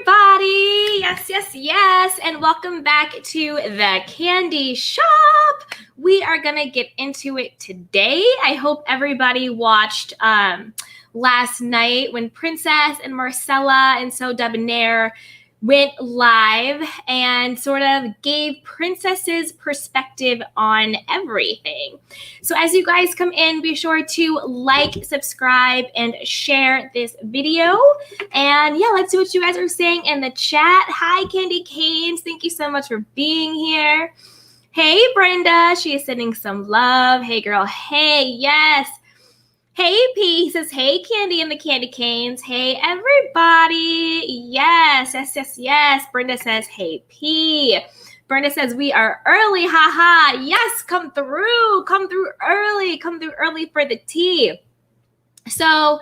everybody. Yes. And welcome back to the candy shop. We are going to get into it today. I hope everybody watched last night when Princess and Marcella and SoDebNair went live and sort of gave Princess's perspective on everything. So as you guys come in, be sure to like, subscribe, and share this video. And yeah, let's see what you guys are saying in the chat. Hi, Candy Canes. Thank you so much for being here. Hey, Brenda. She is sending some love. Hey, girl. Hey, yes. Hey, P. He says, hey, Candy and the Candy Canes. Hey, everybody. Yes. Brenda says, hey, P. Brenda says, we are early. Haha. Yes, come through. Come through early. Come through early for the tea. So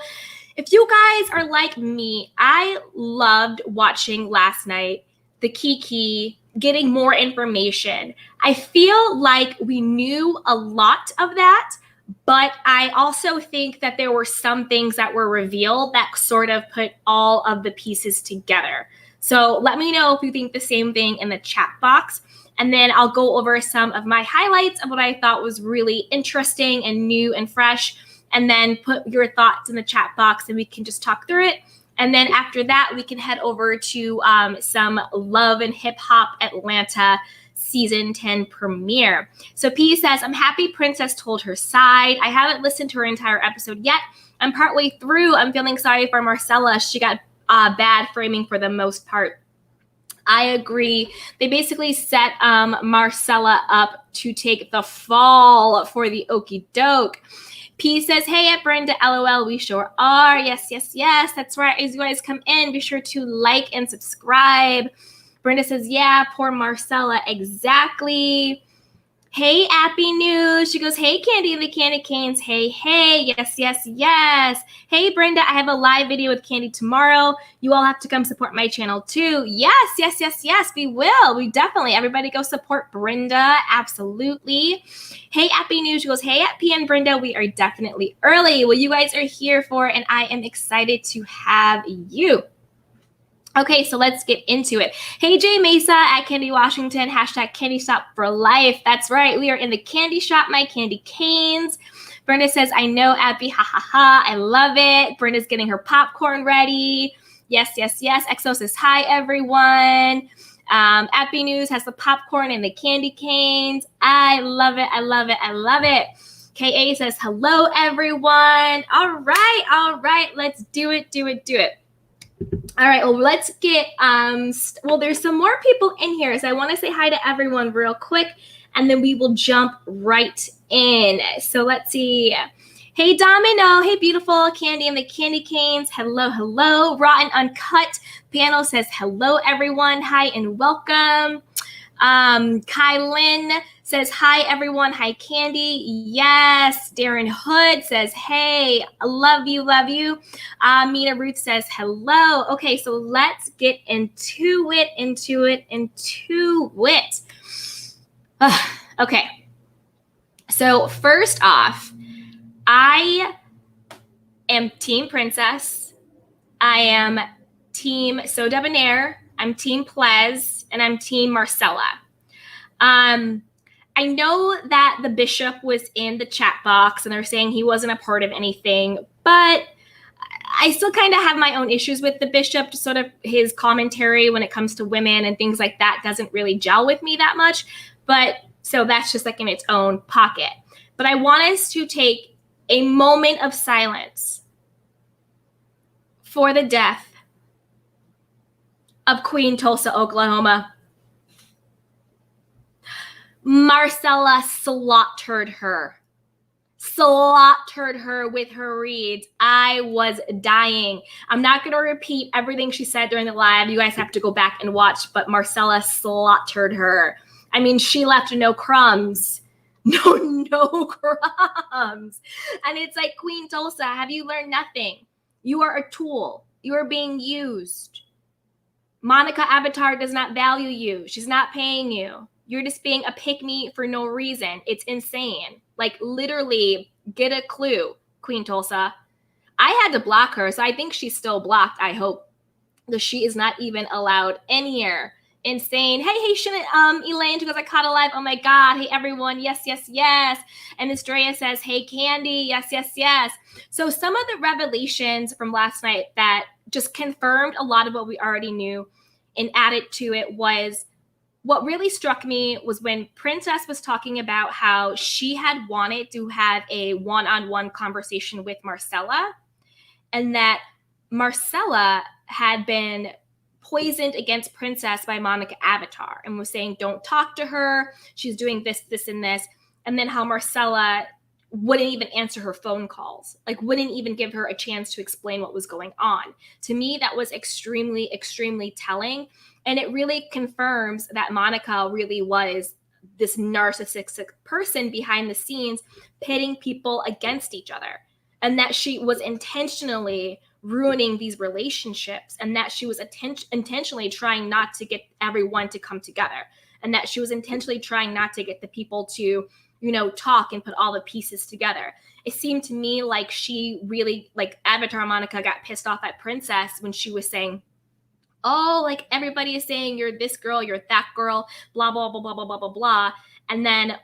if you guys are like me, I loved watching last night the Kiki, getting more information. I feel like we knew a lot of that, but I also think that there were some things that were revealed that sort of put all of the pieces together. So let me know if you think the same thing in the chat box. And then I'll go over some of my highlights of what I thought was really interesting and new and fresh. And then put your thoughts in the chat box and we can just talk through it. And then after that, we can head over to some Love and Hip Hop Atlanta Season 10 premiere. So P says, I'm happy Princess told her side. I haven't listened to her entire episode yet. I'm partway through. I'm feeling sorry for Marcella. She got bad framing for the most part. I agree. They basically set Marcella up to take the fall for the okie doke. P says, hey, at Brenda, LOL, we sure are. Yes. That's right. As you guys come in, be sure to like and subscribe. Brenda says, yeah, poor Marcella. Exactly. Hey, Appy News. She goes, hey, Candy and the Candy Canes. Hey. Yes. Hey, Brenda, I have a live video with Candy tomorrow. You all have to come support my channel too. Yes. We will. We definitely. Everybody go support Brenda. Absolutely. Hey, Appy News. She goes, hey, Appy and Brenda, we are definitely early. Well, you guys are here for, and I am excited to have you. Okay, so let's get into it. Hey, Jay Mesa at Candy Washington, hashtag Candy Shop for Life. That's right. We are in the candy shop, my Candy Canes. Brenda says, I know, Abby. Ha. I love it. Brenda's getting her popcorn ready. Yes. Exo says, hi, everyone. Appy News has the popcorn and the Candy Canes. I love it. KA says, hello, everyone. All right. Let's do it. All right, well, let's get, there's some more people in here, so I want to say hi to everyone real quick, and then we will jump right in. So let's see. Hey, Domino. Hey, beautiful Candy and the Candy Canes. Hello. Raw and Uncut panel says, hello, everyone. Hi, and welcome. Kylin says, hi, everyone. Hi, Candy. Yes. Darren Hood says, hey, I love you. Mina Ruth says, hello. Okay, so let's get into it. Okay. So first off, I am Team Princess. I am Team SoDebNair. I'm Team Plez, and I'm Team Marcella. I know that the bishop was in the chat box and they're saying he wasn't a part of anything, but I still kind of have my own issues with the bishop. Sort of his commentary when it comes to women and things like that doesn't really gel with me that much. But so that's just like in its own pocket. But I want us to take a moment of silence for the death of Queen Tulsa, Oklahoma. Marcella slaughtered her with her reads. I was dying. I'm not going to repeat everything she said during the live. You guys have to go back and watch, but Marcella slaughtered her. I mean, she left no crumbs. No crumbs. And it's like, Queen Tulsa, have you learned nothing? You are a tool. You are being used. Monica Avatar does not value you. She's not paying you. You're just being a pick-me for no reason. It's insane. Like, literally, get a clue, Queen Tulsa. I had to block her, so I think she's still blocked, I hope. that she is not even allowed in here. And saying, hey, shouldn't Elaine, because I caught alive. Oh my God. Hey, everyone. Yes, yes, yes. And Miss Drea says, hey, Candy. Yes, yes, yes. So some of the revelations from last night that just confirmed a lot of what we already knew and added to it was, what really struck me was when Princess was talking about how she had wanted to have a one-on-one conversation with Marcella, and that Marcella had been poisoned against Princess by Monica Avatar and was saying, don't talk to her. She's doing this, this, and this. And then how Marcella wouldn't even answer her phone calls, like wouldn't even give her a chance to explain what was going on. To me, that was extremely, extremely telling. And it really confirms that Monica really was this narcissistic person behind the scenes, pitting people against each other. And that she was intentionally ruining these relationships, and that she was intentionally trying not to get everyone to come together, and that she was intentionally trying not to get the people to, talk and put all the pieces together. It seemed to me like she really, like Avatar Monica, got pissed off at Princess when she was saying, oh, like everybody is saying you're this girl, you're that girl, blah, blah, blah, blah, blah, blah, blah, blah. And then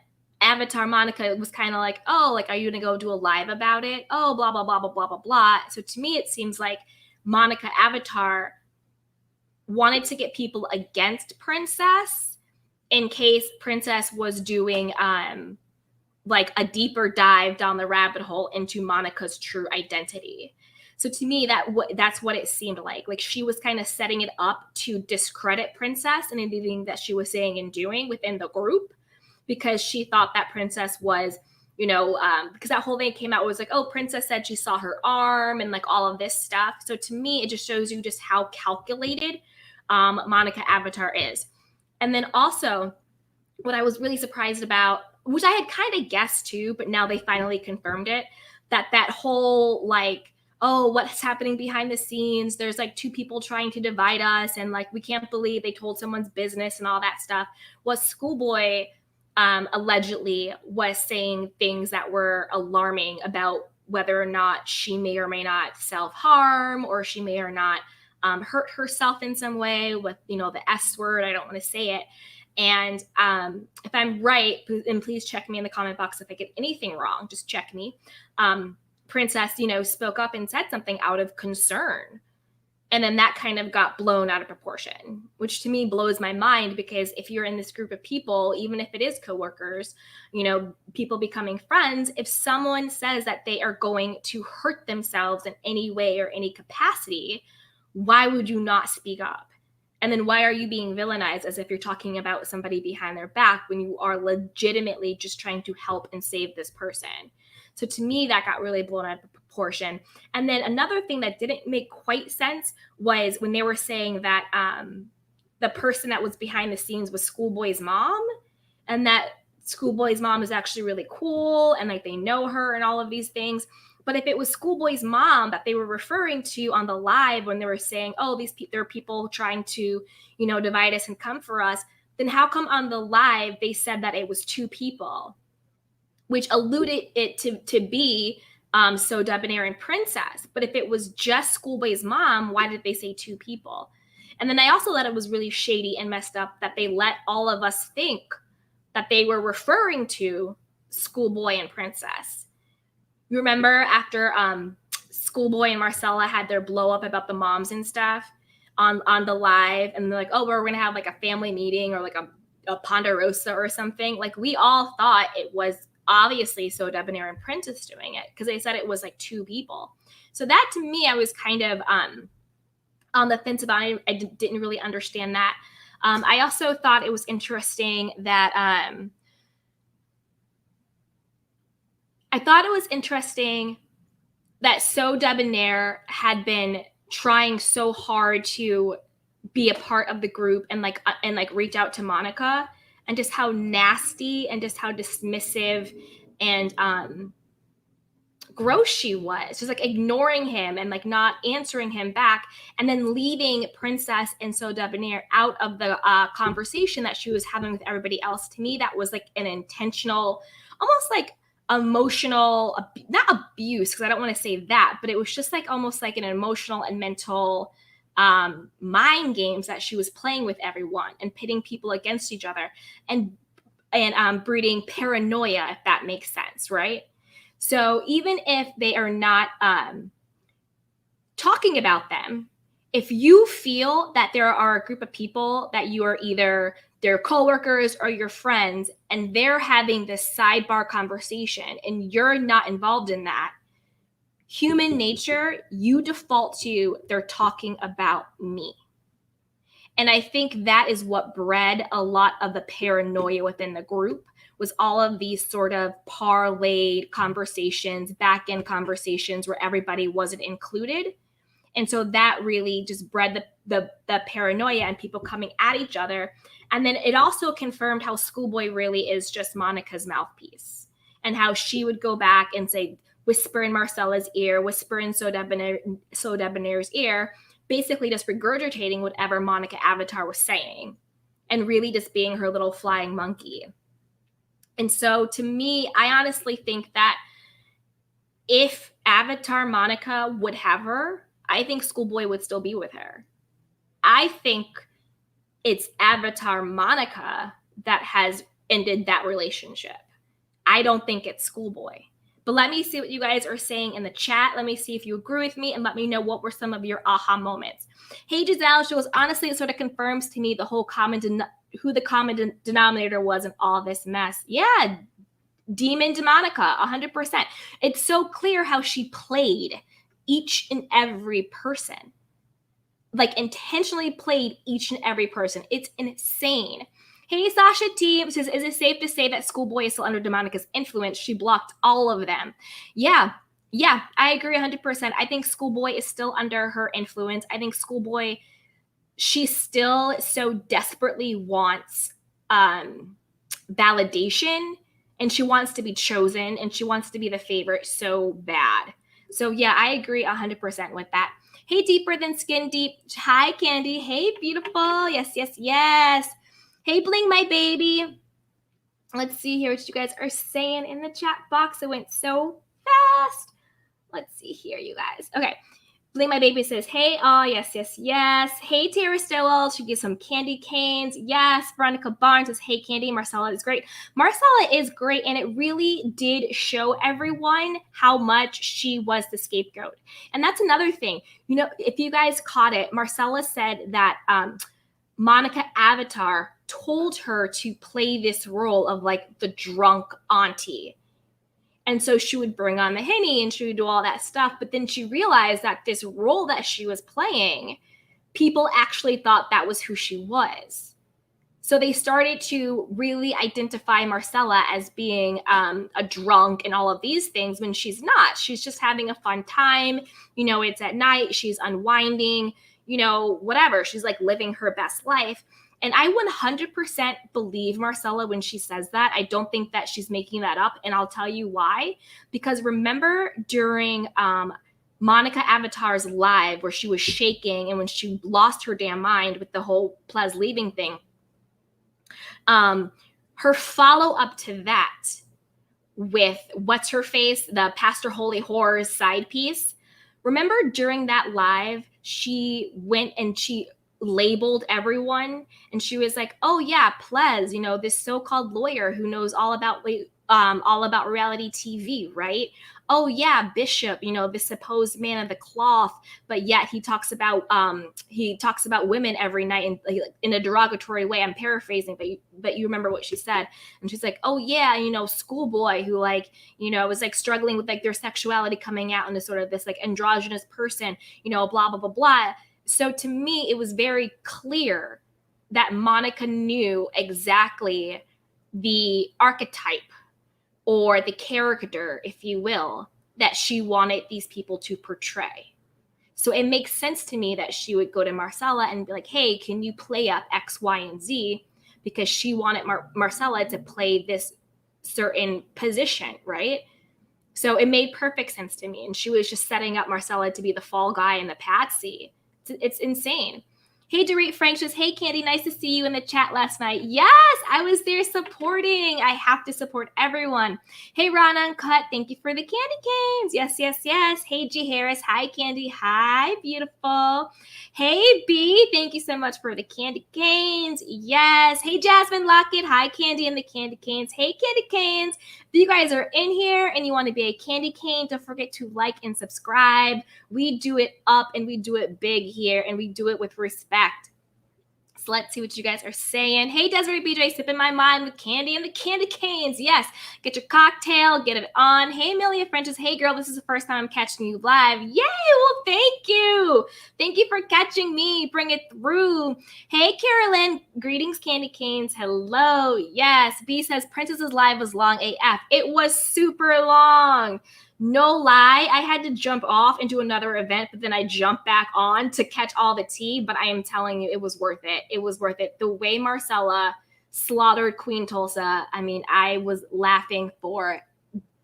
Avatar Monica was kind of like, oh, like, are you going to go do a live about it? Oh, blah, blah, blah, blah, blah, blah, blah. So to me, it seems like Monica Avatar wanted to get people against Princess in case Princess was doing like a deeper dive down the rabbit hole into Monica's true identity. So to me, that's what it seemed like. Like she was kind of setting it up to discredit Princess and anything that she was saying and doing within the group, because she thought that Princess was, because that whole thing came out was like, oh, Princess said she saw her arm and like all of this stuff. So to me, it just shows you just how calculated Monica Avatar is. And then also, what I was really surprised about, which I had kind of guessed too, but now they finally confirmed it, that whole like, oh, what's happening behind the scenes? There's like two people trying to divide us, and like we can't believe they told someone's business and all that stuff, was Schoolboy allegedly was saying things that were alarming about whether or not she may or may not self-harm, or she may or not hurt herself in some way with, the S word. I don't want to say it. And if I'm right, and please check me in the comment box if I get anything wrong, just check me. Princess, spoke up and said something out of concern. And then that kind of got blown out of proportion, which to me blows my mind, because if you're in this group of people, even if it is coworkers, people becoming friends, if someone says that they are going to hurt themselves in any way or any capacity, why would you not speak up? And then why are you being villainized as if you're talking about somebody behind their back when you are legitimately just trying to help and save this person? So to me, that got really blown out of proportion. And then another thing that didn't make quite sense was when they were saying that the person that was behind the scenes was Schoolboy's mom, and that Schoolboy's mom is actually really cool and like they know her and all of these things. But if it was Schoolboy's mom that they were referring to on the live when they were saying, oh, there are people trying to, divide us and come for us, then how come on the live they said that it was two people, which alluded it to be SoDebNair and Princess? But if it was just Schoolboy's mom, why did they say two people? And then I also thought it was really shady and messed up that they let all of us think that they were referring to Schoolboy and Princess. You remember after Schoolboy and Marcella had their blow up about the moms and stuff on the live, and they're like, oh, we're going to have like a family meeting or like a Ponderosa or something. Like we all thought it was obviously SoDebNair and Princess doing it, because they said it was like two people. So that to me, I was kind of on the fence about it. I didn't really understand that. I also thought it was interesting that SoDebNair had been trying so hard to be a part of the group and reach out to Monica, and just how nasty and just how dismissive and gross she was, just like ignoring him and like not answering him back, and then leaving Princess and SoDebNair out of the conversation that she was having with everybody else. To me, that was like an intentional, almost like emotional, not abuse, because I don't want to say that, but it was just like almost like an emotional and mental mind games that she was playing with everyone and pitting people against each other and breeding paranoia, if that makes sense, right? So even if they are not talking about them, if you feel that there are a group of people that you are either their coworkers or your friends, and they're having this sidebar conversation and you're not involved in that, human nature, you default to they're talking about me. And I think that is what bred a lot of the paranoia within the group, was all of these sort of parlayed conversations, back end conversations where everybody wasn't included. And so that really just bred the paranoia and people coming at each other. And then it also confirmed how Schoolboy really is just Monica's mouthpiece, and how she would go back and say, whisper in Marcella's ear, whisper in SoDebNair's ear, basically just regurgitating whatever Monica Avatar was saying and really just being her little flying monkey. And so to me, I honestly think that if Avatar Monica would have her, I think Schoolboy would still be with her. I think it's Avatar Monica that has ended that relationship. I don't think it's Schoolboy. But let me see what you guys are saying in the chat. Let me see if you agree with me, and let me know what were some of your aha moments. Hey, Giselle shows, honestly, it sort of confirms to me the whole who the common denominator was in all this mess. Yeah, Demon Demonica, 100%. It's so clear how she played each and every person. Like, intentionally played each and every person. It's insane. Hey, Sasha T says, is it safe to say that Schoolboy is still under Demonica's influence? She blocked all of them. Yeah, I agree 100%. I think Schoolboy is still under her influence. I think Schoolboy, she still so desperately wants validation, and she wants to be chosen, and she wants to be the favorite so bad. So yeah, I agree 100% with that. Hey, Deeper Than Skin Deep. Hi, Candy. Hey, beautiful. Yes. Hey, Bling, my baby. Let's see here what you guys are saying in the chat box. It went so fast. Let's see here, you guys. Okay. Bling, my baby says, hey, oh, yes. Hey, Tara Stowell. She gives some candy canes. Yes. Veronica Barnes says, hey, Candy. Marcella is great. Marcella is great, and it really did show everyone how much she was the scapegoat. And that's another thing. You know, if you guys caught it, Marcella said that Monica Avatar told her to play this role of like the drunk auntie. And so she would bring on the Henny and she would do all that stuff. But then she realized that this role that she was playing, people actually thought that was who she was. So they started to really identify Marcella as being a drunk and all of these things when she's not. She's just having a fun time. You know, it's at night. She's unwinding, you know, whatever. She's like living her best life. And I 100% believe Marcella when she says that. I don't think that she's making that up. And I'll tell you why. Because remember during Monica Avatar's live where she was shaking and when she lost her damn mind with the whole Plez leaving thing, her follow-up to that with What's Her Face, the Pastor Holy Horrors side piece. Remember during that live, she went and she labeled everyone, and she was like, oh yeah, Plez, you know, this so-called lawyer who knows all about reality TV, right? Oh yeah, Bishop, you know, the supposed man of the cloth, but yet he talks about women every night in a derogatory way. I'm paraphrasing, but you remember what she said. And she's like, oh yeah, you know, Schoolboy who like, you know, was like struggling with like their sexuality coming out into sort of this like androgynous person, you know, blah blah blah blah. So to me, it was very clear that Monica knew exactly the archetype or the character, if you will, that she wanted these people to portray. So it makes sense to me that she would go to Marcella and be like, hey, can you play up X, Y, and Z? Because she wanted Marcella to play this certain position, right? So it made perfect sense to me. And she was just setting up Marcella to be the fall guy and the patsy. It's insane. Hey, Dorit Frank says, hey, Candy, nice to see you in the chat last night. Yes, I was there supporting. I have to support everyone. Hey, Ron Uncut, thank you for the candy canes. Yes, yes, yes. Hey, G Harris, hi, Candy. Hi, beautiful. Hey, B, thank you so much for the candy canes. Yes. Hey, Jasmine Lockett, hi, Candy and the candy canes. Hey, candy canes. If you guys are in here and you want to be a candy cane, don't forget to like and subscribe. We do it up and we do it big here, and we do it with respect. So let's see what you guys are saying. Hey, Desiree BJ, sipping my mind with Candy and the candy canes. Yes, get your cocktail, get it on. Hey, Amelia Frenches. Hey, girl, this is the first time I'm catching you live. Yay, well, thank you. Thank you for catching me. Bring it through. Hey, Carolyn. Greetings, candy canes. Hello. Yes, B says Princess's live was long AF. It was super long. No lie, I had to jump off and do another event, but then I jumped back on to catch all the tea. But I am telling you, it was worth it. It was worth it. The way Marcella slaughtered Queen Tulsa, I mean, I was laughing for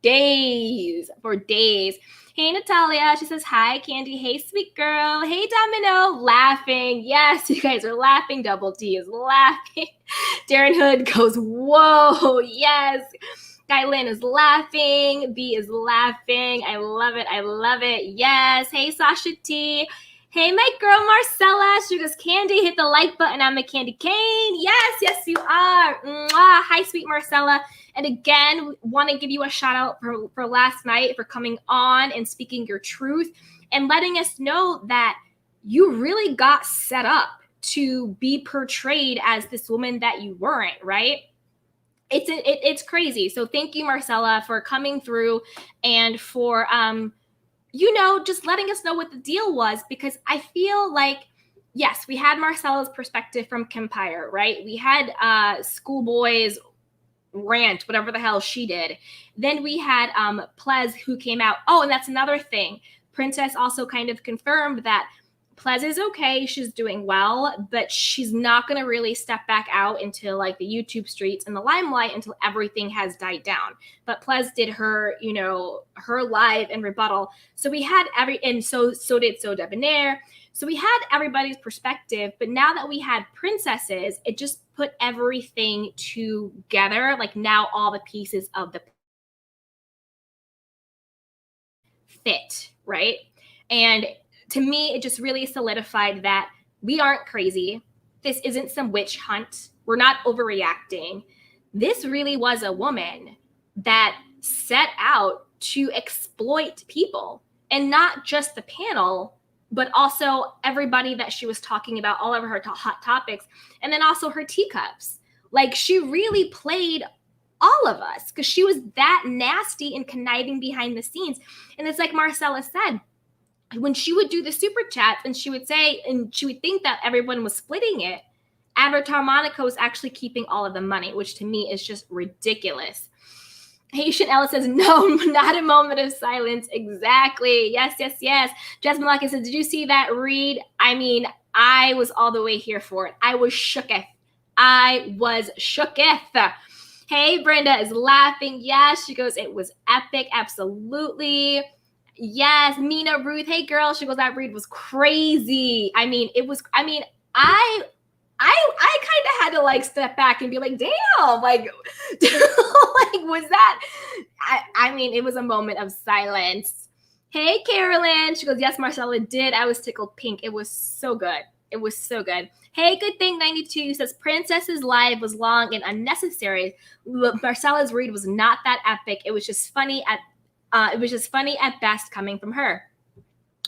days, Hey, Natalia, she says, hi, Candy. Hey, sweet girl. Hey, Domino, laughing. Yes, you guys are laughing. Double D is laughing. Darren Hood goes, whoa, yes. Guy Lynn is laughing. B is laughing. I love it. I love it. Yes. Hey, Sasha T. Hey, my girl Marcella. She goes, Candy, hit the like button. I'm a candy cane. Yes, yes, you are. Mwah. Hi, sweet Marcella. And again, want to give you a shout out for last night, for coming on and speaking your truth and letting us know that you really got set up to be portrayed as this woman that you weren't, right? It's crazy. So thank you, Marcella, for coming through and for just letting us know what the deal was, because I feel like, yes, we had Marcella's perspective from Kempire, right? We had Schoolboy's rant, whatever the hell she did. Then we had Plez, who came out. Oh, and that's another thing. Princess also kind of confirmed that Plez is okay. She's doing well, but she's not going to really step back out into like the YouTube streets and the limelight until everything has died down. But Plez did her, her live and rebuttal. So we had so did SoDebNair. So we had everybody's perspective, but now that we had princesses, it just put everything together. Like now all the pieces of the fit, right? And to me, it just really solidified that we aren't crazy. This isn't some witch hunt. We're not overreacting. This really was a woman that set out to exploit people, and not just the panel, but also everybody that she was talking about, all of her hot topics, and then also her teacups. Like, she really played all of us because she was that nasty and conniving behind the scenes. And it's like Marcella said, when she would do the super chats and she would say, and she would think that everyone was splitting it, Avatar Monaco was actually keeping all of the money, which to me is just ridiculous. Haitian Ella says, no, not a moment of silence. Exactly. Yes, yes, yes. Jasmine Lockett says, did you see that read? I mean, I was all the way here for it. I was shooketh. Hey, Brenda is laughing. Yes, she goes, it was epic. Absolutely. Yes, Mina Ruth. Hey, girl. She goes, that read was crazy. I kind of had to like step back and be like, damn, like, like, was that? It was a moment of silence. Hey, Carolyn. She goes, yes, Marcella did. I was tickled pink. It was so good. It was so good. Hey, Good Thing 92 says Princess's live was long and unnecessary. Marcella's read was not that epic. It was just funny at best coming from her.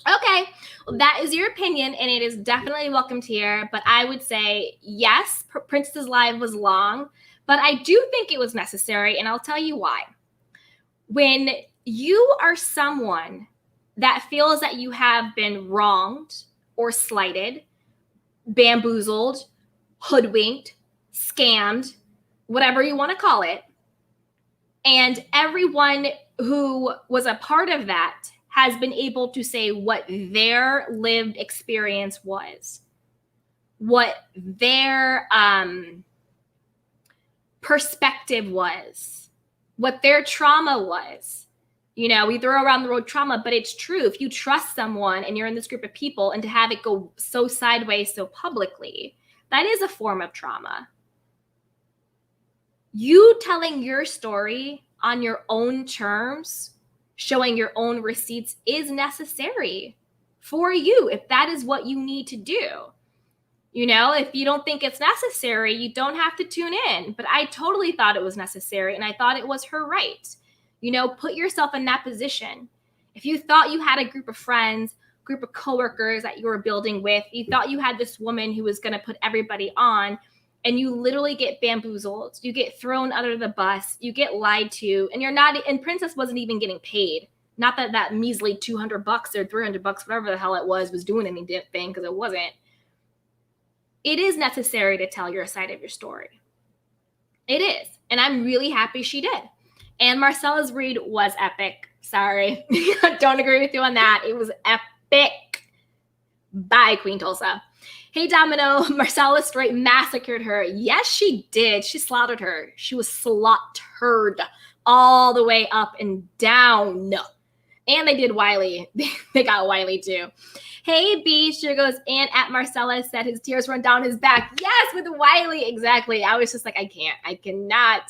Okay, well, that is your opinion, and it is definitely welcomed here. But I would say, yes, Princess's live was long, but I do think it was necessary, and I'll tell you why. When you are someone that feels that you have been wronged or slighted, bamboozled, hoodwinked, scammed, whatever you want to call it, and everyone who was a part of that has been able to say what their lived experience was, what their perspective was, what their trauma was. You know, we throw around the word trauma, but it's true. If you trust someone and you're in this group of people, and to have it go so sideways so publicly, that is a form of trauma. You telling your story on your own terms, showing your own receipts, is necessary for you if that is what you need to do. You know, if you don't think it's necessary, you don't have to tune in. But I totally thought it was necessary, and I thought it was her right. You know, put yourself in that position. If you thought you had a group of friends, group of coworkers that you were building with, you thought you had this woman who was going to put everybody on, and you literally get bamboozled, you get thrown under the bus, you get lied to, and you're not, and Princess wasn't even getting paid. Not that that measly $200 or $300, whatever the hell it was doing anything, because it wasn't. It is necessary to tell your side of your story. It is. And I'm really happy she did. And Marcella's read was epic. Sorry. Don't agree with you on that. It was epic. Bye, Queen Tulsa. Hey, Domino, Marcella straight massacred her. Yes, she did. She slaughtered her. She was slaughtered all the way up and down. And they did Wiley. They got Wiley too. Hey, B, she goes, and at Marcella said his tears run down his back. Yes, with Wiley. Exactly. I was just like, I cannot.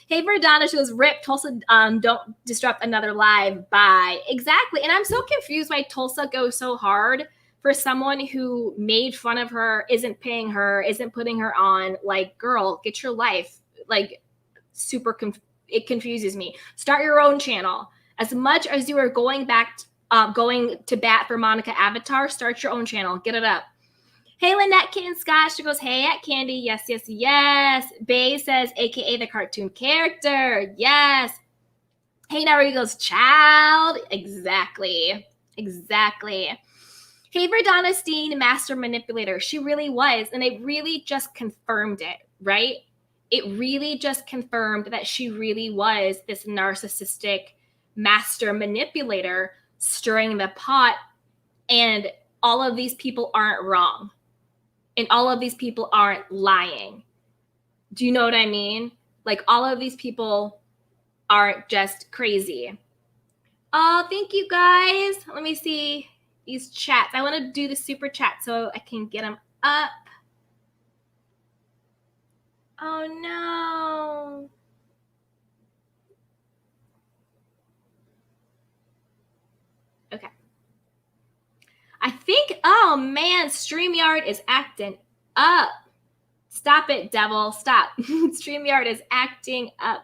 Hey, Verdana, she goes, rip, Tulsa, don't disrupt another live. Bye. Exactly. And I'm so confused why Tulsa goes so hard for someone who made fun of her, isn't paying her, isn't putting her on. Like, girl, get your life. Like, it confuses me. Start your own channel. As much as you are going to bat for Monica Avatar, start your own channel. Get it up. Hey, Lynette Kitten Scott. She goes, hey, at Candy. Yes, yes, yes. Bay says, AKA the cartoon character. Yes. Hey, Nari goes, child. Exactly. Hey, Verdana Steen, master manipulator. She really was. And it really just confirmed it, right? It really just confirmed that she really was this narcissistic master manipulator stirring the pot. And all of these people aren't wrong. And all of these people aren't lying. Do you know what I mean? Like, all of these people aren't just crazy. Oh, thank you guys. Let me see these chats. I want to do the super chat so I can get them up. Oh, no. Okay. I think, oh man, StreamYard is acting up. Stop it, devil. Stop. StreamYard is acting up.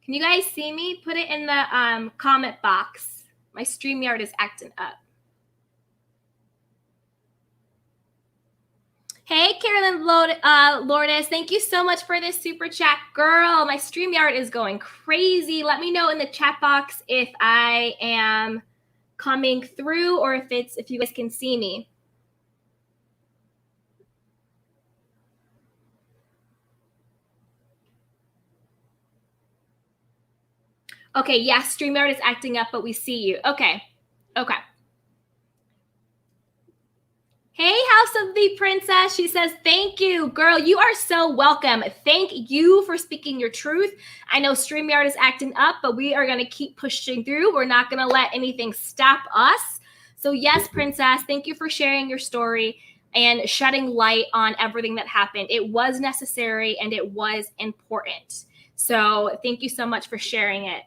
Can you guys see me? Put it in the comment box. My StreamYard is acting up. Hey, Carolyn Lourdes, thank you so much for this super chat. Girl, my StreamYard is going crazy. Let me know in the chat box if I am coming through or if you guys can see me. Okay, yes, StreamYard is acting up, but we see you. Okay. Hey, House of the Princess. She says, thank you, girl. You are so welcome. Thank you for speaking your truth. I know StreamYard is acting up, but we are going to keep pushing through. We're not going to let anything stop us. So yes, Princess, thank you for sharing your story and shedding light on everything that happened. It was necessary and it was important. So thank you so much for sharing it.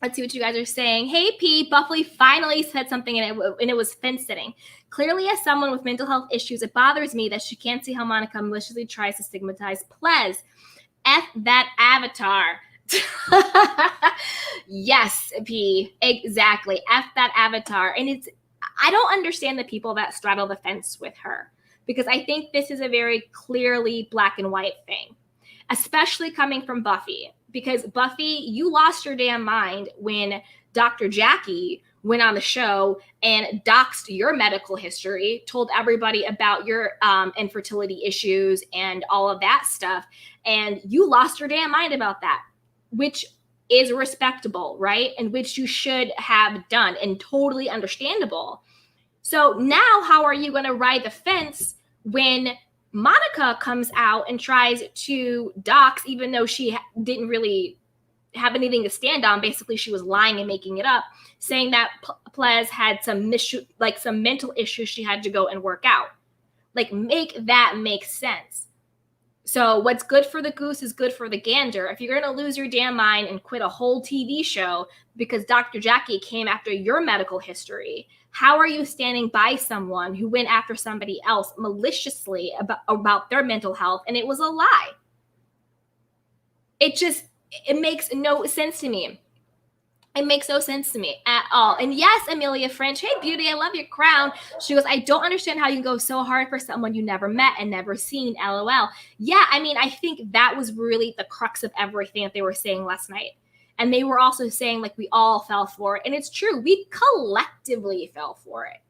Let's see what you guys are saying. Hey, P, Buffly finally said something and it was fence sitting. Clearly, as someone with mental health issues, it bothers me that she can't see how Monica maliciously tries to stigmatize Plez. F that avatar. Yes, P, exactly. F that avatar. And I don't understand the people that straddle the fence with her, because I think this is a very clearly black and white thing, especially coming from Buffy. Because Buffy, you lost your damn mind when Dr. Jackie went on the show and doxed your medical history, told everybody about your infertility issues and all of that stuff. And you lost your damn mind about that, which is respectable, right? And which you should have done and totally understandable. So now how are you going to ride the fence when Monica comes out and tries to dox, even though she didn't really have anything to stand on. Basically, she was lying and making it up, saying that Plez had some mental issues she had to go and work out. Like, make that make sense. So what's good for the goose is good for the gander. If you're going to lose your damn mind and quit a whole TV show because Dr. Jackie came after your medical history, how are you standing by someone who went after somebody else maliciously about their mental health and it was a lie? It makes no sense to me. It makes no sense to me at all. And yes, Amelia French, hey, beauty, I love your crown. She goes, I don't understand how you can go so hard for someone you never met and never seen, LOL. Yeah, I mean, I think that was really the crux of everything that they were saying last night. And they were also saying, like, we all fell for it. And it's true. We collectively fell for it.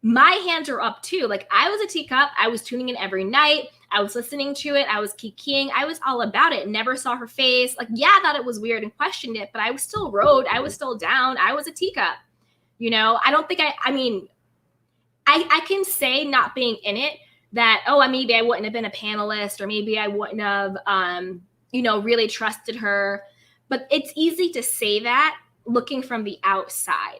My hands are up, too. Like, I was a teacup. I was tuning in every night. I was listening to it. I was kikiing. I was all about it. Never saw her face. Like, yeah, I thought it was weird and questioned it, but I was still rode. I was still down. I was a teacup. You know, I don't think I can say not being in it that, oh, maybe I wouldn't have been a panelist or maybe I wouldn't have, really trusted her. But it's easy to say that looking from the outside.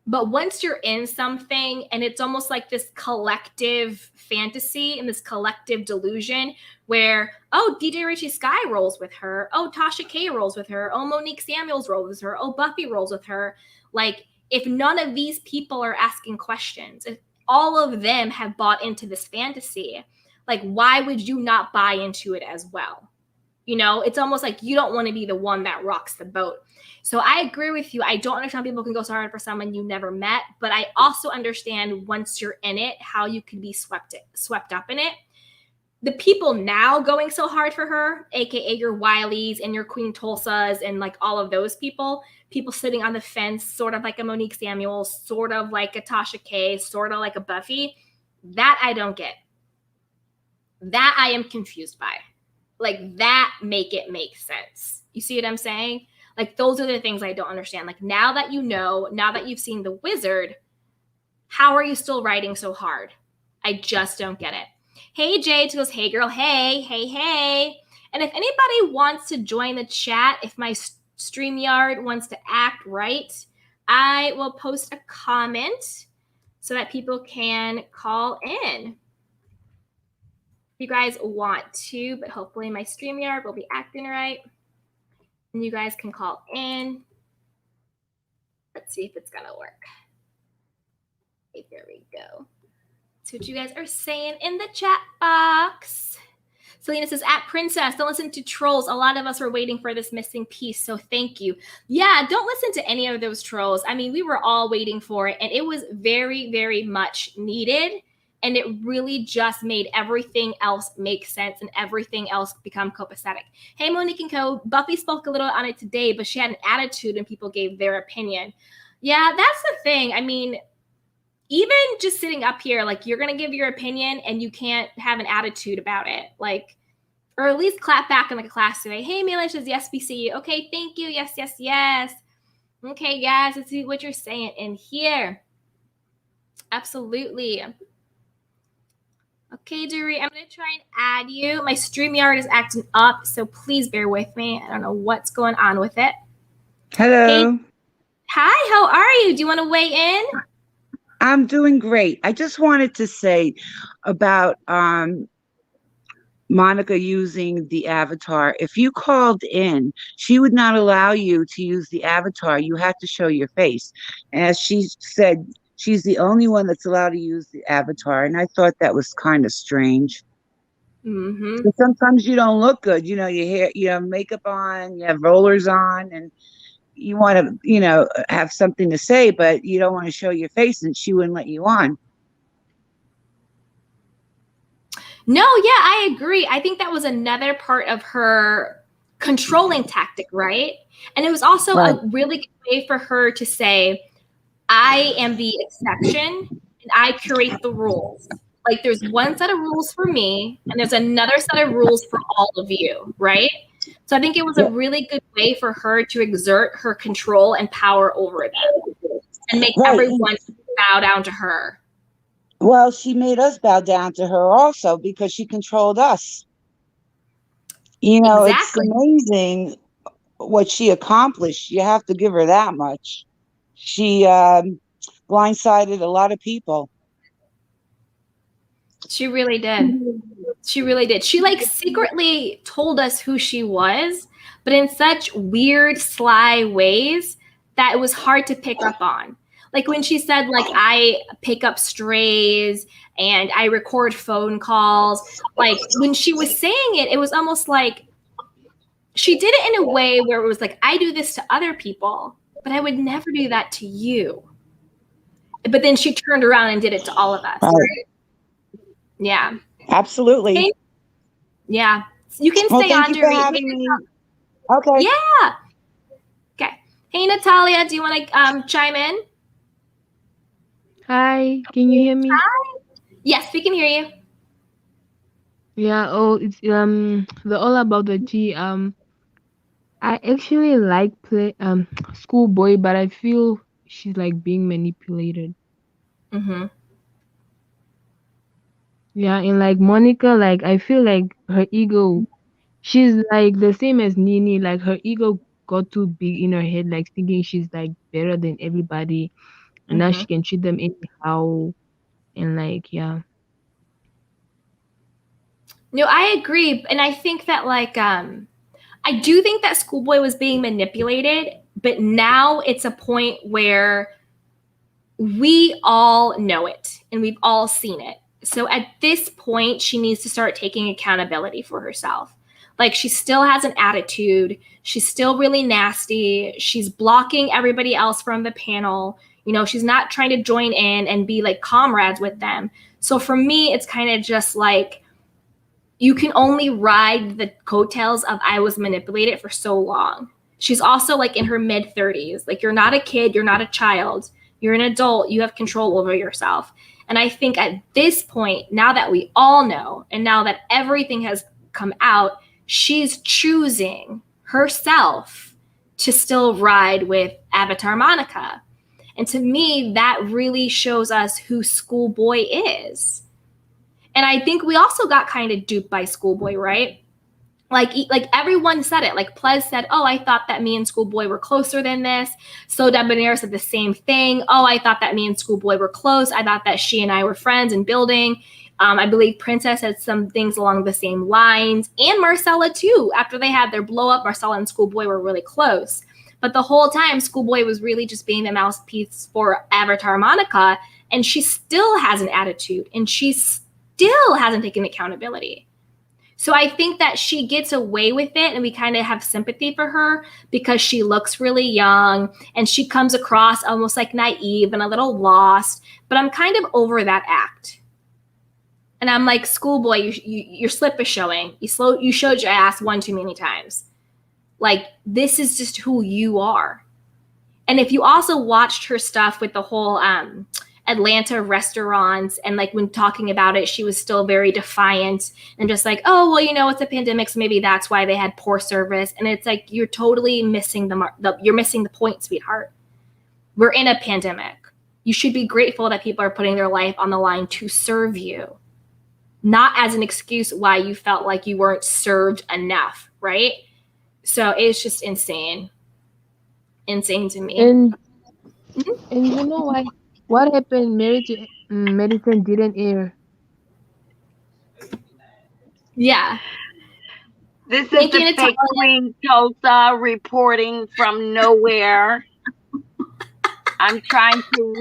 But once you're in something and it's almost like this collective fantasy and this collective delusion where, oh, DJ Richie Sky rolls with her. Oh, Tasha K rolls with her. Oh, Monique Samuels rolls with her. Oh, Buffy rolls with her. Like, if none of these people are asking questions, if all of them have bought into this fantasy, like, why would you not buy into it as well? You know, it's almost like you don't want to be the one that rocks the boat. So I agree with you. I don't understand how people can go so hard for someone you never met, but I also understand once you're in it, how you can be swept up in it. The people now going so hard for her, aka your Wileys and your Queen Tulsas and like all of those people sitting on the fence, sort of like a Monique Samuels, sort of like a Tasha K, sort of like a Buffy, that I don't get. That I am confused by. Like, that make it make sense. You see what I'm saying? Like, those are the things I don't understand. Like, now that you know, now that you've seen The Wizard, how are you still writing so hard? I just don't get it. Hey, Jade goes, hey, girl, hey, hey, hey. And if anybody wants to join the chat, if my StreamYard wants to act right, I will post a comment so that people can call in. You guys want to, but hopefully my StreamYard will be acting right. And you guys can call in. Let's see if it's going to work. Okay, there we go. See what you guys are saying in the chat box. Selena says, at Princess, don't listen to trolls. A lot of us were waiting for this missing piece, so thank you. Yeah, don't listen to any of those trolls. I mean, we were all waiting for it, and it was very, very much needed. And it really just made everything else make sense and everything else become copacetic. Hey, Monique and Co. Buffy spoke a little on it today, but she had an attitude and people gave their opinion. Yeah, that's the thing. I mean, even just sitting up here, like, you're going to give your opinion and you can't have an attitude about it. Like, or at least clap back in like a class today. Hey, Mila says, yes, we see you. Okay, thank you. Yes, yes, yes. Okay, guys, let's see what you're saying in here. Absolutely. Okay, Dory, I'm going to try and add you. My StreamYard is acting up, so please bear with me. I don't know what's going on with it. Hello. Hey. Hi, how are you? Do you want to weigh in? I'm doing great. I just wanted to say about Monica using the avatar. If you called in, she would not allow you to use the avatar. You had to show your face. As she said, she's the only one that's allowed to use the avatar. And I thought that was kind of strange. Mm-hmm. So sometimes you don't look good. You know, you have makeup on, you have rollers on, and you want to, have something to say, but you don't want to show your face, and she wouldn't let you on. No, yeah, I agree. I think that was another part of her controlling tactic, right? And it was also a really good way for her to say, I am the exception and I curate the rules. Like, there's one set of rules for me and there's another set of rules for all of you, right? So I think it was a really good way for her to exert her control and power over them and make everyone bow down to her. Well, she made us bow down to her also because she controlled us. It's Exactly. amazing what she accomplished. You have to give her that much. She blindsided a lot of people. She really did. She really did. She like secretly told us who she was, but in such weird, sly ways that it was hard to pick up on. Like when she said, like, I pick up strays and I record phone calls. Like when she was saying it, it was almost like she did it in a way where it was like, I do this to other people, but I would never do that to you. But then she turned around and did it to all of us. Right. Yeah. Absolutely. Hey, yeah. You can Well, stay thank on, you for Dorit. having me. Okay. Yeah. Okay. Hey, Natalia, do you want to chime in? Hi, can you hear me? Hi. Yes, we can hear you. Yeah, oh, it's the all about the tea. I actually like play schoolboy, but I feel she's like being manipulated. Mm-hmm. Yeah, and like Monica, like I feel like her ego, she's like the same as Nini, like her ego got too big in her head, like thinking she's like better than everybody, and now Mm-hmm. she can treat them anyhow, and like yeah. No, I agree, and I think that I do think that Schoolboy was being manipulated, but now it's a point where we all know it and we've all seen it. So at this point, she needs to start taking accountability for herself. Like she still has an attitude. She's still really nasty. She's blocking everybody else from the panel. She's not trying to join in and be like comrades with them. So for me, it's kind of just like you can only ride the coattails of I was manipulated for so long. She's also like in her mid 30s. Like you're not a kid, you're not a child. You're an adult, you have control over yourself. And I think at this point, now that we all know and now that everything has come out, she's choosing herself to still ride with Avatar Monica. And to me, that really shows us who Schoolboy is. And I think we also got kind of duped by Schoolboy, right? Like everyone said it. Like Plez said, "Oh, I thought that me and Schoolboy were closer than this." SoDebNair said the same thing. "Oh, I thought that me and Schoolboy were close. I thought that she and I were friends and building." I believe Princess said some things along the same lines, and Marcella too. After they had their blow up, Marcella and Schoolboy were really close. But the whole time, Schoolboy was really just being the mouthpiece for Avatar Monica, and she still has an attitude, and she still hasn't taken accountability. So I think that she gets away with it and we kind of have sympathy for her because she looks really young and she comes across almost like naive and a little lost. But I'm kind of over that act. And I'm like, Schoolboy, your slip is showing. You showed your ass one too many times. Like, this is just who you are. And if you also watched her stuff with the whole Atlanta restaurants and like when talking about it, she was still very defiant and just like, oh, well, it's a pandemic, so maybe that's why they had poor service. And it's like, you're totally missing you're missing the point, sweetheart. We're in a pandemic. You should be grateful that people are putting their life on the line to serve you, not as an excuse why you felt like you weren't served enough, right? So it's just insane to me. And and you know why? What happened? Medicine didn't air. Yeah. This is Thank you, the Natalia. fake Queen Tulsa reporting from nowhere. I'm trying to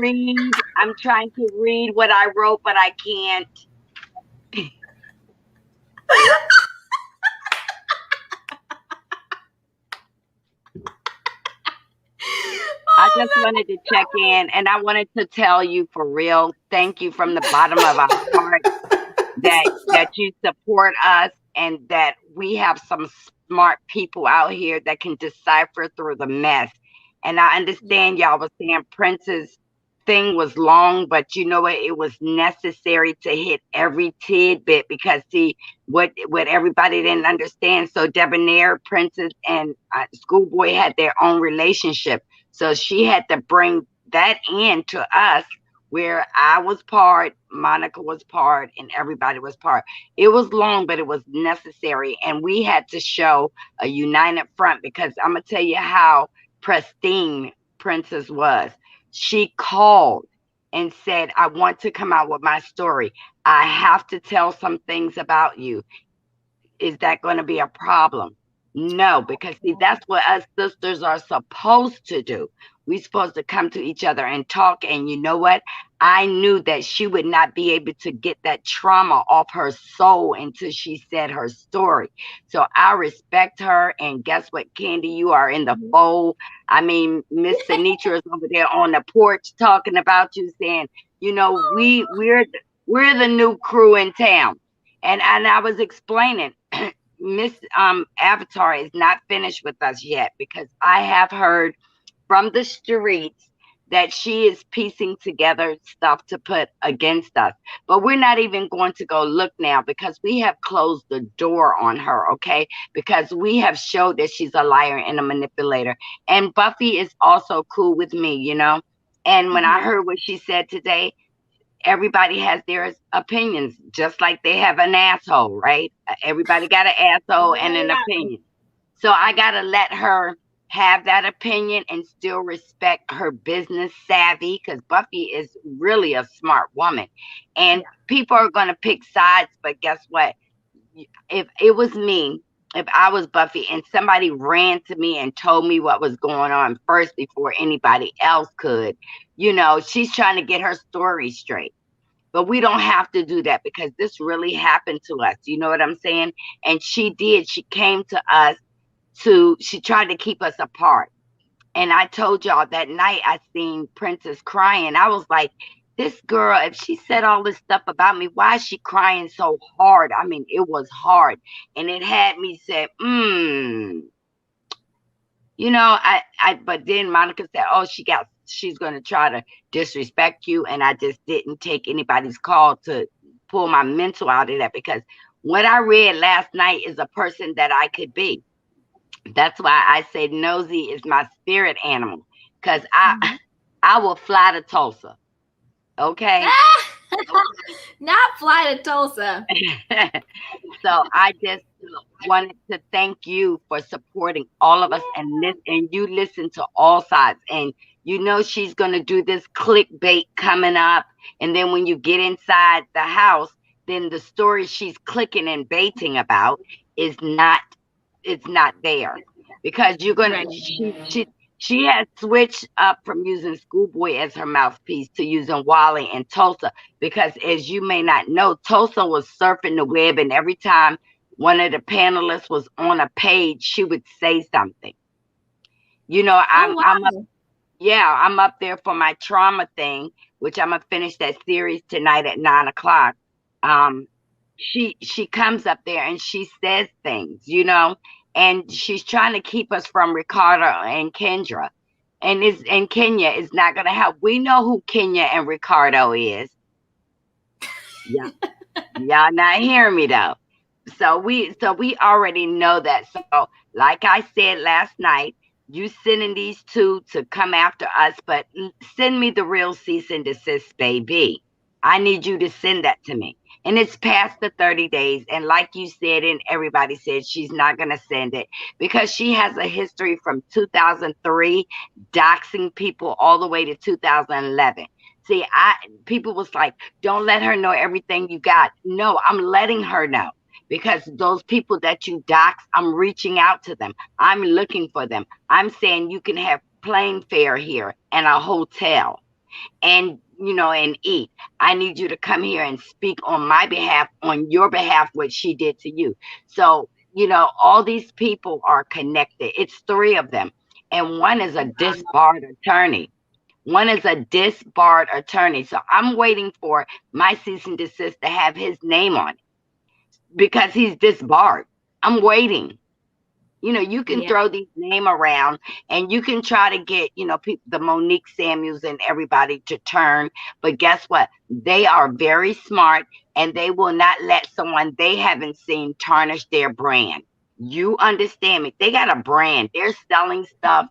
read what I wrote, but I can't. I just wanted to check in, and I wanted to tell you for real, thank you from the bottom of our heart that you support us and that we have some smart people out here that can decipher through the mess. And I understand y'all was saying Prince's thing was long, but you know what? It was necessary to hit every tidbit because see what everybody didn't understand. So Debonair, Princess, and Schoolboy had their own relationship. So she had to bring that in to us where I was part, Monica was part, and everybody was part. It was long, but it was necessary. And we had to show a united front, because I'm going to tell you how pristine Princess was. She called and said, I want to come out with my story. I have to tell some things about you. Is that going to be a problem? No, because see, that's what us sisters are supposed to do. We're supposed to come to each other and talk. And you know what? I knew that she would not be able to get that trauma off her soul until she said her story. So I respect her. And guess what, Candy? You are in the fold. I mean, Miss Sinitra is over there on the porch talking about you, saying, you know, we're the new crew in town. And I was explaining, Miss Avatar is not finished with us yet, because I have heard from the streets that she is piecing together stuff to put against us. But we're not even going to go look now, because we have closed the door on her, okay? Because we have showed that she's a liar and a manipulator. And Buffy is also cool with me, you know? And when I heard what she said today, everybody has their opinions, just like they have an asshole, right? Everybody got an asshole and an opinion. So I got to let her have that opinion and still respect her business savvy, because Buffy is really a smart woman. And people are going to pick sides, but guess what? If it was me, if I was Buffy and somebody ran to me and told me what was going on first before anybody else could, you know, she's trying to get her story straight. But we don't have to do that, because this really happened to us. You know what I'm saying? And she did. She came to us she tried to keep us apart. And I told y'all that night I seen Princess crying. I was like, this girl, if she said all this stuff about me, why is she crying so hard? I mean, it was hard. And it had me say, you know, but then Monica said, oh, she's going to try to disrespect you. And I just didn't take anybody's call to pull my mental out of that, because what I read last night is a person that I could be. That's why I say nosy is my spirit animal, because I will fly to Tulsa. Okay. Not fly to Tulsa. So I just wanted to thank you for supporting all of us, and you listen to all sides. And you know she's gonna do this clickbait coming up, and then when you get inside the house, then the story she's clicking and baiting about is not, it's not there, because you're gonna she has switched up from using Schoolboy as her mouthpiece to using Wally and Tulsa, because as you may not know, Tulsa was surfing the web, and every time one of the panelists was on a page, she would say something. You know, I'm up there for my trauma thing, which I'm gonna finish that series tonight at 9:00. She comes up there and she says things, you know, and she's trying to keep us from Ricardo and Kendra. And Kenya is not gonna help. We know who Kenya and Ricardo is. Yeah. Y'all not hearing me though. So we already know that. So like I said last night, you sending these two to come after us, but send me the real cease and desist, baby. I need you to send that to me. And it's past the 30 days. And like you said, and everybody said, she's not going to send it, because she has a history from 2003, doxing people all the way to 2011. See, people was like, don't let her know everything you got. No, I'm letting her know, because those people that you dox, I'm reaching out to them. I'm looking for them. I'm saying you can have plane fare here and a hotel, and you know, and eat. I need you to come here and speak on my behalf, on your behalf, what she did to you. So, you know, all these people are connected. It's 3 of them. And one is a disbarred attorney. One is a disbarred attorney. So I'm waiting for my cease and desist to have his name on it, because he's disbarred. I'm waiting. You know, you can throw these name around and you can try to get, you know, the Monique Samuels and everybody to turn. But guess what? They are very smart, and they will not let someone they haven't seen tarnish their brand. You understand me? They got a brand. They're selling stuff.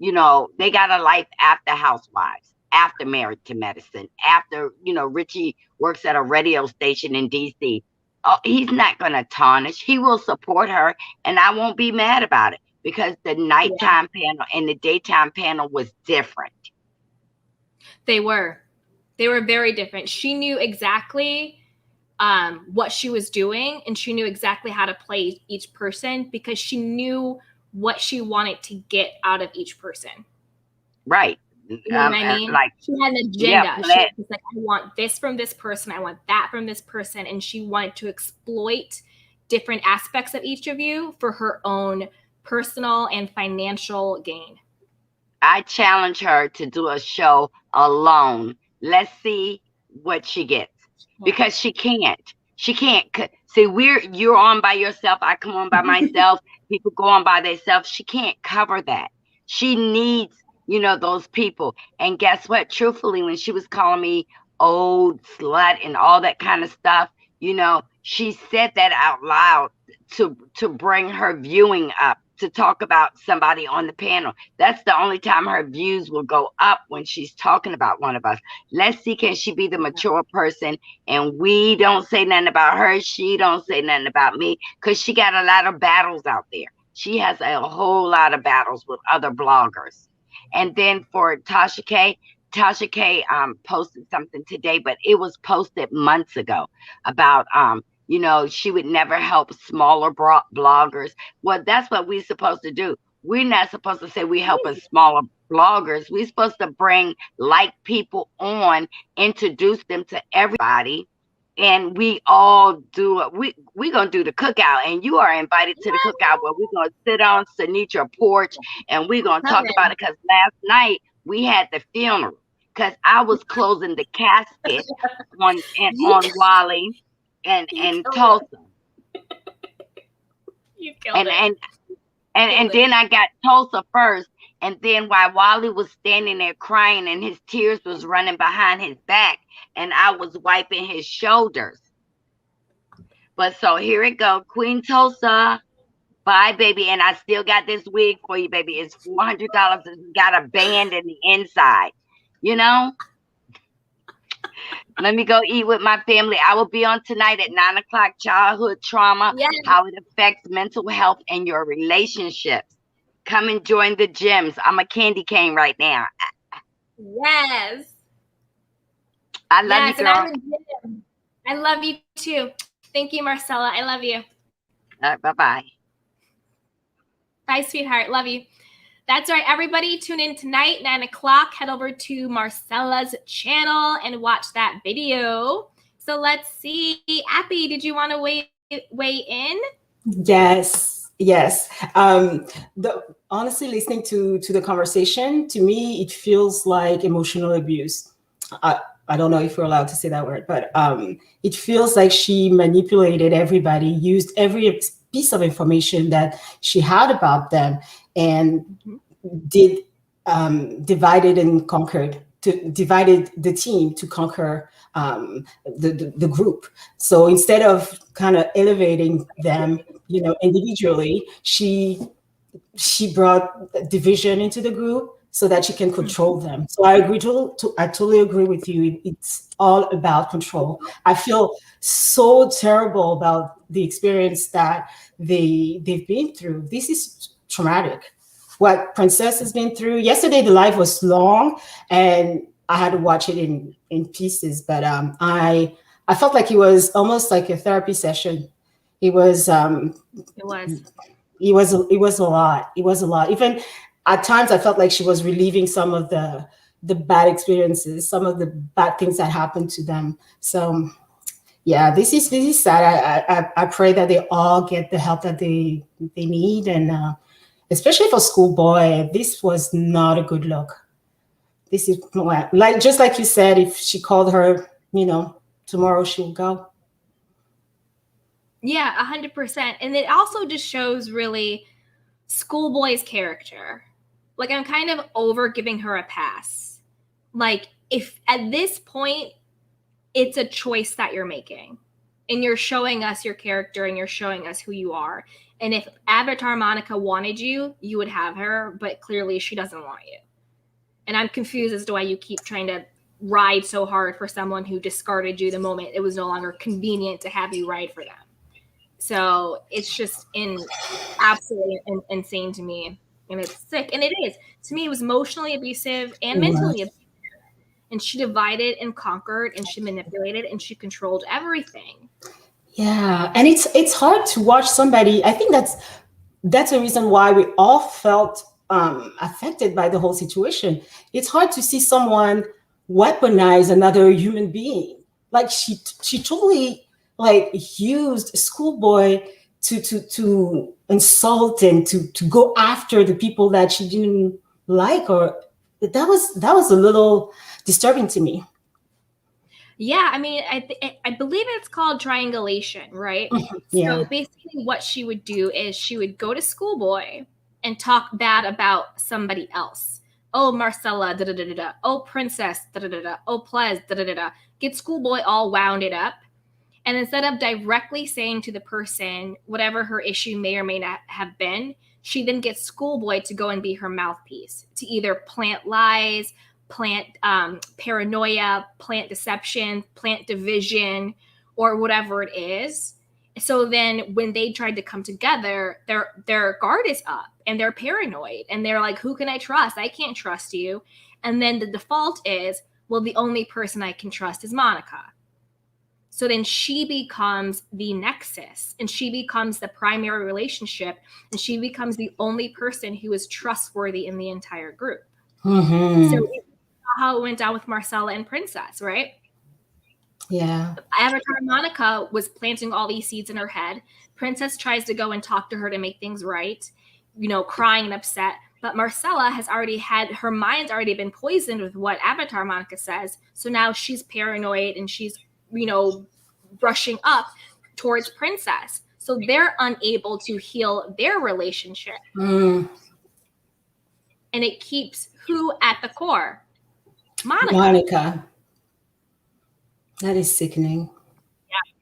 You know, they got a life after Housewives. after Married to Medicine, after, Richie works at a radio station in DC. Oh, he's not going to tarnish. He will support her, and I won't be mad about it, because the nighttime panel and the daytime panel was different. They were very different. She knew exactly what she was doing, and she knew exactly how to play each person, because she knew what she wanted to get out of each person. Right. You know what I mean? Like, she had an agenda. She was like, I want this from this person. I want that from this person. And she wanted to exploit different aspects of each of you for her own personal and financial gain. I challenge her to do a show alone. Let's see what she gets. Because she can't. She can't. See, you're on by yourself. I come on by myself. People go on by themselves. She can't cover that. She needs, those people. And guess what? Truthfully, when she was calling me old slut and all that kind of stuff, she said that out loud to bring her viewing up, to talk about somebody on the panel. That's the only time her views will go up, when she's talking about one of us. Let's see, can she be the mature person, and we don't say nothing about her, she don't say nothing about me, because she got a lot of battles out there. She has a whole lot of battles with other bloggers. And then for Tasha K posted something today, but it was posted months ago about she would never help smaller bloggers. Well, that's what we're supposed to do. We're not supposed to say we helping smaller bloggers. We're supposed to bring like people on, introduce them to everybody, and we all do it. We're gonna do the cookout, and you are invited to the cookout, where we're gonna sit on Sinitra porch and we're gonna talk about it. Because last night we had the funeral, because I was closing the casket on Wally and Tulsa. You killed it. And then I got Tulsa first, and then while Wally was standing there crying and his tears was running behind his back, and I was wiping his shoulders. But so here it go, Queen Tulsa. Bye, baby. And I still got this wig for you, baby. It's $400. It's got a band in the inside. Let me go eat with my family. I will be on tonight at 9:00. Childhood trauma, how it affects mental health and your relationships. Come and join the gyms. I'm a candy cane right now. Yes. I love you, girl. I love you too. Thank you, Marcella. I love you. Bye-bye. Bye, sweetheart. Love you. That's right, everybody. Tune in tonight, 9:00. Head over to Marcella's channel and watch that video. So let's see. Appy, did you want to weigh in? Yes. Honestly, listening to the conversation, to me, it feels like emotional abuse. I don't know if we're allowed to say that word, but it feels like she manipulated everybody, used every piece of information that she had about them, and divided and conquered, divided the team to conquer the group. So instead of kind of elevating them, individually, she brought division into the group so that she can control them. So I totally agree with you. It's all about control. I feel so terrible about the experience that they've been through. This is traumatic. What Princess has been through. Yesterday, the live was long, and I had to watch it in pieces. But I felt like it was almost like a therapy session. It was. It was. It was a lot. It was a lot. Even at times, I felt like she was relieving some of the bad experiences, some of the bad things that happened to them. So, yeah, this is sad. I pray that they all get the help that they need, and especially for schoolboy, this was not a good look. This is just like you said. If she called her, tomorrow she'll go. Yeah, 100%. And it also just shows really schoolboy's character. Like, I'm kind of over giving her a pass. Like, if at this point, it's a choice that you're making, and you're showing us your character, and you're showing us who you are. And if Avatar Monica wanted you, you would have her, but clearly she doesn't want you. And I'm confused as to why you keep trying to ride so hard for someone who discarded you the moment it was no longer convenient to have you ride for them. So it's just absolutely insane to me. And it's sick. And it is. To me, it was emotionally abusive and mentally abusive. And she divided and conquered, and she manipulated, and she controlled everything. Yeah, and it's hard to watch somebody. I think that's the reason why we all felt affected by the whole situation. It's hard to see someone weaponize another human being. Like she totally like used a schoolboy to insult and to go after the people that she didn't like, or that was a little disturbing to me. Yeah, I mean, I believe it's called triangulation, right? Yeah. So basically what she would do is she would go to schoolboy and talk bad about somebody else. Oh, Marcella, da-da-da-da-da. Oh, Princess, da-da-da-da. Oh, Plez, da-da-da-da. Get schoolboy all wounded up. And instead of directly saying to the person whatever her issue may or may not have been, she then gets schoolboy to go and be her mouthpiece to either plant lies, plant paranoia, plant deception, plant division, or whatever it is. So then when they tried to come together, their guard is up and they're paranoid and they're like, who can I trust? I can't trust you. And then the default is, well, the only person I can trust is Monica. So then she becomes the nexus and she becomes the primary relationship and she becomes the only person who is trustworthy in the entire group. Mm-hmm. So how it went down with Marcella and Princess, right? Yeah. Avatar Monica was planting all these seeds in her head. Princess tries to go and talk to her to make things right, crying and upset. But Marcella has already had, her mind's already been poisoned with what Avatar Monica says. So now she's paranoid and she's, brushing up towards Princess. So they're unable to heal their relationship. Mm. And it keeps who at the core? Monica. That is sickening. Yeah.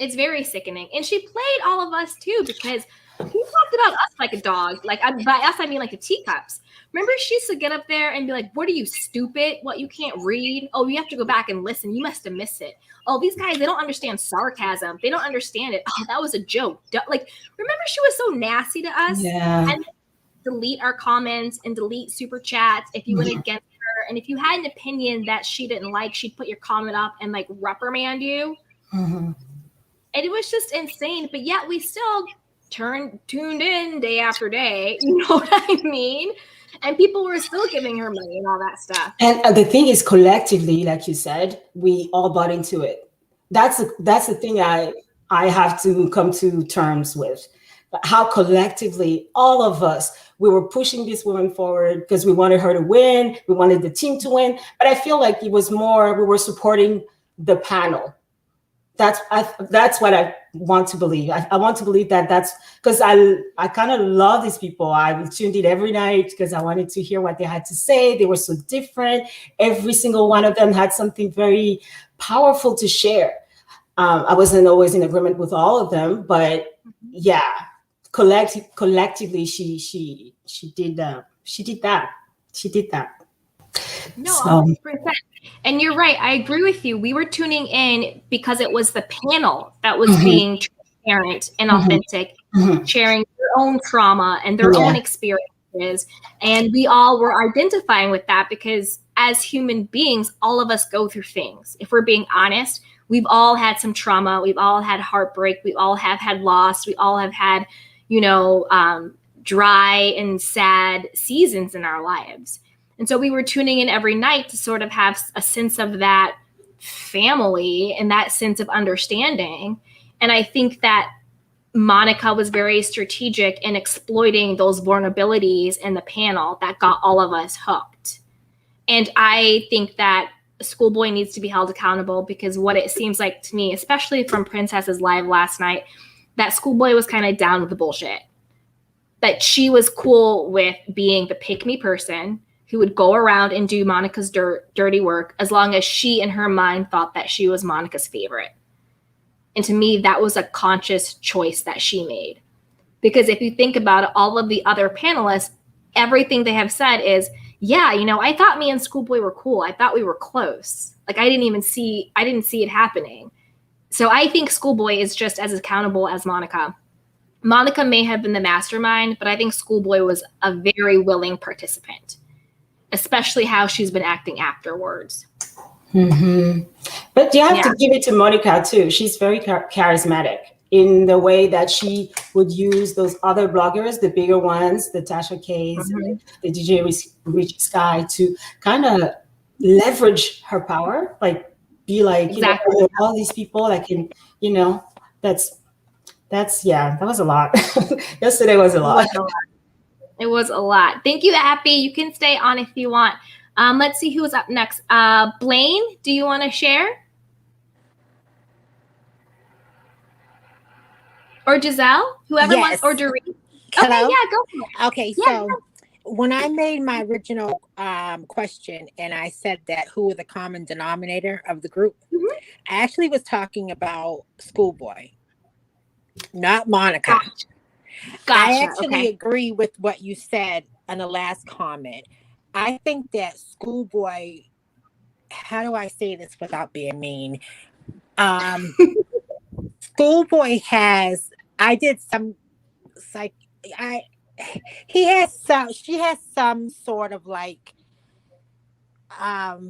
It's very sickening. And she played all of us too, because he talked about us like a dog. Like by us, I mean like the teacups. Remember, she used to get up there and be like, what are you, stupid? What, you can't read? Oh, you have to go back and listen. You must have missed it. Oh, these guys, they don't understand sarcasm. They don't understand it. Oh, that was a joke. Like, remember, she was so nasty to us. Yeah. And delete our comments and delete super chats if you went against her. And if you had an opinion that she didn't like, she'd put your comment up and like reprimand you. Mm-hmm. And it was just insane. But yet we still tuned in day after day. You know what I mean? And people were still giving her money and all that stuff. And the thing is, collectively, like you said, we all bought into it. That's the thing I have to come to terms with. How collectively, all of us, we were pushing this woman forward because we wanted her to win. We wanted the team to win. But I feel like it was more, we were supporting the panel. That's what I want to believe. I want to believe that's because I kind of love these people. I tuned in every night because I wanted to hear what they had to say. They were so different. Every single one of them had something very powerful to share. I wasn't always in agreement with all of them, but yeah, collectively, she did that. She did that. No, 100%. And you're right. I agree with you. We were tuning in because it was the panel that was being transparent and authentic, sharing their own trauma and their own experiences. And we all were identifying with that because as human beings, all of us go through things. If we're being honest, we've all had some trauma. We've all had heartbreak. We all have had loss. We all have had, dry and sad seasons in our lives. And so we were tuning in every night to sort of have a sense of that family and that sense of understanding. And I think that Monica was very strategic in exploiting those vulnerabilities in the panel that got all of us hooked. And I think that Schoolboy needs to be held accountable because what it seems like to me, especially from Princess's live last night, that Schoolboy was kind of down with the bullshit. But she was cool with being the pick-me person who would go around and do Monica's dirty work as long as she in her mind thought that she was Monica's favorite. And to me, that was a conscious choice that she made. Because if you think about it, all of the other panelists, everything they have said is, yeah, you know, I thought me and Schoolboy were cool. I thought we were close. Like I didn't see it happening. So I think Schoolboy is just as accountable as Monica. Monica may have been the mastermind, but I think Schoolboy was a very willing participant, especially how she's been acting afterwards. Mm-hmm. But you have to give it to Monica too. She's very charismatic in the way that she would use those other bloggers, the bigger ones, the Tasha K's, the DJ Rich Sky, to kind of leverage her power, like be like, exactly. you know, all these people that can, you know, that's yeah, that was a lot. Yesterday was a lot. It was a lot. Thank you, Appy. You can stay on if you want. Let's see who's up next. Blaine, do you want to share? Or Giselle? Whoever wants, or Doreen? Okay, yeah, go for it. Okay, so when I made my original question and I said that who was the common denominator of the group, I actually was talking about Schoolboy, not Monica. Gotcha. I actually agree with what you said on the last comment. I think that Schoolboy, how do I say this without being mean? Schoolboy has, she has some sort of like, how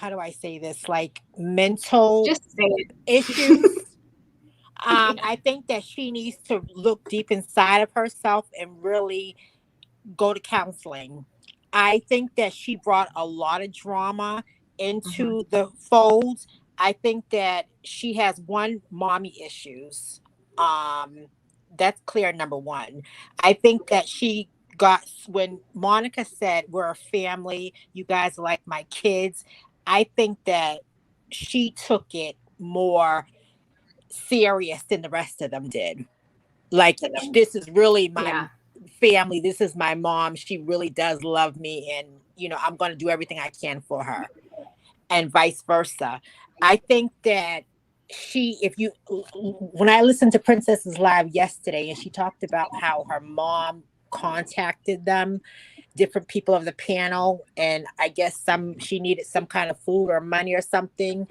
do I say this? Like mental issues. I think that she needs to look deep inside of herself and really go to counseling. I think that she brought a lot of drama into the fold. I think that she has mommy issues. That's clear, number one. I think that she got, when Monica said, we're a family, you guys are like my kids, I think that she took it more serious than the rest of them did. Like, this is really my family, this is my mom, she really does love me, and you know, I'm going to do everything I can for her, and vice versa. I think that when I listened to Princess's live yesterday, and she talked about how her mom contacted them, different people of the panel, and I guess she needed some kind of food or money or something.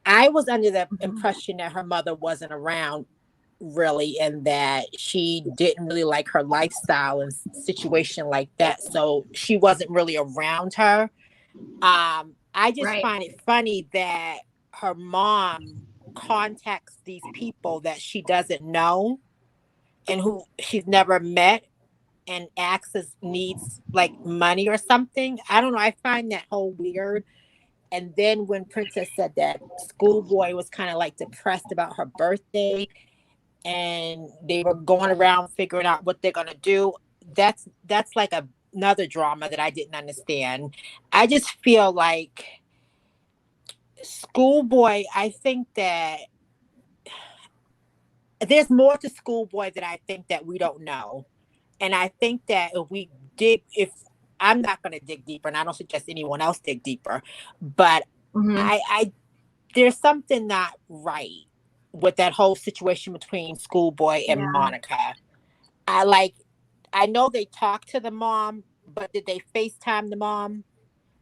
I was under the impression that her mother wasn't around really, and that she didn't really like her lifestyle and situation like that, so she wasn't really around her. I just find it funny that her mom contacts these people that she doesn't know and who she's never met and needs like money or something. I don't know, I find that whole weird. And then when Princess said that Schoolboy was kind of like depressed about her birthday and they were going around figuring out what they're going to do, that's like another drama that I didn't understand. I just feel like Schoolboy, I think that there's more to Schoolboy that I think that we don't know. And I think that if I'm not going to dig deeper, and I don't suggest anyone else dig deeper, but there's something not right with that whole situation between Schoolboy and Monica. I know they talked to the mom, but did they FaceTime the mom?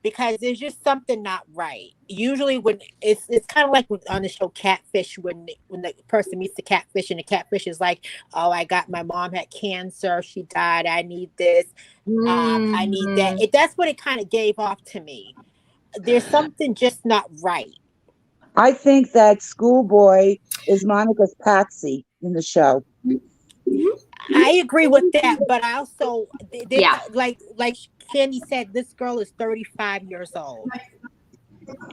Because there's just something not right. Usually when it's kind of like on the show Catfish, when the person meets the catfish and the catfish is like, oh, my mom had cancer, she died, I need this, I need that. That's what it kind of gave off to me. There's something just not right. I think that Schoolboy is Monica's Patsy in the show. I agree with that, but I also like Candy said, this girl is 35 years old.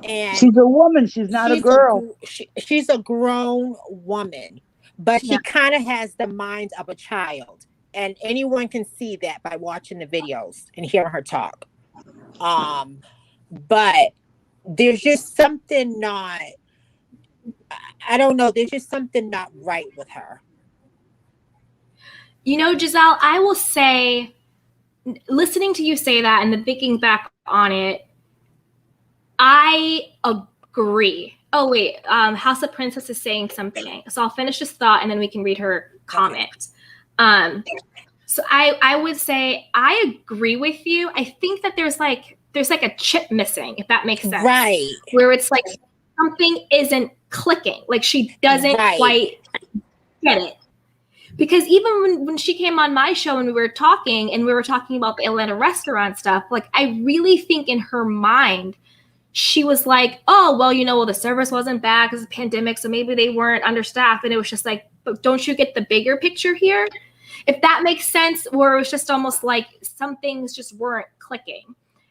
And she's a woman, she's not a girl. She's a grown woman, but she kind of has the mind of a child. And anyone can see that by watching the videos and hearing her talk. But there's just something I don't know, there's just something not right with her. You know, Giselle, I will say, listening to you say that and then thinking back on it, I agree. Oh, wait, House of Princess is saying something. So I'll finish this thought and then we can read her comment. So I would say I agree with you. I think that there's like a chip missing, if that makes sense. Right. Where it's like something isn't clicking. Like she doesn't Right. quite get it. Because even when she came on my show and we were talking about the Atlanta restaurant stuff, like I really think in her mind, she was like, oh, well, well, the service wasn't bad because of the pandemic, so maybe they weren't understaffed. And it was just like, but don't you get the bigger picture here? If that makes sense, where it was just almost like some things just weren't clicking.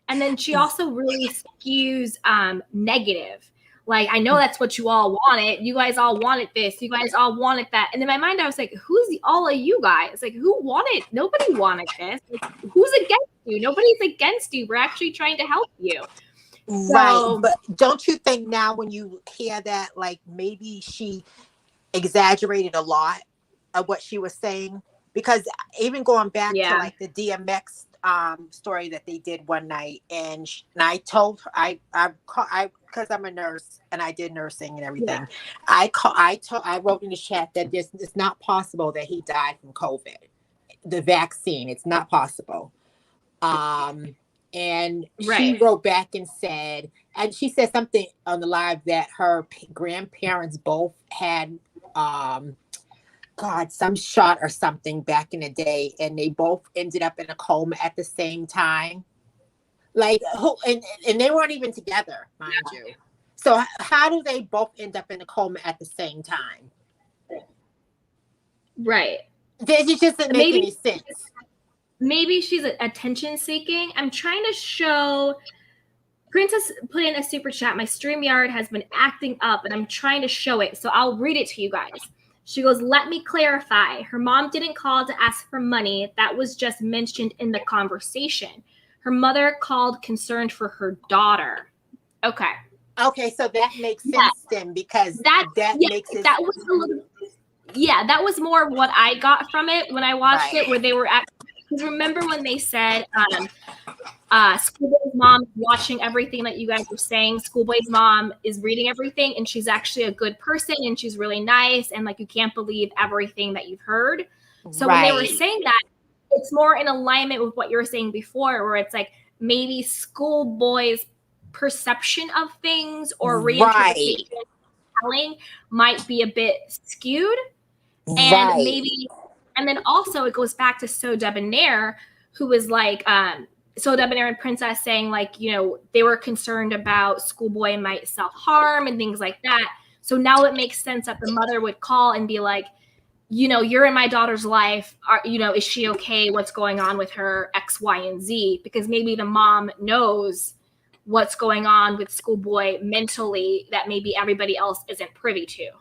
And then she also really skews negative. Like, I know that's what you all wanted. You guys all wanted this. You guys all wanted that. And in my mind, I was like, who's all of you guys? Like, who wanted? Nobody wanted this. Like, who's against you? Nobody's against you. We're actually trying to help you. Right. But don't you think now when you hear that, like maybe she exaggerated a lot of what she was saying? Because even going back to like the DMX story that they did one night, and I told her, I because I'm a nurse and I did nursing and everything. Yeah. I wrote in the chat that it's not possible that he died from COVID, the vaccine. It's not possible. And she wrote back and said, and she said something on the live that her grandparents both had, some shot or something back in the day, and they both ended up in a coma at the same time. Like, and they weren't even together, mind you. So how do they both end up in a coma at the same time? Right. It just doesn't make any sense. Maybe she's attention seeking. I'm trying to show. Princess put in a super chat. My StreamYard has been acting up, and I'm trying to show it. So I'll read it to you guys. She goes, let me clarify. Her mom didn't call to ask for money. That was just mentioned in the conversation. Her mother called concerned for her daughter. Okay. Okay, so that makes sense then, because that makes it. That was a little. Yeah, that was more what I got from it when I watched it, where they were at. Because remember when they said Schoolboy's mom is watching everything that you guys were saying. Schoolboy's mom is reading everything, and she's actually a good person, and she's really nice, and like you can't believe everything that you've heard. So when they were saying that, it's more in alignment with what you were saying before, where it's like maybe Schoolboy's perception of things or reinterpretation telling might be a bit skewed, and maybe. And then also it goes back to SoDebNair, who was like, SoDebNair and Princess saying like, they were concerned about Schoolboy might self-harm and things like that. So now it makes sense that the mother would call and be like, you're in my daughter's life. Is she okay? What's going on with her? X, Y, and Z? Because maybe the mom knows what's going on with Schoolboy mentally that maybe everybody else isn't privy to.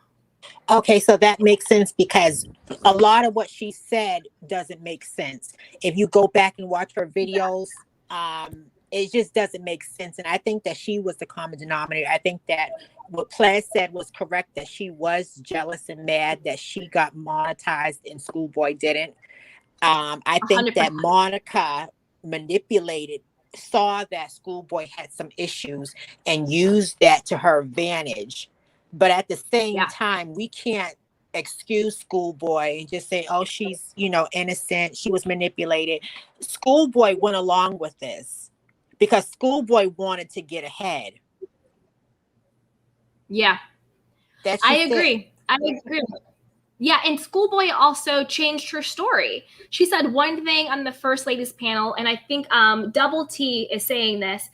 Okay, so that makes sense, because a lot of what she said doesn't make sense. If you go back and watch her videos, it just doesn't make sense. And I think that she was the common denominator. I think that what Plez said was correct, that she was jealous and mad that she got monetized and Schoolboy didn't. I think 100%. That Monica saw that Schoolboy had some issues and used that to her advantage. But at the same time, we can't excuse Schoolboy and just say, oh, she's, innocent. She was manipulated. Schoolboy went along with this because Schoolboy wanted to get ahead. Yeah. I agree. Yeah, and Schoolboy also changed her story. She said one thing on the First Ladies panel, and I think Double T is saying this.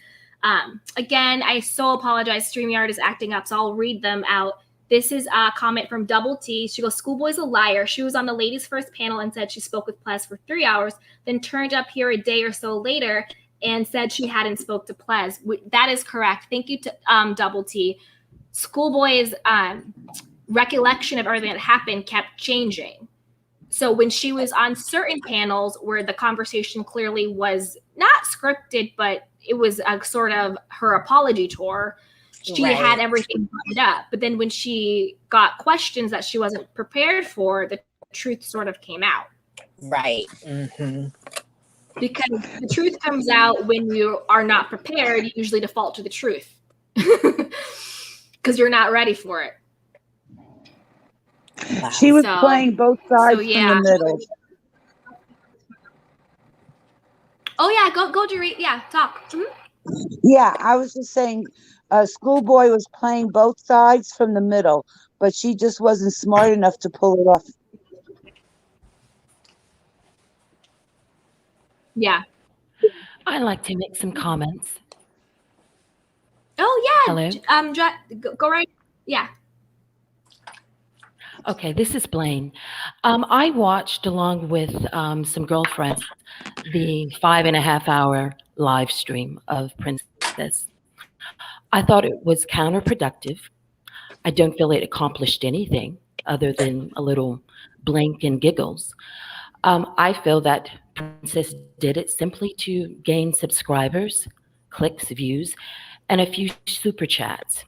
Again, I so apologize. StreamYard is acting up, so I'll read them out. This is a comment from Double T. She goes, Schoolboy's a liar. She was on the ladies' first panel and said she spoke with Plez for 3 hours, then turned up here a day or so later and said she hadn't spoke to Plez. That is correct. Thank you to Double T. Schoolboy's recollection of everything that happened kept changing. So when she was on certain panels where the conversation clearly was not scripted, but it was a sort of her apology tour, she had everything buttoned up. But then when she got questions that she wasn't prepared for, the truth sort of came out. Right. Mm-hmm. Because the truth comes out when you are not prepared, you usually default to the truth. Because you're not ready for it. She was playing both sides from the middle. Oh yeah, go Dorit. Yeah, talk. Yeah, I was just saying, Schoolboy was playing both sides from the middle, but she just wasn't smart enough to pull it off. Yeah. I like to make some comments. Oh Hello? yeah. Go right. Yeah. Okay, this is Blaine. I watched, along with some girlfriends, the 5.5 hour live stream of Princess. I thought it was counterproductive. I don't feel it accomplished anything other than a little blink and giggles. I feel that Princess did it simply to gain subscribers, clicks, views, and a few super chats.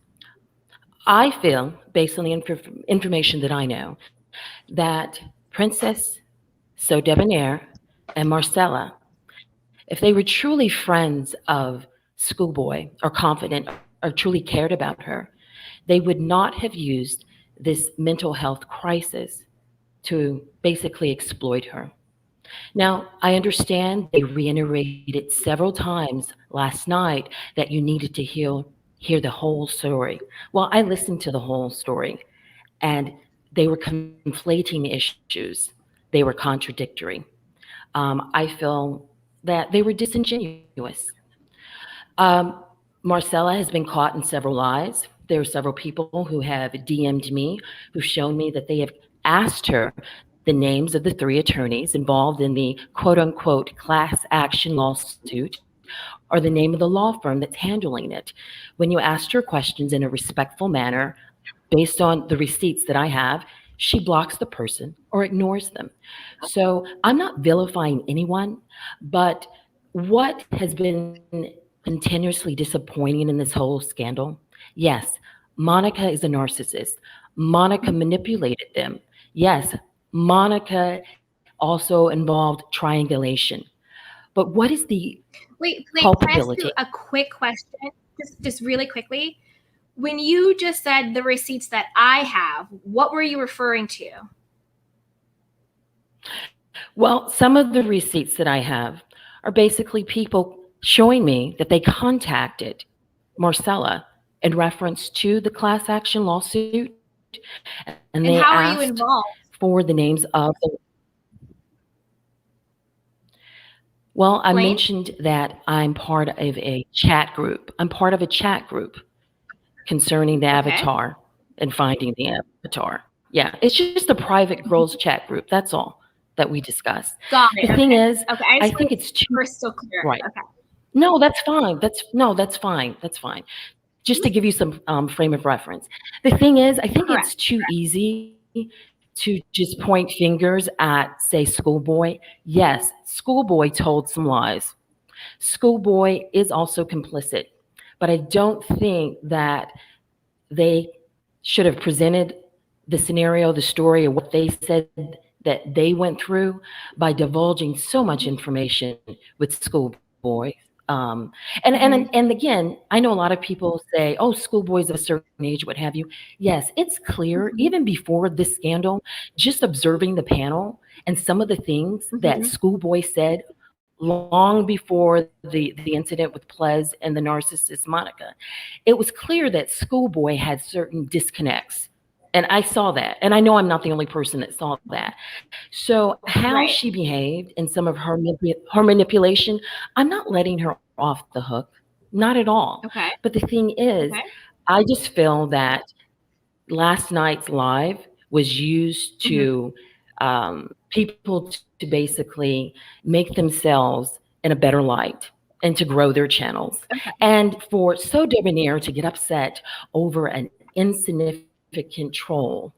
I feel, based on the information that I know, that Princess, SoDebNair, and Marcella, if they were truly friends of Schoolboy or confident or truly cared about her, they would not have used this mental health crisis to basically exploit her. Now, I understand they reiterated several times last night that you needed to hear the whole story. Well, I listened to the whole story, and they were conflating issues. They were contradictory. I feel that they were disingenuous. Um, Marcella has been caught in several lies. There are several people who have DM'd me who've shown me that they have asked her the names of the 3 attorneys involved in the quote unquote class action lawsuit or the name of the law firm that's handling it. When you asked her questions in a respectful manner, based on the receipts that I have, she blocks the person or ignores them. So I'm not vilifying anyone, but what has been continuously disappointing in this whole scandal? Yes, Monica is a narcissist. Monica manipulated them. Yes, Monica also involved triangulation. But what is the Wait, can I ask culpability? you a quick question? Just really quickly. When you just said the receipts that I have, what were you referring to? Well, some of the receipts that I have are basically people showing me that they contacted Marcella in reference to the class action lawsuit, and they And how asked are you involved? for the names of the. Well, I Blaine? mentioned that I'm part of a chat group. I'm part of a chat group concerning the Okay. avatar and finding the avatar. Yeah, it's just a private girls chat group. That's all that we discuss. Got The it. thing Okay. is, Okay. I I just think want it's too crystal clear. right. Okay. No, that's fine. That's fine. That's fine. Just to give you some frame of reference. The thing is, I think Correct. it's too easy to just point fingers at, say, Schoolboy. Yes, Schoolboy told some lies. Schoolboy is also complicit, but I don't think that they should have presented the scenario, the story, or what they said that they went through by divulging so much information with Schoolboy. And again, I know a lot of people say, "Oh, schoolboys of a certain age, what have you." Yes, it's clear even before this scandal, just observing the panel and some of the things that Schoolboy said long before the incident with Plez and the narcissist Monica, it was clear that Schoolboy had certain disconnects. And I saw that. And I know I'm not the only person that saw that. So, how Right. she behaved and some of her manipulation, I'm not letting her off the hook. Not at all. Okay. But the thing is, Okay. I just feel that last night's live was used to people to basically make themselves in a better light and to grow their channels. And for So Debonair to get upset over an insignificant troll,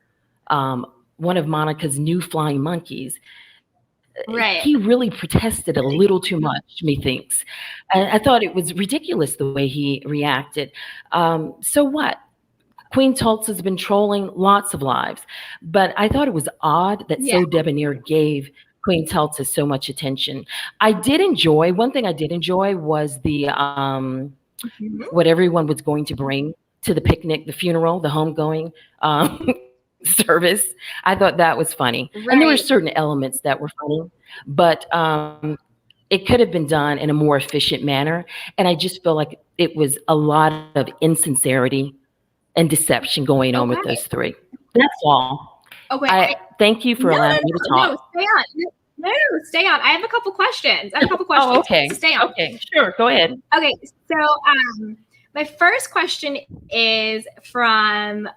one of Monica's new flying monkeys, he Right. really protested a little too much, methinks. I thought it was ridiculous the way he reacted. So what? Queen Tulsa's been trolling lots of lives, but I thought it was odd that Yeah. So Debonair gave Queen Tulsa so much attention. I did enjoy, one thing I did enjoy was the what everyone was going to bring to the picnic, the funeral, the homegoing service. I thought that was funny. And there were Right. certain elements that were funny, but it it could have been done in a more efficient manner. And I just feel like it was a lot of insincerity and deception going on with Okay. those three. That's all. Okay. Thank you for allowing me to talk. No, stay on. No, stay on. I have a couple questions. Oh, okay. So stay on. Okay, sure. Go ahead. Okay, so my first question is from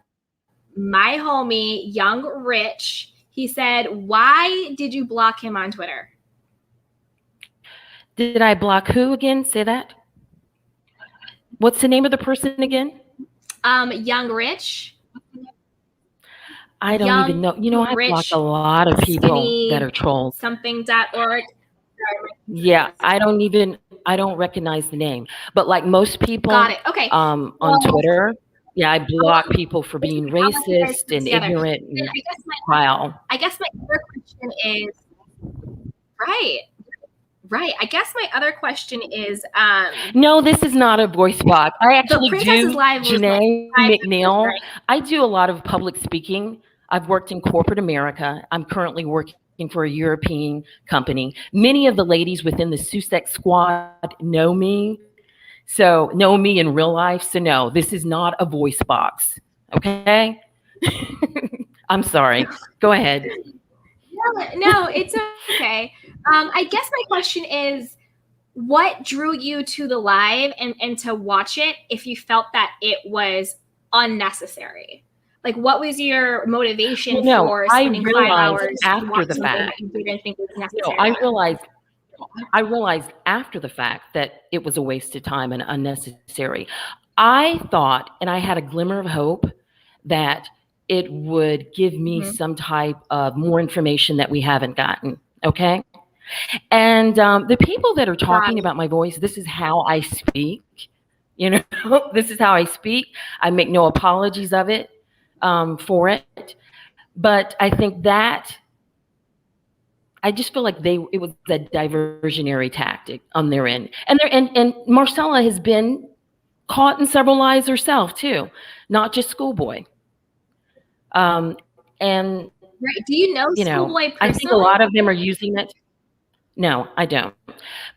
my homie, Young Rich. He said, "Why did you block him on Twitter?" Did I block who again? Say that. What's the name of the person again? Young Rich. I don't even know. You know, I block a lot of people that are trolls. Something.org. Yeah, I don't recognize the name. But like most people Got it. Okay. On Twitter, yeah, I block people for being racist and ignorant and vile. I guess my other question is right. I guess my other question is no, this is not a voice box. I actually do, Janae McNeil. I do a lot of public speaking. I've worked in corporate America. I'm currently working for a European company. Many of the ladies within the Sussex squad know me in real life. So no, this is not a voice box. Okay. I'm sorry. Go ahead. No, it's okay. I guess my question is, what drew you to the live and to watch it if you felt that it was unnecessary? Like, what was your motivation for spending 5 hours after the fact? You didn't think was necessary. No, I realized after the fact that it was a waste of time and unnecessary. I thought, and I had a glimmer of hope, that it would give me some type of more information that we haven't gotten. Okay. And the people that are talking about my voice, this is how I speak. You know, this is how I speak. I make no apologies of it for it. But I think that I just feel like it was a diversionary tactic on their end. And Marcella has been caught in several lies herself too, not just Schoolboy. And right. Do you know Schoolboy personally? I think a lot of them are using it. No, I don't.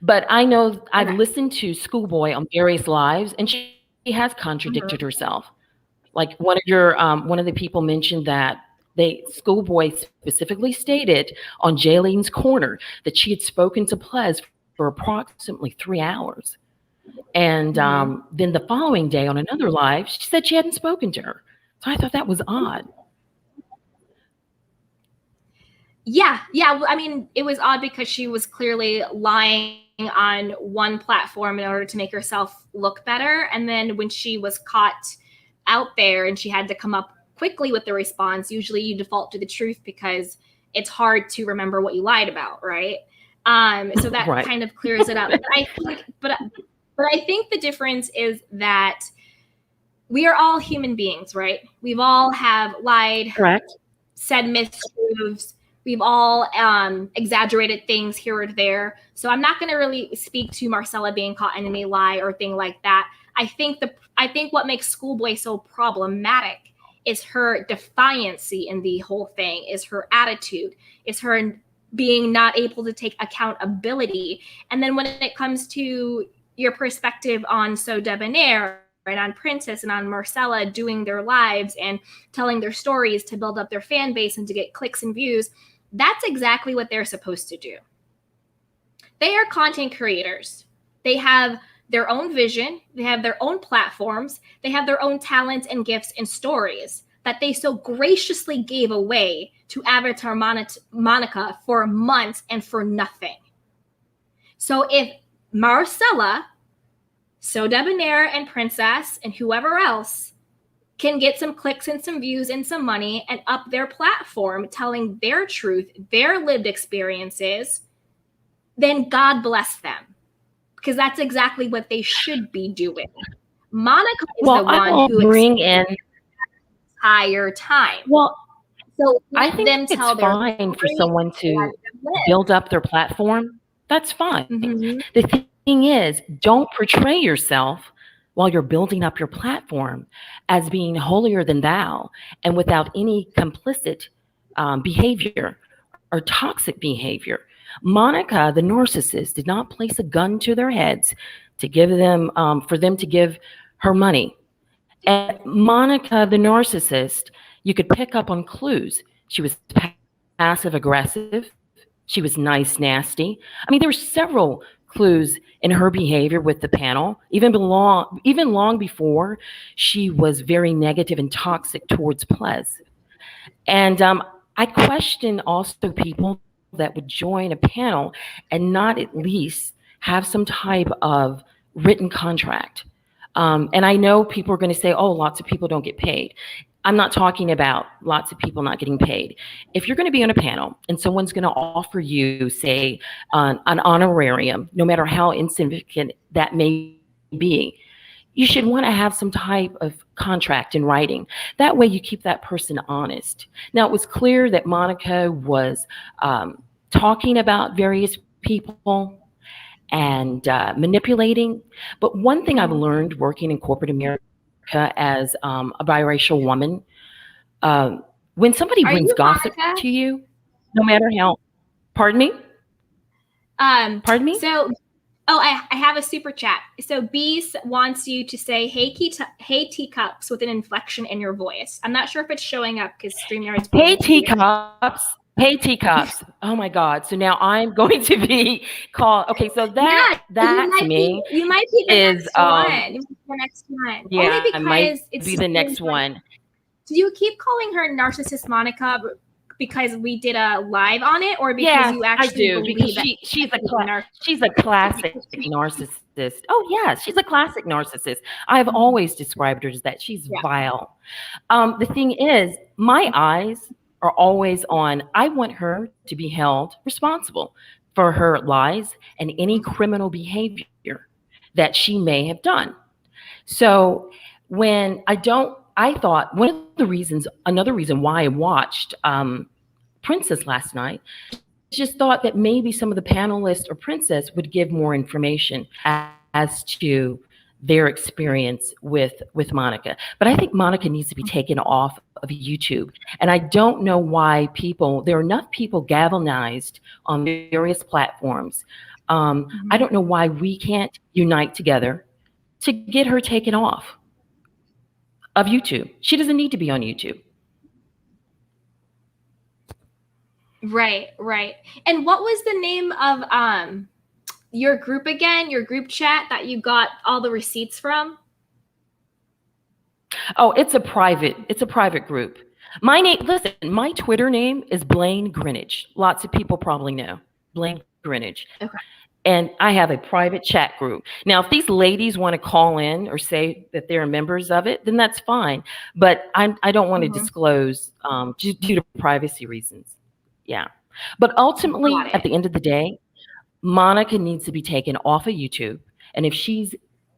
But I know I've listened to Schoolboy on various lives, and she has contradicted herself. Like one of the people mentioned that Schoolboy specifically stated on Jaylene's Corner that she had spoken to Plez for approximately 3 hours. And then the following day on another live, she said she hadn't spoken to her. So I thought that was odd. Yeah. I mean, it was odd because she was clearly lying on one platform in order to make herself look better. And then when she was caught out there and she had to come up quickly with the response, usually you default to the truth because it's hard to remember what you lied about, right? So that kind of clears it up. But I think the difference is that we are all human beings, right? We've all have lied, said mistruths. We've all exaggerated things here or there. So I'm not going to really speak to Marcella being caught in any lie or thing like that. I think what makes Schoolboy so problematic is her defiancy in the whole thing, is her attitude, is her being not able to take accountability. And then when it comes to your perspective on SoDebNair and on Princess and on Marcella doing their lives and telling their stories to build up their fan base and to get clicks and views, that's exactly what they're supposed to do. They are content creators. They have their own vision. They have their own platforms. They have their own talents and gifts and stories that they so graciously gave away to Avatar Monica for months and for nothing. So if Marcella, SoDebNair, and Princess, and whoever else can get some clicks and some views and some money and up their platform telling their truth, their lived experiences, then God bless them. Because that's exactly what they should be doing. Monica is the one who bring in entire time. Well, so I think it's fine for someone to build up their platform. That's fine. Mm-hmm. The thing is, don't portray yourself while you're building up your platform as being holier than thou and without any complicit behavior or toxic behavior. Monica, the narcissist, did not place a gun to their heads to give them for them to give her money. And Monica, the narcissist, you could pick up on clues. She was passive aggressive. She was nice, nasty. I mean, there were several clues in her behavior with the panel, even long before she was very negative and toxic towards Plez. And I question also people that would join a panel and not at least have some type of written contract. And I know people are going to say, oh, lots of people don't get paid. I'm not talking about lots of people not getting paid. If you're going to be on a panel and someone's going to offer you, say, an honorarium, no matter how insignificant that may be, you should want to have some type of contract in writing. That way you keep that person honest. Now, it was clear that Monica was talking about various people and manipulating. But one thing I've learned working in corporate America as a biracial woman, when somebody brings gossip to you, no matter how, pardon me? Pardon me? So, I have a super chat. So Bees wants you to say, hey teacups with an inflection in your voice. I'm not sure if it's showing up because StreamYard is Hey teacups. Hey teacups. Oh my God. So now I'm going to be called. Okay, so that to me you might be the is next one. You might be the next one. Yeah, only because I might be the next one. Do you keep calling her Narcissist Monica because we did a live on it, or because you actually I do, because she's a classic narcissist. Oh yeah, she's a classic narcissist. I've always described her as that. She's vile. The thing is, my eyes are always on. I want her to be held responsible for her lies and any criminal behavior that she may have done. So when I thought another reason why I watched Princess last night, just thought that maybe some of the panelists or Princess would give more information as to their experience with Monica. But I think Monica needs to be taken off of YouTube. And I don't know why there are enough people galvanized on various platforms. I don't know why we can't unite together to get her taken off of YouTube. She doesn't need to be on YouTube. Right. And what was the name of your group again? Your group chat that you got all the receipts from? Oh, it's a private group. My Twitter name is Blaine Greenwich. Lots of people probably know Blaine Greenwich. Okay. And I have a private chat group. Now, if these ladies want to call in or say that they're members of it, then that's fine. But I don't want to disclose due to privacy reasons. Yeah. But ultimately, at the end of the day, Monica needs to be taken off of YouTube. And if she's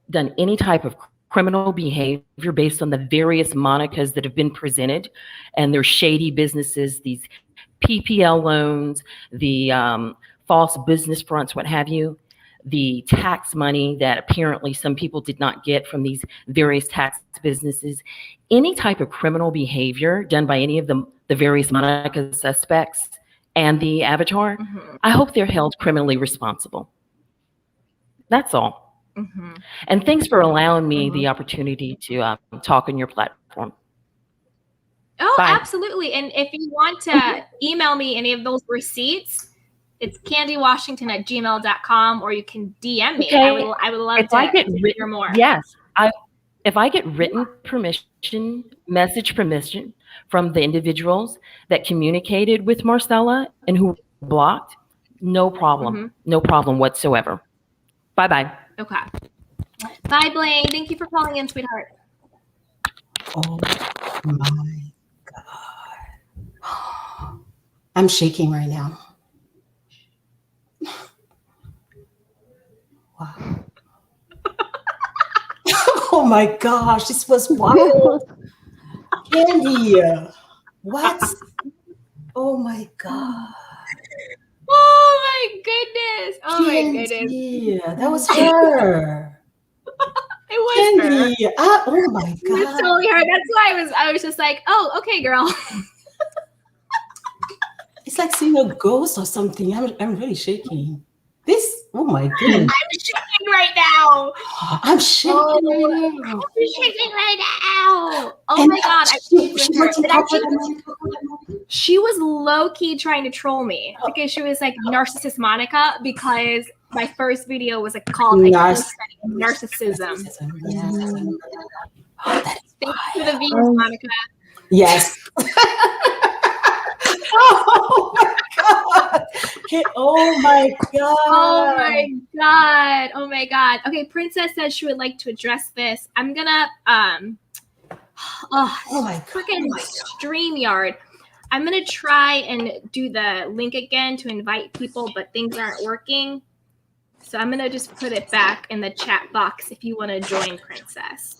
done any type of criminal behavior based on the various Monicas that have been presented and their shady businesses, these PPL loans, the false business fronts, what have you, the tax money that apparently some people did not get from these various tax businesses, any type of criminal behavior done by any of the various Monica suspects and the avatar, I hope they're held criminally responsible. That's all. And thanks for allowing me the opportunity to talk on your platform. Oh, bye. Absolutely. And if you want to email me any of those receipts, it's candywashington@gmail.com, or you can DM me. Okay. I would love to hear more. Yes. If I get written permission, message permission from the individuals that communicated with Marcella and who blocked, no problem. No problem whatsoever. Bye-bye. Okay. Bye, Blaine. Thank you for calling in, sweetheart. Oh my God. I'm shaking right now. Wow. Oh my gosh, this was wild. Candy. What? Oh my God. Oh my goodness. Oh Candy. My goodness. Yeah, that was her. It was Candy. her. Oh my God. That's totally her. That's why I was just like, oh, okay, girl. It's like seeing a ghost or something. I'm really shaking. This, oh my goodness. I'm shaking right now. I'm shaking right now. I'm shaking right now. Oh And my God. She was low key trying to troll me because she was like narcissist Monica because my first video was like called narcissism. Yes. Thanks for the views, Monica. Yes. Oh my God. Oh my God. Oh my God. Oh my God. Okay, Princess says she would like to address this. I'm gonna Oh my God. freaking StreamYard. I'm gonna try and do the link again to invite people, but things aren't working. So I'm gonna just put it back in the chat box if you want to join, Princess.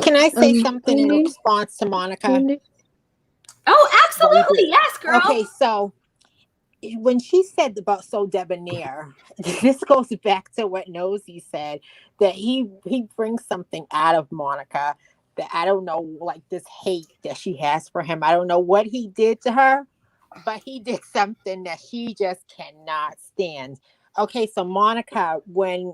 Can I say something in Candy? response to Monica? Candy? Oh, absolutely. Yes, girl. Okay, so when she said about SoDebNair, this goes back to what Nosy said, that he brings something out of Monica that I don't know, like this hate that she has for him. I don't know what he did to her, but he did something that she just cannot stand. Okay, so Monica, when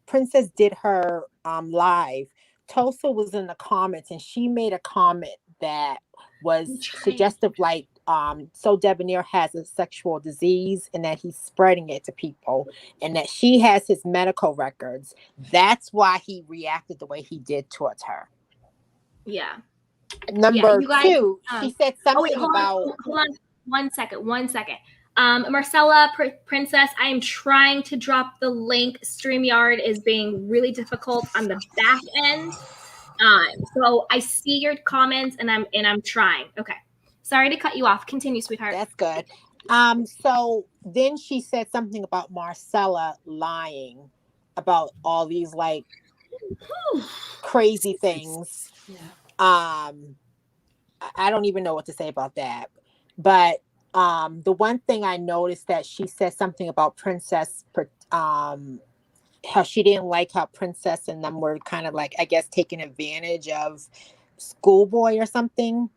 Princess did her live, Tosa was in the comments and she made a comment that was suggestive, like SoDebNair has a sexual disease and that he's spreading it to people and that she has his medical records. That's why he reacted the way he did towards her. Yeah. Number you guys, two, she said something hold about. on. One second. Marcella, Princess, I am trying to drop the link. StreamYard is being really difficult on the back end. So I see your comments and I'm trying. Okay. Sorry to cut you off. Continue, sweetheart. That's good. So then she said something about Marcella lying about all these like crazy things. Yeah. I don't even know what to say about that. But the one thing I noticed that she said something about Princess, how she didn't like how Princess and them were kind of like, I guess, taking advantage of Schoolboy or something,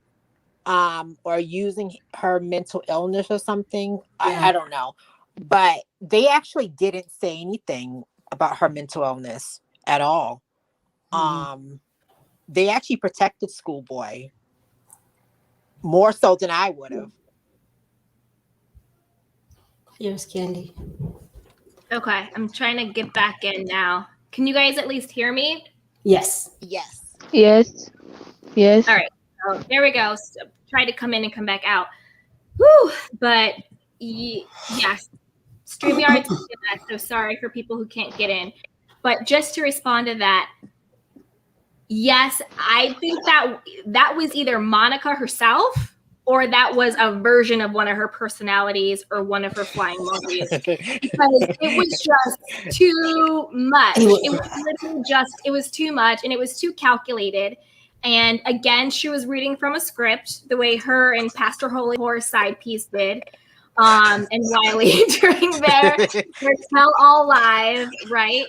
or using her mental illness or something. Yeah. I don't know. But they actually didn't say anything about her mental illness at all. They actually protected Schoolboy more so than I would have. Here's Candy. Okay, I'm trying to get back in now. Can you guys at least hear me? Yes. Yes. Yes. Yes. All right. So there we go. So, try to come in and come back out. Whew. But yes, StreamYard's so sorry for people who can't get in. But just to respond to that, yes, I think that was either Monica herself or that was a version of one of her personalities or one of her flying monkeys. Because it was just too much. It was literally it was too much and it was too calculated. And again, she was reading from a script the way her and Pastor Holy Horse side piece did. And Wiley during their Tell All Live, right?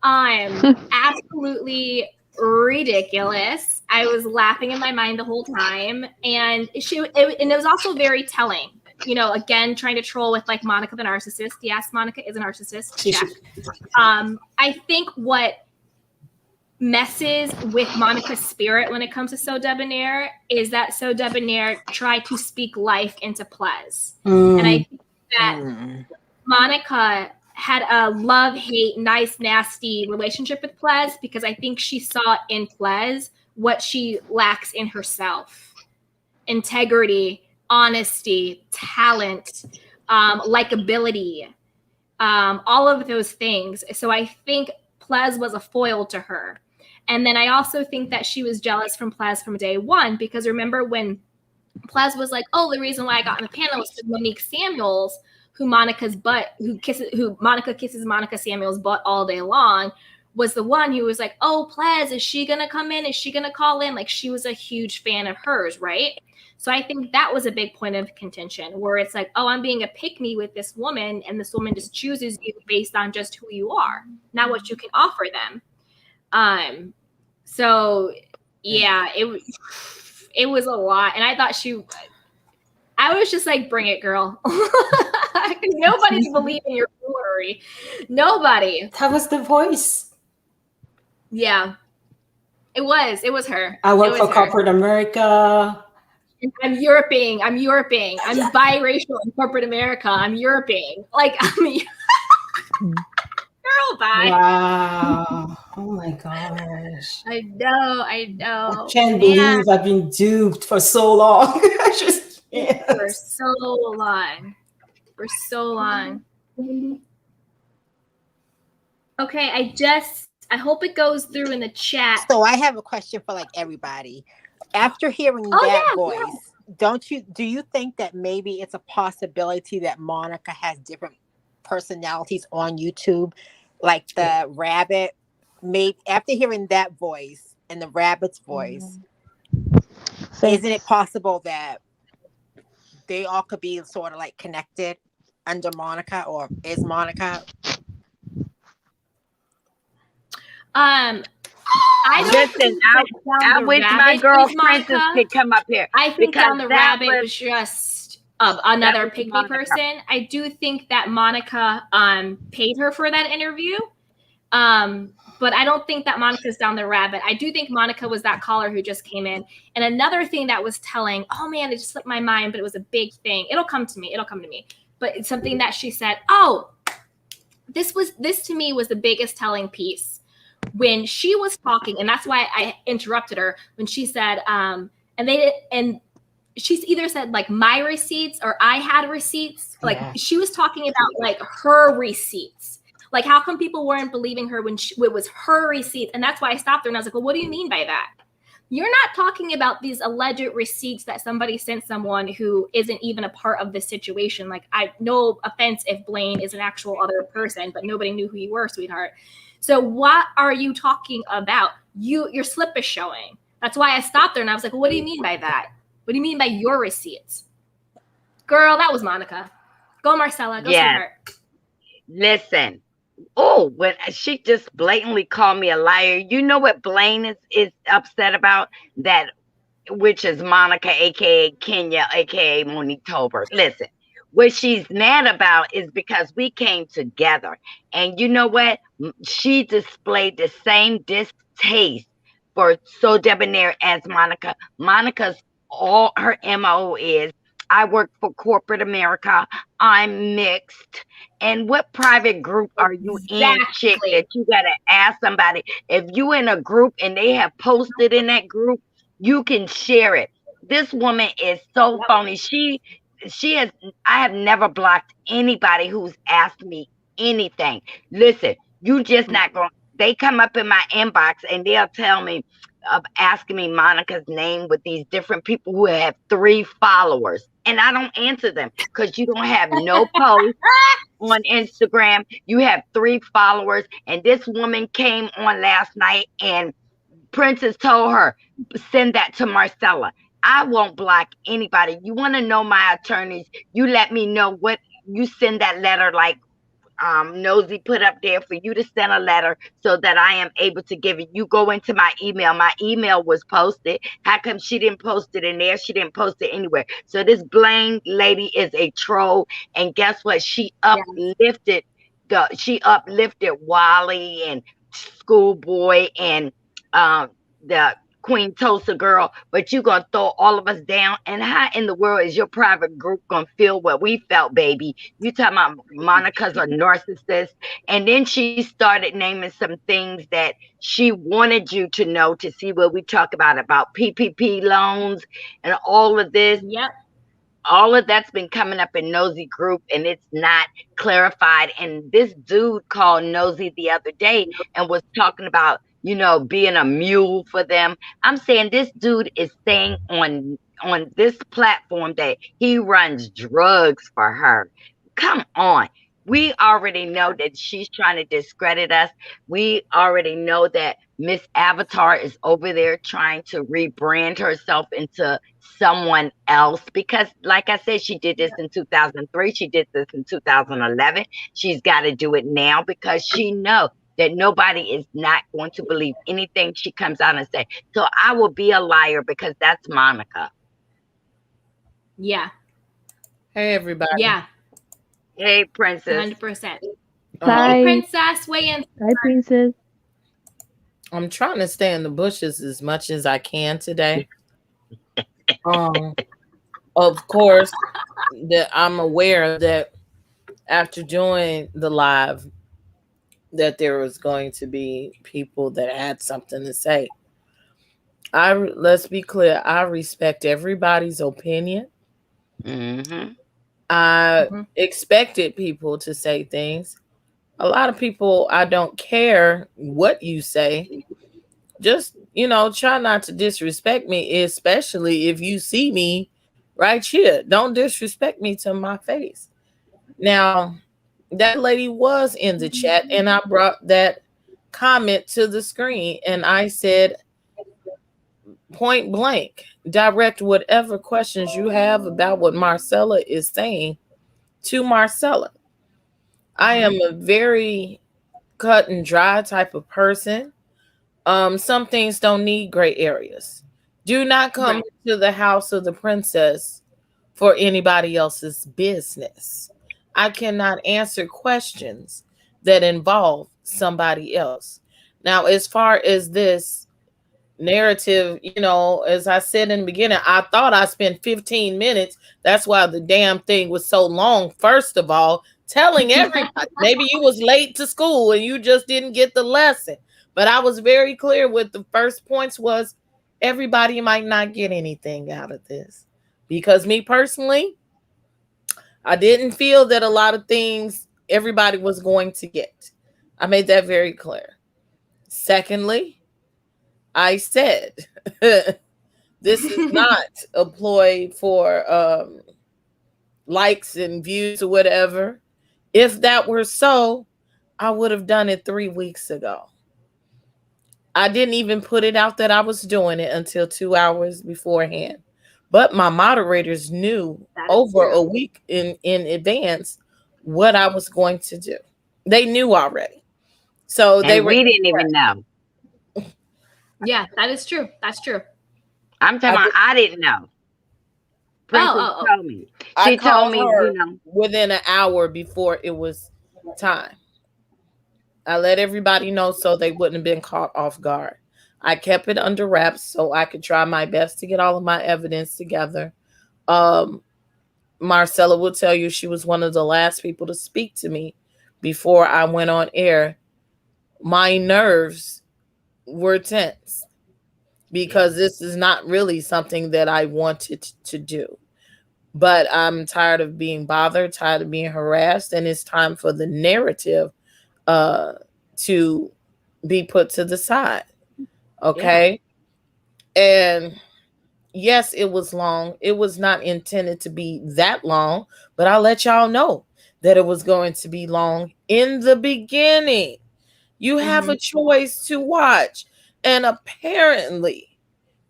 Absolutely ridiculous. I was laughing in my mind the whole time, and it was also very telling. You know, again, trying to troll with like Monica the narcissist. Yes, Monica is a narcissist. Check. I think what messes with Monica's spirit when it comes to SoDebNair is that SoDebNair tried to speak life into Plez, and I think that Monica had a love-hate, nice, nasty relationship with Plez because I think she saw in Plez what she lacks in herself. Integrity, honesty, talent, likability, all of those things. So I think Plez was a foil to her. And then I also think that she was jealous from Plez from day one because remember when Plez was like, oh, the reason why I got in the panel was because Monique Samuels, who Monica kisses Monica Samuels' butt all day long, was the one who was like, oh, Plez, is she going to come in? Is she going to call in? Like she was a huge fan of hers, right? So I think that was a big point of contention where it's like, oh, I'm being a pick-me with this woman and this woman just chooses you based on just who you are, not what you can offer them. So yeah, it was a lot. And I thought I was just like, bring it, girl. Nobody believed in your foolery. Nobody. That was the voice. Yeah. It was her. I work It for was her. corporate America. I'm Europing. I'm biracial in corporate America. I'm Europing. Like, girl, bye. Wow. Oh my gosh. I know. I can't believe I've been duped for so long. I just can't. For so long. Okay, I hope it goes through in the chat. So I have a question for like everybody. After hearing that voice, do you think that maybe it's a possibility that Monica has different personalities on YouTube? Like the rabbit, maybe after hearing that voice and the rabbit's voice, isn't it possible that they all could be sort of like connected under Monica, or is Monica? I wish my girl Princess could come up here. I think Down the Rabbit was just another pygmy person. I do think that Monica paid her for that interview. But I don't think that Monica's Down the Rabbit. I do think Monica was that caller who just came in. And another thing that was telling, oh man, it just slipped my mind, but it was a big thing. It'll come to me. But it's something that she said, this to me was the biggest telling piece. When she was talking, and that's why I interrupted her, when she said, and she's either said like my receipts or I had receipts. Like she was talking about like her receipts. Like how come people weren't believing her when it was her receipts? And that's why I stopped her and I was like, well, what do you mean by that? You're not talking about these alleged receipts that somebody sent someone who isn't even a part of this situation. Like, no offense if Blaine is an actual other person, but nobody knew who you were, sweetheart. So what are you talking about? Your slip is showing. That's why I stopped her and I was like, well, what do you mean by that? What do you mean by your receipts? Girl, that was Monica. Go Marcella. Go sweetheart. Listen. Oh, when she just blatantly called me a liar. You know what Blaine is upset about? That, which is Monica, aka Kenya, aka Monique Tolbert. Listen, what she's mad about is because we came together. And you know what? She displayed the same distaste for SoDebNair as Monica. Monica's all her MO is, I work for corporate America. I'm mixed. And what private group are you in, chick, that you got to ask somebody? If you in a group and they have posted in that group, you can share it. This woman is so phony. I have never blocked anybody who's asked me anything. Listen, you just not going, they come up in my inbox and they'll tell me, of asking me Monica's name with these different people who have 3 followers. And I don't answer them because you don't have no post on Instagram. You have 3 followers. And this woman came on last night and Princess told her, send that to Marcella. I won't block anybody. You want to know my attorneys? You let me know what you send that letter like Nosy put up there for you to send a letter so that I am able to give it. You go into my email. My email was posted. How come she didn't post it in there? She didn't post it anywhere. So this Blaine lady is a troll. And guess what? She uplifted Wally and Schoolboy and the Queen Tulsa girl, but you gonna throw all of us down. And how in the world is your private group gonna feel what we felt, baby? You talking about Monica's a narcissist. And then she started naming some things that she wanted you to know, to see what we talk about PPP loans and all of this. Yep. All of that's been coming up in Nosy group and it's not clarified. And this dude called Nosy the other day and was talking about, you know, being a mule for them. I'm saying this dude is saying on this platform that he runs drugs for her. Come on. We already know that she's trying to discredit us. We already know that Miss Avatar is over there trying to rebrand herself into someone else because, like I said, she did this in 2003. She did this in 2011. She's got to do it now because she knows that nobody is not going to believe anything she comes out and say. So I will be a liar because that's Monica. Yeah. Hey, everybody. Yeah, Hey, Princess. 100%. Um, Hey, Hi. princess, weigh in. Hi, princess. I'm trying to stay in the bushes as much as I can today. Um, of course, that I'm aware that after doing the live, that there was going to be people that had something to say. Let's be clear. I respect everybody's opinion. Mm-hmm. I Mhm. expected people to say things. A lot of people, I don't care what you say. Just, try not to disrespect me, especially if you see me right here. Don't disrespect me to my face. Now, that lady was in the chat, and I brought that comment to the screen, and I said, point blank, direct whatever questions you have about what Marcella is saying to Marcella. I am a very cut and dry type of person. Some things don't need gray areas. Do not come Right. to the house of the princess for anybody else's business. I cannot answer questions that involve somebody else. Now, as far as this narrative, as I said in the beginning, I thought I spent 15 minutes. That's why the damn thing was so long. First of all, telling everybody, maybe you was late to school and you just didn't get the lesson. But I was very clear with the first points was everybody might not get anything out of this. Because me personally, I didn't feel that a lot of things everybody was going to get. I made that very clear. Secondly, I said this is not a ploy for likes and views or whatever. If that were so, I would have done it 3 weeks ago. I didn't even put it out that I was doing it until 2 hours beforehand. But my moderators knew That is over true. a week in advance what I was going to do. They knew already. So they And were we didn't even know. Yeah, that is true. That's true. I'm talking I about did, I didn't know. Oh, Princess oh, told me. I She told called me, her within an hour before it was time. I let everybody know so they wouldn't have been caught off guard. I kept it under wraps so I could try my best to get all of my evidence together. Um, Marcella will tell you she was one of the last people to speak to me before I went on air. My nerves were tense because this is not really something that I wanted to do. But I'm tired of being bothered, tired of being harassed, and it's time for the narrative uh, to be put to the side. yeah. Okay. And yes, it was long. It was not intended to be that long, but I'll let y'all know that it was going to be long in the beginning. You have a Mhm. choice to watch. And apparently,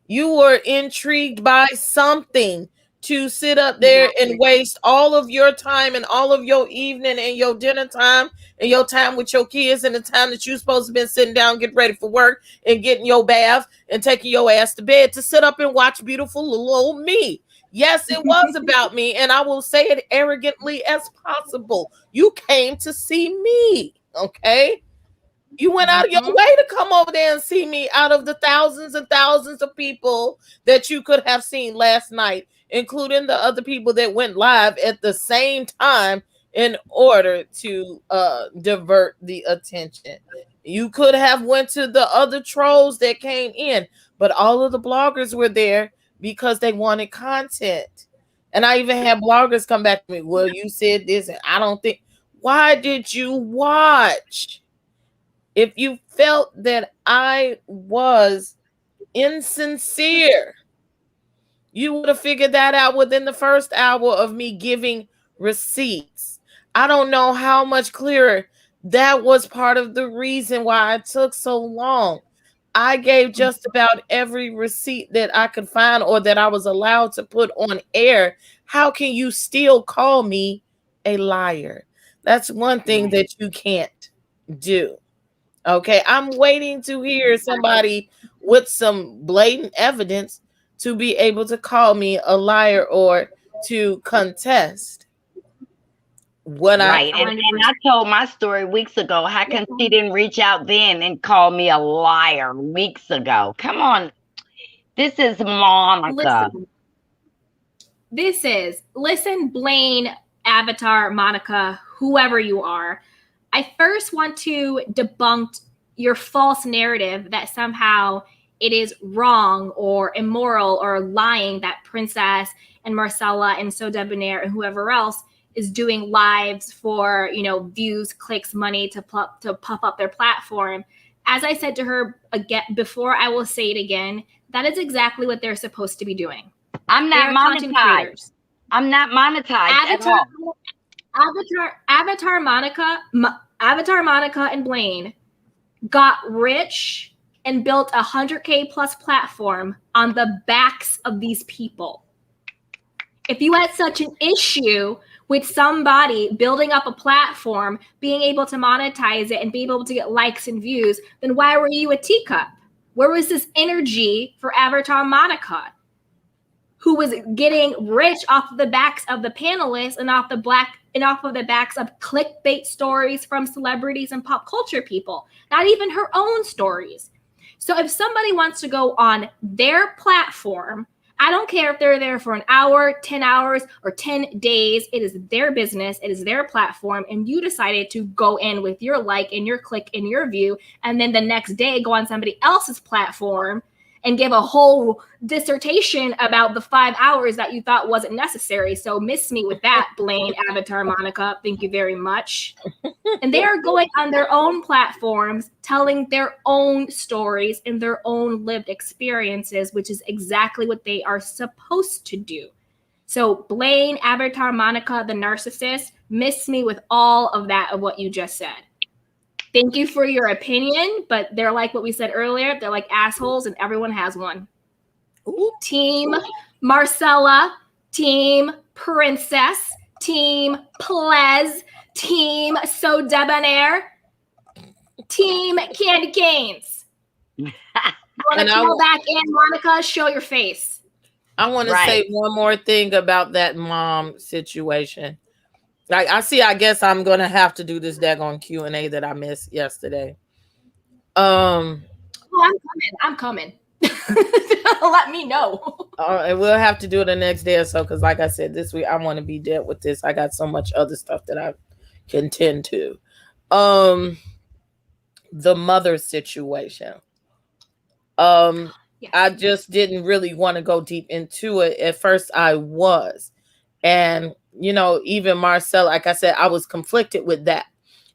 you were intrigued by something to sit up there and Exactly. waste all of your time and all of your evening and your dinner time and your time with your kids and the time that you're supposed to be sitting down, getting ready for work and getting your bath and taking your ass to bed to sit up and watch beautiful little old me. Yes, it was about me, and I will say it arrogantly as possible. You came to see me, okay? You went out of your Mhm. way to come over there and see me out of the thousands and thousands of people that you could have seen last night, including the other people that went live at the same time in order to divert the attention. You could have went to the other trolls that came in, but all of the bloggers were there because they wanted content. And I even had bloggers come back to me, well, you said this, and I don't think. Why did you watch? If you felt that I was insincere, you would have figured that out within the first hour of me giving receipts. I don't know how much clearer. That was part of the reason why it took so long. I gave just about every receipt that I could find or that I was allowed to put on air. How can you still call me a liar? That's one thing right. that you can't do. Okay, I'm waiting to hear somebody with some blatant evidence to be able to call me a liar or to contest what Right. And I told my story weeks ago. How come she didn't reach out then and call me a liar weeks ago? Come on. This is Monica. Listen, Blaine, Avatar, Monica, whoever you are. I first want to debunk your false narrative that somehow it is wrong or immoral or lying that Princess and Marcella and SoDebNair and whoever else is doing lives for, views, clicks, money to puff up their platform. As I said to her again before, I will say it again. That is exactly what they're supposed to be doing. I'm not monetized. I'm not monetized at all. Avatar Monica and Blaine got rich and built a 100K plus platform on the backs of these people. If you had such an issue with somebody building up a platform, being able to monetize it and being able to get likes and views, then why were you a teacup? Where was this energy for Avatar Monica, who was getting rich off of the backs of the panelists and off of the backs of clickbait stories from celebrities and pop culture people, not even her own stories. So if somebody wants to go on their platform, I don't care if they're there for an hour, 10 hours, or 10 days. It is their business. It is their platform. And you decided to go in with your like and your click and your view, and then the next day go on somebody else's platform and give a whole dissertation about the 5 hours that you thought wasn't necessary. So miss me with that, Blaine, Avatar, Monica. Thank you very much. And they are going on their own platforms, telling their own stories and their own lived experiences, which is exactly what they are supposed to do. So Blaine, Avatar, Monica, the narcissist, miss me with all of that of what you just said. Thank you for your opinion, but they're like what we said earlier. They're like assholes, and everyone has one. Ooh. Team Marcella, Team Princess, Team Plez, Team SoDebNair, Team Candy Canes. You want to go back in, Monica? Show your face. I want to say one more thing about that mom situation. I guess I'm gonna have to do this daggone Q&A that I missed yesterday. I'm coming. Let me know. And we'll have to do it the next day or so, because like I said, this week I want to be dead with this. I got so much other stuff that I can tend to. The mother situation. Yes. I just didn't really want to go deep into it. At first I was. And even Marcella, like I said, I was conflicted with that.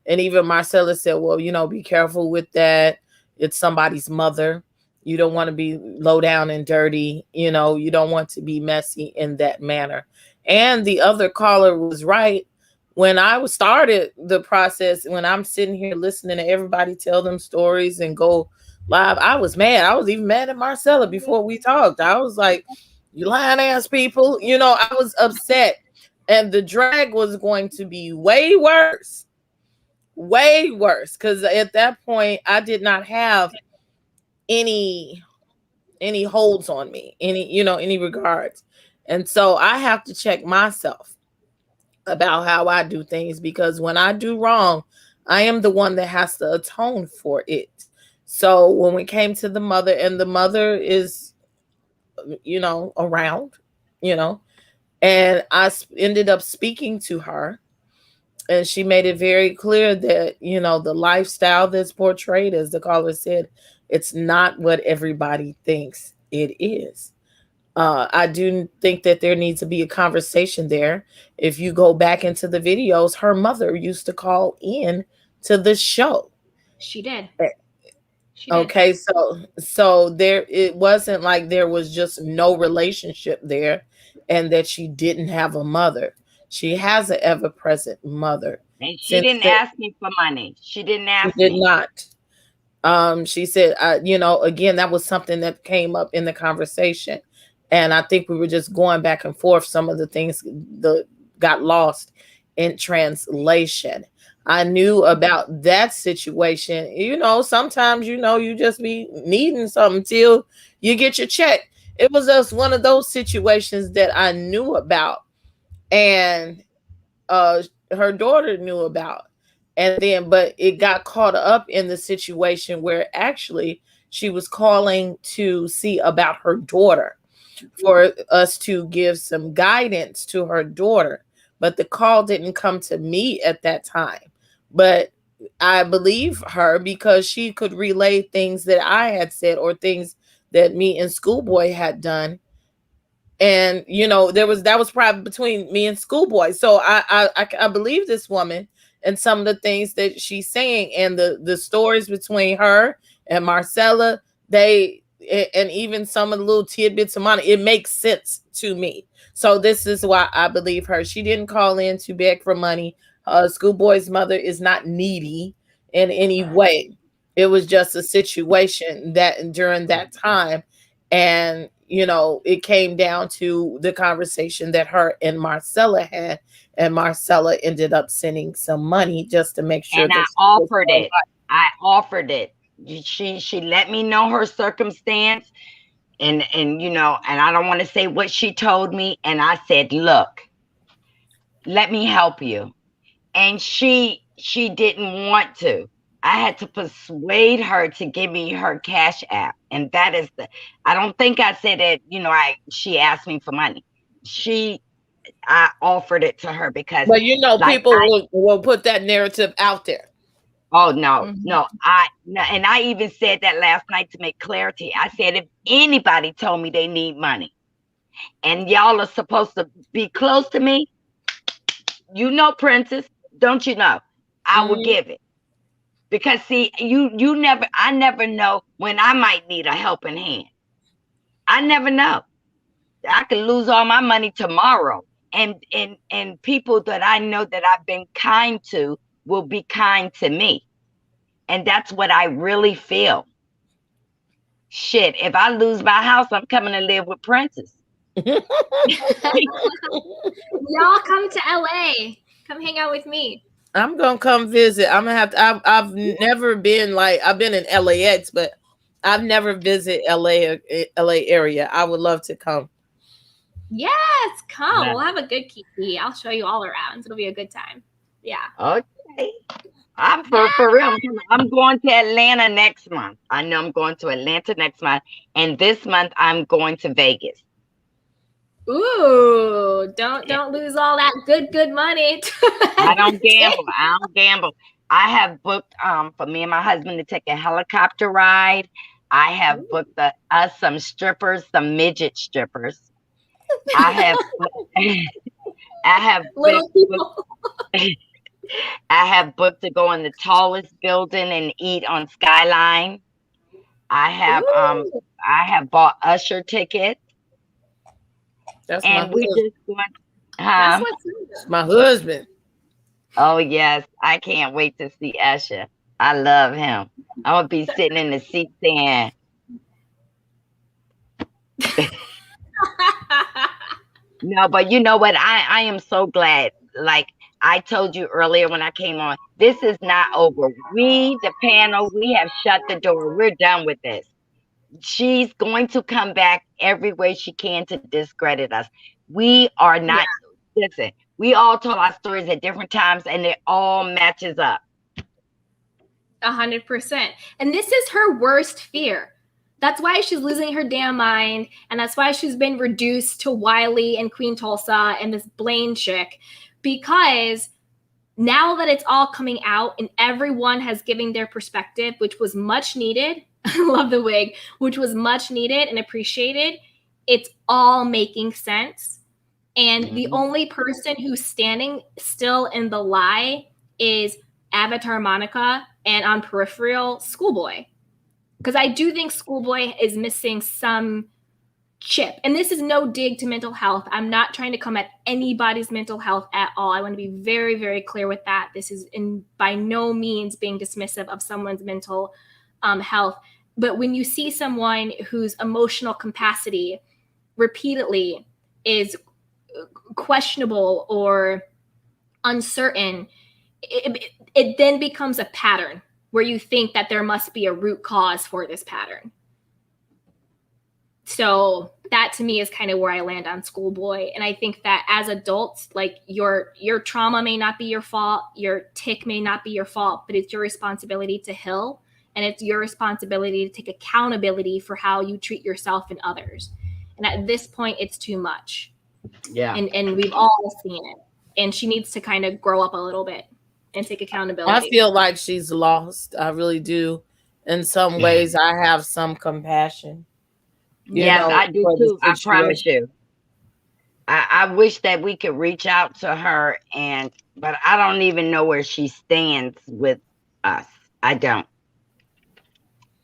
And even Marcella said, well, be careful with that. It's somebody's mother. You don't want to be low down and dirty. You don't want to be messy in that manner. And the other caller was right. When I started the process, when I'm sitting here listening to everybody tell them stories and go live, I was mad. I was even mad at Marcella before we talked. I was like, you lying ass people. I was upset. And the drag was going to be way worse. Because at that point, I did not have any holds on me, any regards. And so I have to check myself about how I do things, because when I do wrong, I am the one that has to atone for it. So when we came to the mother, and the mother is, around, and I ended up speaking to her, and she made it very clear that, the lifestyle that's portrayed, as the caller said, it's not what everybody thinks it is. I do think that there needs to be a conversation there. If you go back into the videos, her mother used to call in to the show. She did. Okay, so there, it wasn't like there was just no relationship there and that she didn't have a mother. She has an ever-present mother. And she didn't ask me for money. She did not. She said, again, that was something that came up in the conversation. And I think we were just going back and forth. Some of the things got lost in translation. I knew about that situation. Sometimes, you just be needing something till you get your check. It was just one of those situations that I knew about. and her daughter knew about. And then, but it got caught up in the situation where actually she was calling to see about her daughter, for us to give some guidance to her daughter. But the call didn't come to me at that time. But I believe her because she could relay things that I had said or things that me and Schoolboy had done. And that was probably between me and Schoolboy. So I believe this woman and some of the things that she's saying, and the stories between her and Marcella, and even some of the little tidbits of money, it makes sense to me. So this is why I believe her. She didn't call in to beg for money. Schoolboy's mother is not needy in any way. It was just a situation that during that time, and it came down to the conversation that her and Marcella had, and Marcella ended up sending some money just to make sure And I that offered it. I offered it. She let me know her circumstance, and and I don't want to say what she told me, and I said, look, let me help you. And she didn't want to. I had to persuade her to give me her Cash App. And that is I don't think I said that, she asked me for money. I offered it to her because, but like, people will put that narrative out there. oh no, no, and I even said that last night to make clarity. I said, if anybody told me they need money and y'all are supposed to be close to me, Princess, don't you know? I will give it. Because see, I never know when I might need a helping hand. I never know. I could lose all my money tomorrow. And people that I know that I've been kind to will be kind to me. And that's what I really feel. Shit, if I lose my house, I'm coming to live with Princess. Y'all come to LA. Come hang out with me. I'm gonna come visit. I'm gonna have to. I've never been, I've been in LAX, but I've never visited LA area. I would love to come. Yes, come. Yeah. We'll have a good kiki. I'll show you all around. It'll be a good time. Yeah. Okay. I'm for real. I'm going to Atlanta next month. I know I'm going to Atlanta next month, and this month I'm going to Vegas. Ooh, don't lose all that good money. I don't gamble. I don't gamble. I have booked for me and my husband to take a helicopter ride. I have booked us some strippers, some midget strippers. I have I have Little people. I have booked to go in the tallest building and eat on Skyline. I have bought Usher tickets. That's and we just went. That's what's my husband. Oh yes, I can't wait to see Usher. I love him. I'm gonna be sitting in the seat saying, no, but you know what? I am so glad. Like I told you earlier when I came on, this is not over. We, the panel, we have shut the door. We're done with this. She's going to come back every way she can to discredit us. We are not, listen, we all told our stories at different times and it all matches up. 100%. And this is her worst fear. That's why she's losing her damn mind. And that's why she's been reduced to Wiley and Queen Tulsa and this Blaine chick. Because now that it's all coming out and everyone has given their perspective, which was much needed. I love the wig, which was much needed and appreciated. It's all making sense. And the only person who's standing still in the lie is Avatar Monica and on peripheral Schoolboy. Because I do think Schoolboy is missing some chip. And this is no dig to mental health. I'm not trying to come at anybody's mental health at all. I want to be very, very clear with that. This is by no means being dismissive of someone's mental health. But when you see someone whose emotional capacity repeatedly is questionable or uncertain, it then becomes a pattern where you think that there must be a root cause for this pattern. So that to me is kind of where I land on Schoolboy. And I think that as adults, like your trauma may not be your fault, your tick may not be your fault, but it's your responsibility to heal. And it's your responsibility to take accountability for how you treat yourself and others. And at this point, it's too much. Yeah. And we've all seen it. And she needs to kind of grow up a little bit and take accountability. I feel like she's lost. I really do. In some ways, I have some compassion. Yes, I do too. I promise you. I wish that we could reach out to her, but I don't even know where she stands with us. I don't.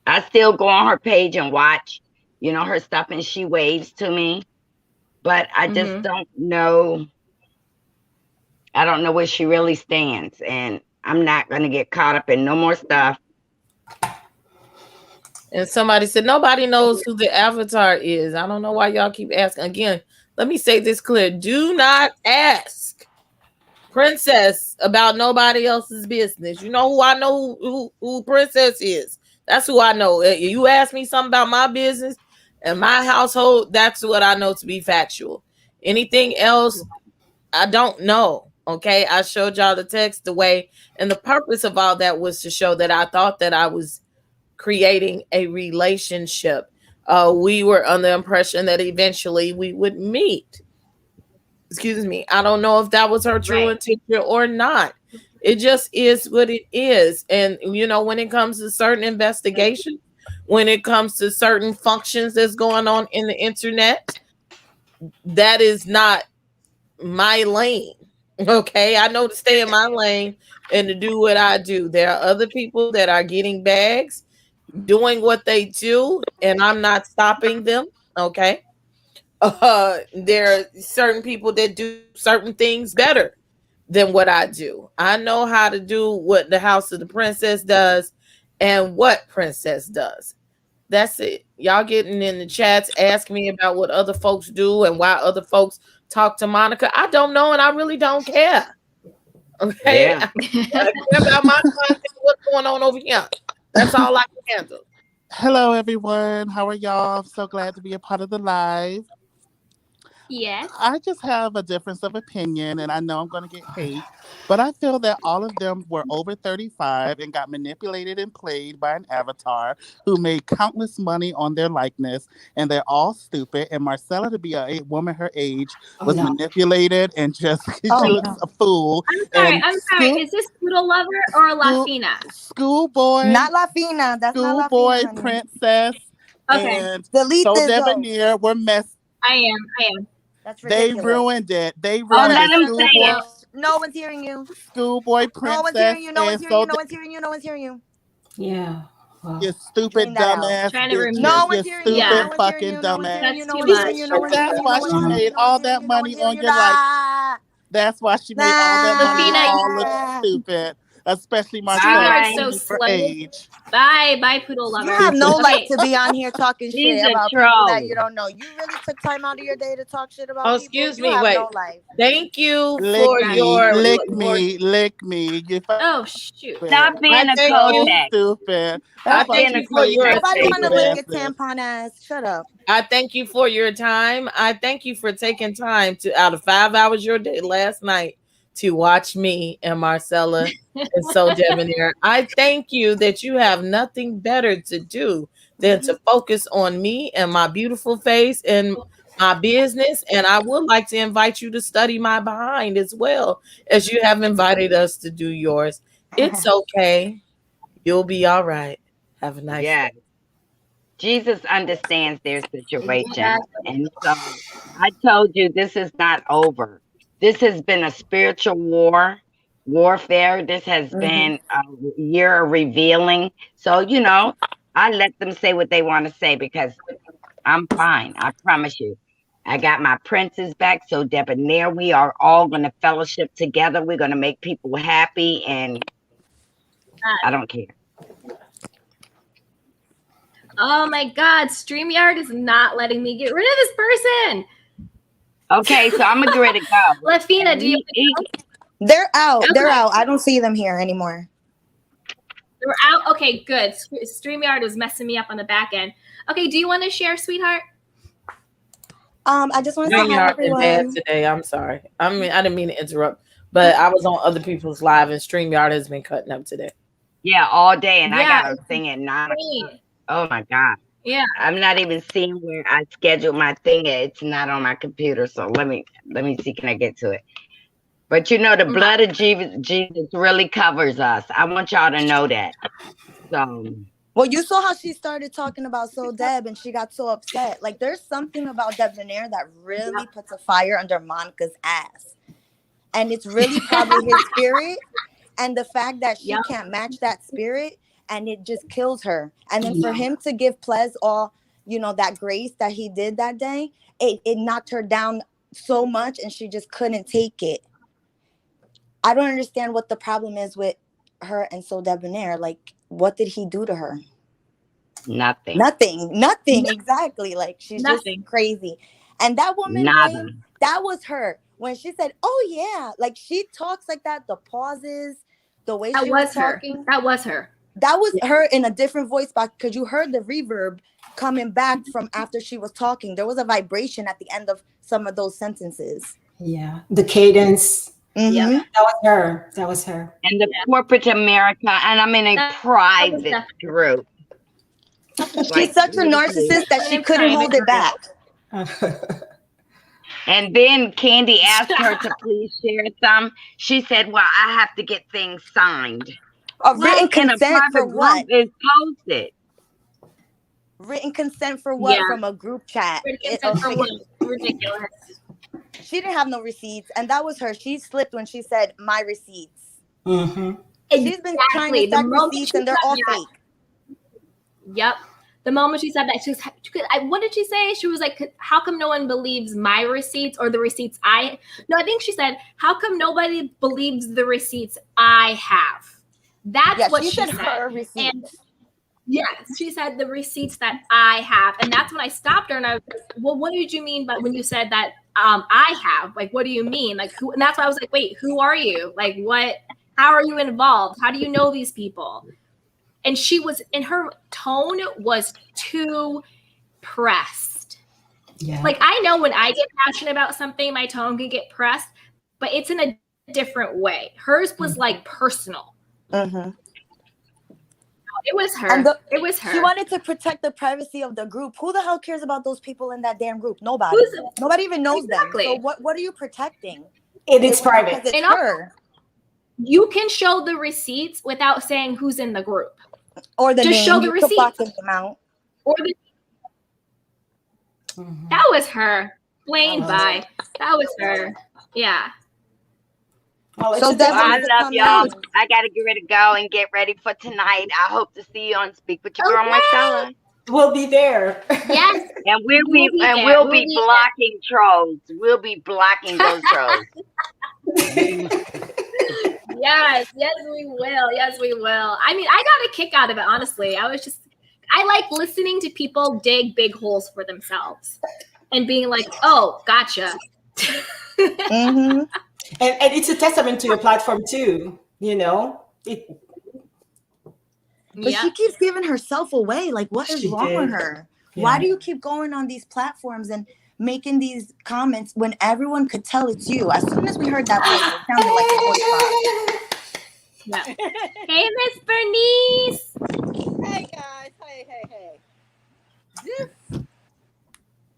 I still go on her page and watch, her stuff, and she waves to me, but I just don't know. I don't know where she really stands, and I'm not going to get caught up in no more stuff. And somebody said, nobody knows who the avatar is. I don't know why y'all keep asking. Again, let me say this clear. Do not ask Princess about nobody else's business. You know who I know who Princess is. That's who I know. You ask me something about my business and my household, that's what I know to be factual. Anything else, I don't know. Okay, I showed y'all the text, the way, and the purpose of all that was to show that I thought that I was creating a relationship. We were under the impression that eventually we would meet. Excuse me. I don't know if that was her true intention or not. It just is what it is. And, when it comes to certain investigations, when it comes to certain functions that's going on in the internet, that is not my lane. Okay. I know to stay in my lane and to do what I do. There are other people that are getting bags, doing what they do, and I'm not stopping them. Okay. There are certain people that do certain things better than what I do. I know how to do what the House of the Princess does and what Princess does. That's it. Y'all getting in the chats, ask me about what other folks do and why other folks talk to Monica. I don't know, and I really don't care. Okay. Yeah. I care about my content, what's going on over here. That's all I can handle. Hello, everyone. How are y'all? I'm so glad to be a part of the live. Yes. I just have a difference of opinion, and I know I'm going to get hate, but I feel that all of them were over 35 and got manipulated and played by an avatar who made countless money on their likeness, and they're all stupid. And Marcella, to be a woman her age, was manipulated and just she looks a fool. I'm sorry. Is this Poodle Lover or Lafina? Schoolboy. Not Lafina. That's not Schoolboy, Lafina, Princess, and delete this. SoDebNair were messed. I am. That's ridiculous. They ruined it. They ruined let them it. say it. No one's hearing you. Schoolboy, Princess, No one's hearing you. No one's and hearing you. No one's hearing you. No one's hearing you. Yeah. Wow. You stupid dumbass Trying to bitches. remove- No You one's hearing you. stupid No one's fucking hearing you. No one's dumbass. hearing you. No That's one's too hearing you. No one's That's hearing you. why No one's she hearing you. made No all one's hearing that you. money No on one's your hearing you. life. That's why she made all that money. Lafina, You all look stupid. Especially StreamYard's Marcella, so for slow. age. Bye, Poodle Lover. You have no Okay. right to be on here talking She's shit a about troll. people that you don't know. You really took time out of your day to talk shit about people. Excuse You me. have Wait. no life. Thank you Lick for me, your lick me. You Oh, shoot. Stop being a thank cold you. pack. stupid. I That's why thank she you for your played Nobody want to stupid lick your asses. tampon ass. Shut up. I thank you for your time. I thank you for taking time to out of 5 hours your day last night to watch me and Marcella and SoDebNair. I thank you that you have nothing better to do than to focus on me and my beautiful face and my business. And I would like to invite you to study my behind as well as you have invited us to do yours. It's okay. You'll be all right. Have a nice Yeah. day. Jesus understands their situation. And so I told you this is not over. This has been a spiritual warfare. This has been a year of revealing. So, I let them say what they want to say because I'm fine. I promise you. I got my princes back. SoDebNair, we are all going to fellowship together. We're going to make people happy. And I don't care. Oh my God, StreamYard is not letting me get rid of this person. Okay, so I'm going to get ready to go. Lafina, do you? They're out. Okay. They're out. I don't see them here anymore. We're out. Okay, good. StreamYard was messing me up on the back end. Okay, do you want to share, sweetheart? I just want to say hi, StreamYard been bad everyone. today. I'm sorry. I mean, I didn't mean to interrupt, but I was on other people's live, and StreamYard has been cutting up today. Yeah, all day, and I Yeah, got a it's thing at 9 o'clock. insane. Oh my God. Yeah. I'm not even seeing where I scheduled my thing. It's not on my computer. So let me see. Can I get to it? But you know, the blood of Jesus really covers us. I want y'all to know that. So Well, you saw how she started talking about SoDeb and she got so upset. Like, there's something about SoDebNair that really puts a fire under Monica's ass. And it's really probably his spirit. And the fact that she Yep. can't match that spirit, and it just kills her. And then for him to give Ples all, that grace that he did that day, it knocked her down so much, and she just couldn't take it. I don't understand what the problem is with her and SoDebNair. Like, what did he do to her? nothing. Nothing. Exactly. Like, she's Nothing. just crazy. And that woman, Nada. Wayne, that was her. When she said, "Oh yeah," like, she talks like that, the pauses, the way That she was was her. talking. That was her. That was her in a different voice box, because you heard the reverb coming back from after she was talking. There was a vibration at the end of some of those sentences. Yeah, the cadence. Yeah. Mhm. That was her. That was her. And the corporate America, and I'm in a That was private definitely- group. She's such a narcissist that she couldn't hold it back. And then Candy asked her to please share some. She said, "Well, I have to get things signed." A written In a consent for private what? group is posted. Written consent for what? Yeah. From a group chat. Written consent for what? Ridiculous. She didn't have no receipts, and that was her. She slipped when she said my receipts. Mm-hmm. She's been trying to stack receipts, and they're all fake. Yep. The moment she said that, what did she say? She was like, "How come no one believes my receipts or the receipts I?" No, I think she said, "How come nobody believes the receipts I have?" That's what she said. Her receipts. And yes, she said the receipts that I have, and that's when I stopped her and I was like, "Well, what did you mean by when you said that I have? Like, what do you mean? Like, who?" And that's why I was like, "Wait, who are you? Like, what? How are you involved? How do you know these people?" And she was, and her tone was too pressed. Yeah. Like, I know when I get passionate about something, my tone can get pressed, but it's in a different way. Hers was like personal. Mm-hmm. It was her. It was her. She wanted to protect the privacy of the group. Who the hell cares about those people in that damn group? Nobody. Nobody even knows them. So what are you protecting? It's private. Because it's her. You can show the receipts without saying who's in the group. Or the just name. show the You could receipts. block the amount. Or the That was her. Blaine by. That was her. Yeah. So I love y'all. I gotta get ready to go and get ready for tonight. I hope to see you on Speak with Your Girl Marcella. We'll be there. Yes. And we'll be blocking trolls. We'll be blocking those trolls. Yes, we will. Yes, we will. I mean, I got a kick out of it, honestly. I like listening to people dig big holes for themselves and being like, "Oh, gotcha." Mm-hmm. And it's a testament to your platform too, But she keeps giving herself away. Like, what is wrong with her? Yeah. Why do you keep going on these platforms and making these comments when everyone could tell it's you? As soon as we heard that voice, it sounded like a voice box. Yeah. Hey, Miss Bernice. Hey guys. Hey.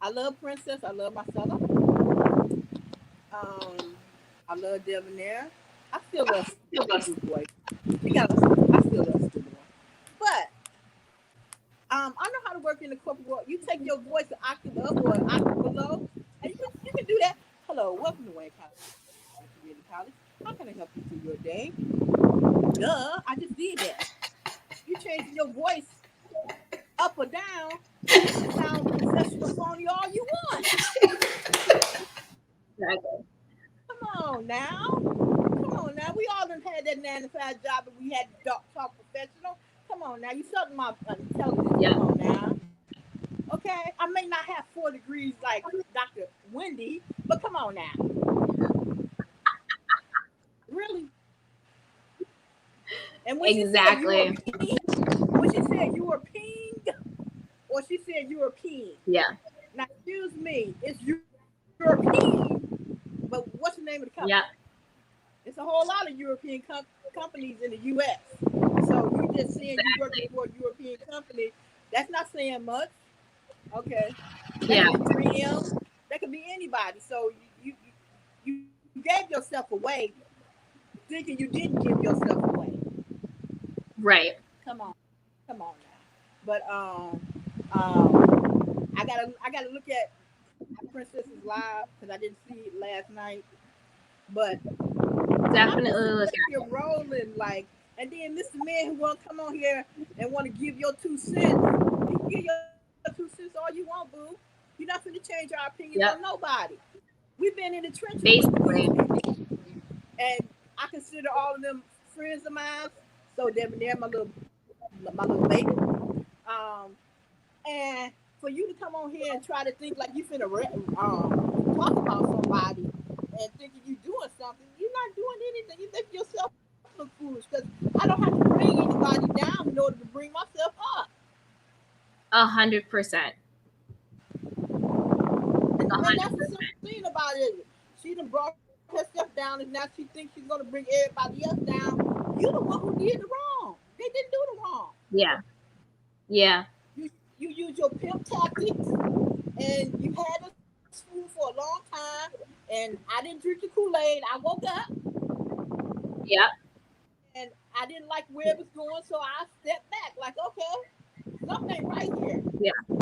I love Princess. I love Marcella. I love SoDebNair. I still love this boy. I still love this boy. But I know how to work in the corporate world. You take your voice an octave up or an octave below, and you can do that. Hello, welcome to Wayne College. How can I help you through your day? Duh, I just did that. You changing your voice up or down, you can sound professional phony all you want. Exactly. Come on now. We all done had that 9-to-5 job, and we had to talk professional. Come on now. You something my intelligence. Yeah. Come on now. Okay. I may not have 4 degrees like Dr. Wendy, but come on now. Really? And when exactly. When she said you were pinged, or she said you were peeing. Yeah. Now, excuse me. me, it's European. But what's the name of the company? Yep. It's a whole lot of European companies in the U.S. So you just saying you working for a European company, that's not saying much. Okay. Yeah. That could be 3M. That could be anybody. So you gave yourself away thinking you didn't give yourself away. Right. Come on now. But I gotta look at Princess's live because I didn't see it last night. But Definitely look at you're rolling like, and then Mr. Man who want to come on here and want to give your 2 cents. You can give your 2 cents all you want, boo. You're not going to change our opinions on nobody. We've been in the trenches basically, and I consider all of them friends of mine. SoDebNair, my little baby. And for you to come on here and try to think like you finna talk about somebody and thinking you doing something, you're not doing anything. You make yourself look foolish because I don't have to bring anybody down in order to bring myself up. 100%. And that's the thing about it. She done brought herself down, and now she thinks she's gonna bring everybody else down. You the one who did the wrong. They didn't do the wrong. Yeah. Yeah. You use your pimp tactics, and you had us fool for a long time. And I didn't drink the Kool-Aid. I woke up. Yep. And I didn't like where it was going, so I stepped back. Like, okay, something ain't right here. Yeah.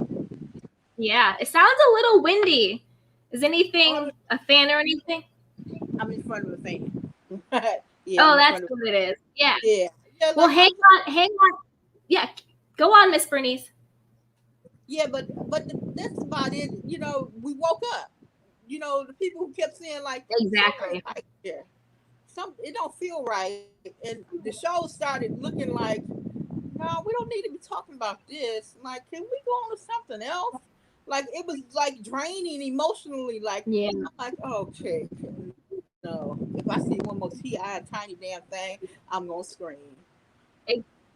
Yeah. It sounds a little windy. Is anything a fan or anything? I'm in front of a fan. Yeah, that's what it is. Yeah. Yeah. Well, hang on. Yeah. Go on, Miss Bernice. Yeah, but that's about it. You know, we woke up. You know, the people who kept saying like exactly, right here, it don't feel right, and the show started looking like, no, we don't need to be talking about this. Like, can we go on to something else? Like, it was like draining emotionally. Like, yeah, I'm like, okay, no. If I see one more tiny damn thing, I'm gonna scream.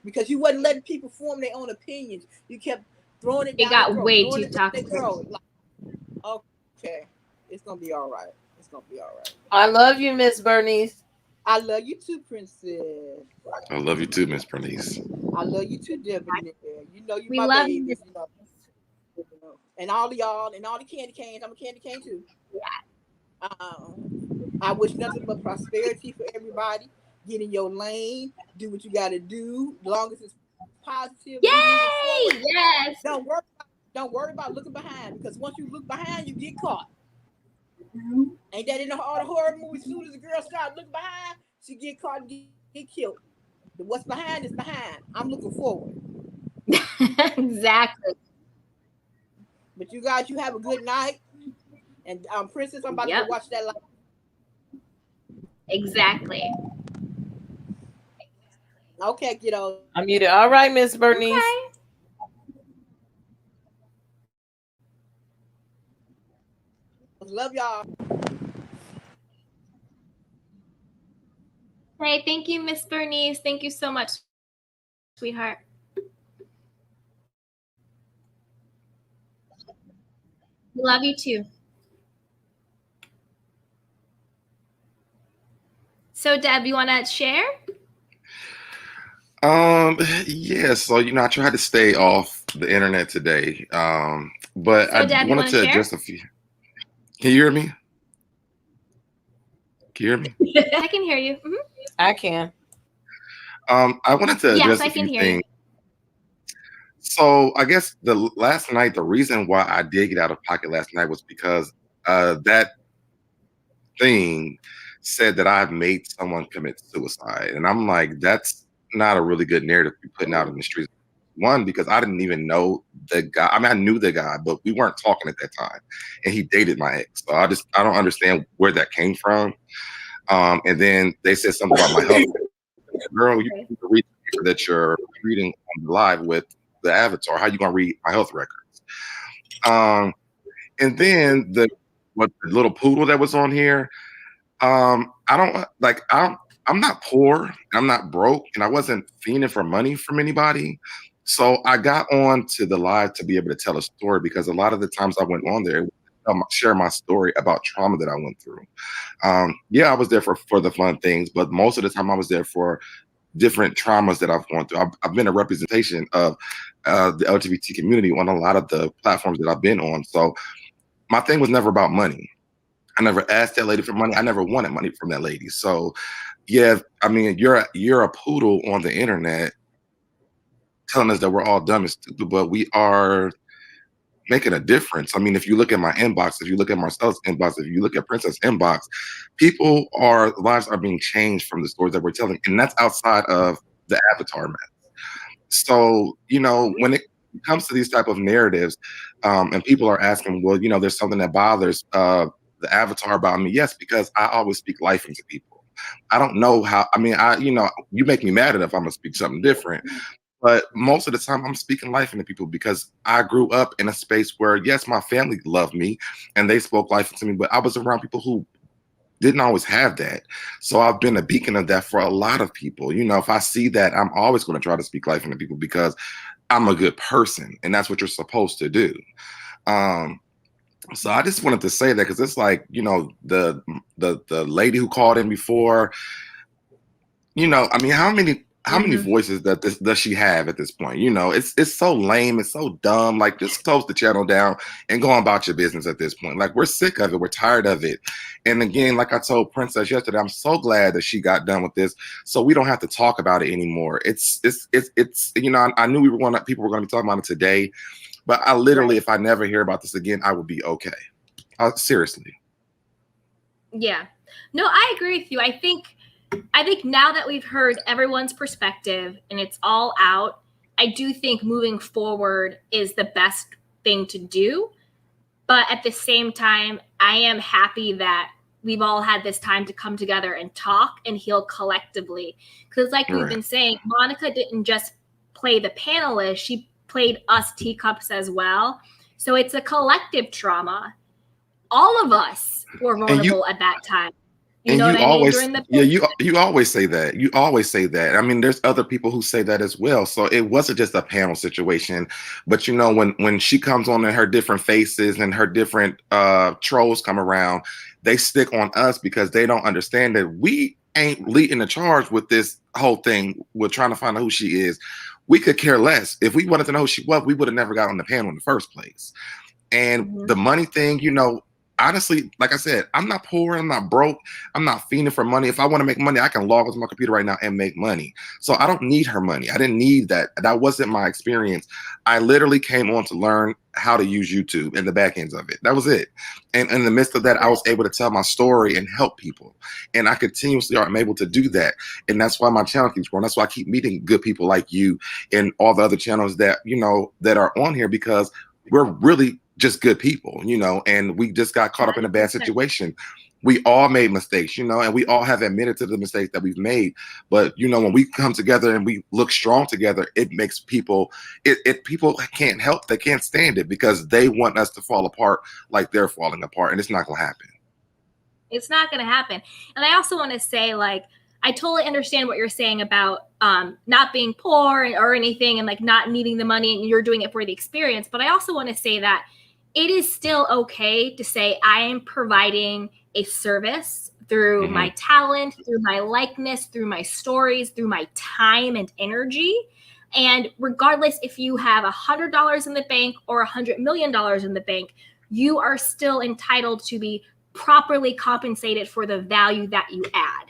Because you wasn't letting people form their own opinions. You kept throwing it down. It got way too toxic. Like, okay, it's gonna be all right. It's gonna be all right. I love you, Miss Bernice. I love you too, Princess. I love you too, Miss Bernice. I love you too, DebNair. You know we my love babies, you. You know. And all of y'all and all the candy canes. I'm a candy cane too. Yeah. I wish nothing but prosperity for everybody. Get in your lane. Do what you got to do. As long as it's positive. Yay! Yes. Don't worry about looking behind, because once you look behind, you get caught. Ain't that in all the horror movies? As soon as the girl starts looking behind, she get caught and get killed. But what's behind is behind. I'm looking forward. Exactly. But you guys, you have a good night. And Princess, I'm about to go watch that live. Exactly. Okay, kiddo. I'm muted. All right, Miss Bernice. Okay. Love y'all. Hey, thank you, Miss Bernice. Thank you so much, sweetheart. Love you too. So, Deb, you want to share? Yeah, so I tried to stay off the internet today. But So, I Deb, wanted to address a few. Can you hear me? Can you hear me? I can hear you. Mm-hmm. I can. I wanted to address a few things. So I guess last night, the reason why I did get out of pocket last night was because that thing said that I've made someone commit suicide. And I'm like, that's not a really good narrative to be putting out in the streets. One, because I didn't even know the guy. I mean, I knew the guy, but we weren't talking at that time. And he dated my ex. So I don't understand where that came from. And then they said something about my health. Girl, you need to read the paper that you're reading on the live with the avatar. How you gonna read my health records? And then the little poodle that was on here. I'm not poor, I'm not broke, and I wasn't fiending for money from anybody. So I got on to the live to be able to tell a story, because a lot of the times I went on there, share my story about trauma that I went through. Yeah, I was there for the fun things, but most of the time I was there for different traumas that I've gone through. I've been a representation of the LGBT community on a lot of the platforms that I've been on. So my thing was never about money. I never asked that lady for money. I never wanted money from that lady. So yeah, I mean, you're a poodle on the internet telling us that we're all dumb and stupid, but we are making a difference. I mean, if you look at my inbox, if you look at Marcella's inbox, if you look at Princess inbox, lives are being changed from the stories that we're telling. And that's outside of the avatar mess. So, when it comes to these type of narratives, and people are asking, well, there's something that bothers the avatar about me. Yes, because I always speak life into people. I don't know how, I mean, you make me mad enough, I'm gonna speak something different. But most of the time, I'm speaking life into people because I grew up in a space where, yes, my family loved me and they spoke life into me, but I was around people who didn't always have that. So I've been a beacon of that for a lot of people. If I see that, I'm always going to try to speak life into people because I'm a good person and that's what you're supposed to do. So I just wanted to say that because it's like, the lady who called in before, I mean, how many voices does she have at this point? It's so lame, it's so dumb. Like, just close the channel down and go on about your business at this point. Like, we're sick of it, we're tired of it. And again, like I told Princess yesterday, I'm so glad that she got done with this, so we don't have to talk about it anymore. It's I knew people were going to be talking about it today, but I literally, if I never hear about this again, I would be okay. Seriously. Yeah, no, I agree with you. I think now that we've heard everyone's perspective and it's all out, I do think moving forward is the best thing to do. But at the same time, I am happy that we've all had this time to come together and talk and heal collectively. Because like we've been saying, Monica didn't just play the panelists, she played us teacups as well. So it's a collective trauma. All of us were vulnerable at that time. You know what I mean? You always say that. You always say that. I mean, there's other people who say that as well. So it wasn't just a panel situation. But when she comes on and her different faces and her different trolls come around, they stick on us because they don't understand that we ain't leading the charge with this whole thing. We're trying to find out who she is. We could care less. If we wanted to know who she was, we would have never got on the panel in the first place. And the money thing, honestly, like I said, I'm not poor, I'm not broke, I'm not fiending for money. If I want to make money, I can log into my computer right now and make money. So I don't need her money. I didn't need that. That wasn't my experience. I literally came on to learn how to use YouTube and the back ends of it. That was it. And in the midst of that, I was able to tell my story and help people. And I continuously am able to do that. And that's why my channel keeps growing. That's why I keep meeting good people like you and all the other channels that, that are on here, because we're really just good people, and we just got caught up in a bad situation. We all made mistakes, and we all have admitted to the mistakes that we've made. But, when we come together and we look strong together, it makes people, people can't help, they can't stand it because they want us to fall apart like they're falling apart. And it's not going to happen. It's not going to happen. And I also want to say, like, I totally understand what you're saying about not being poor or anything and like not needing the money and you're doing it for the experience. But I also want to say that it is still okay to say I am providing a service through my talent, through my likeness, through my stories, through my time and energy. And regardless if you have $100 in the bank or $100 million in the bank, you are still entitled to be properly compensated for the value that you add.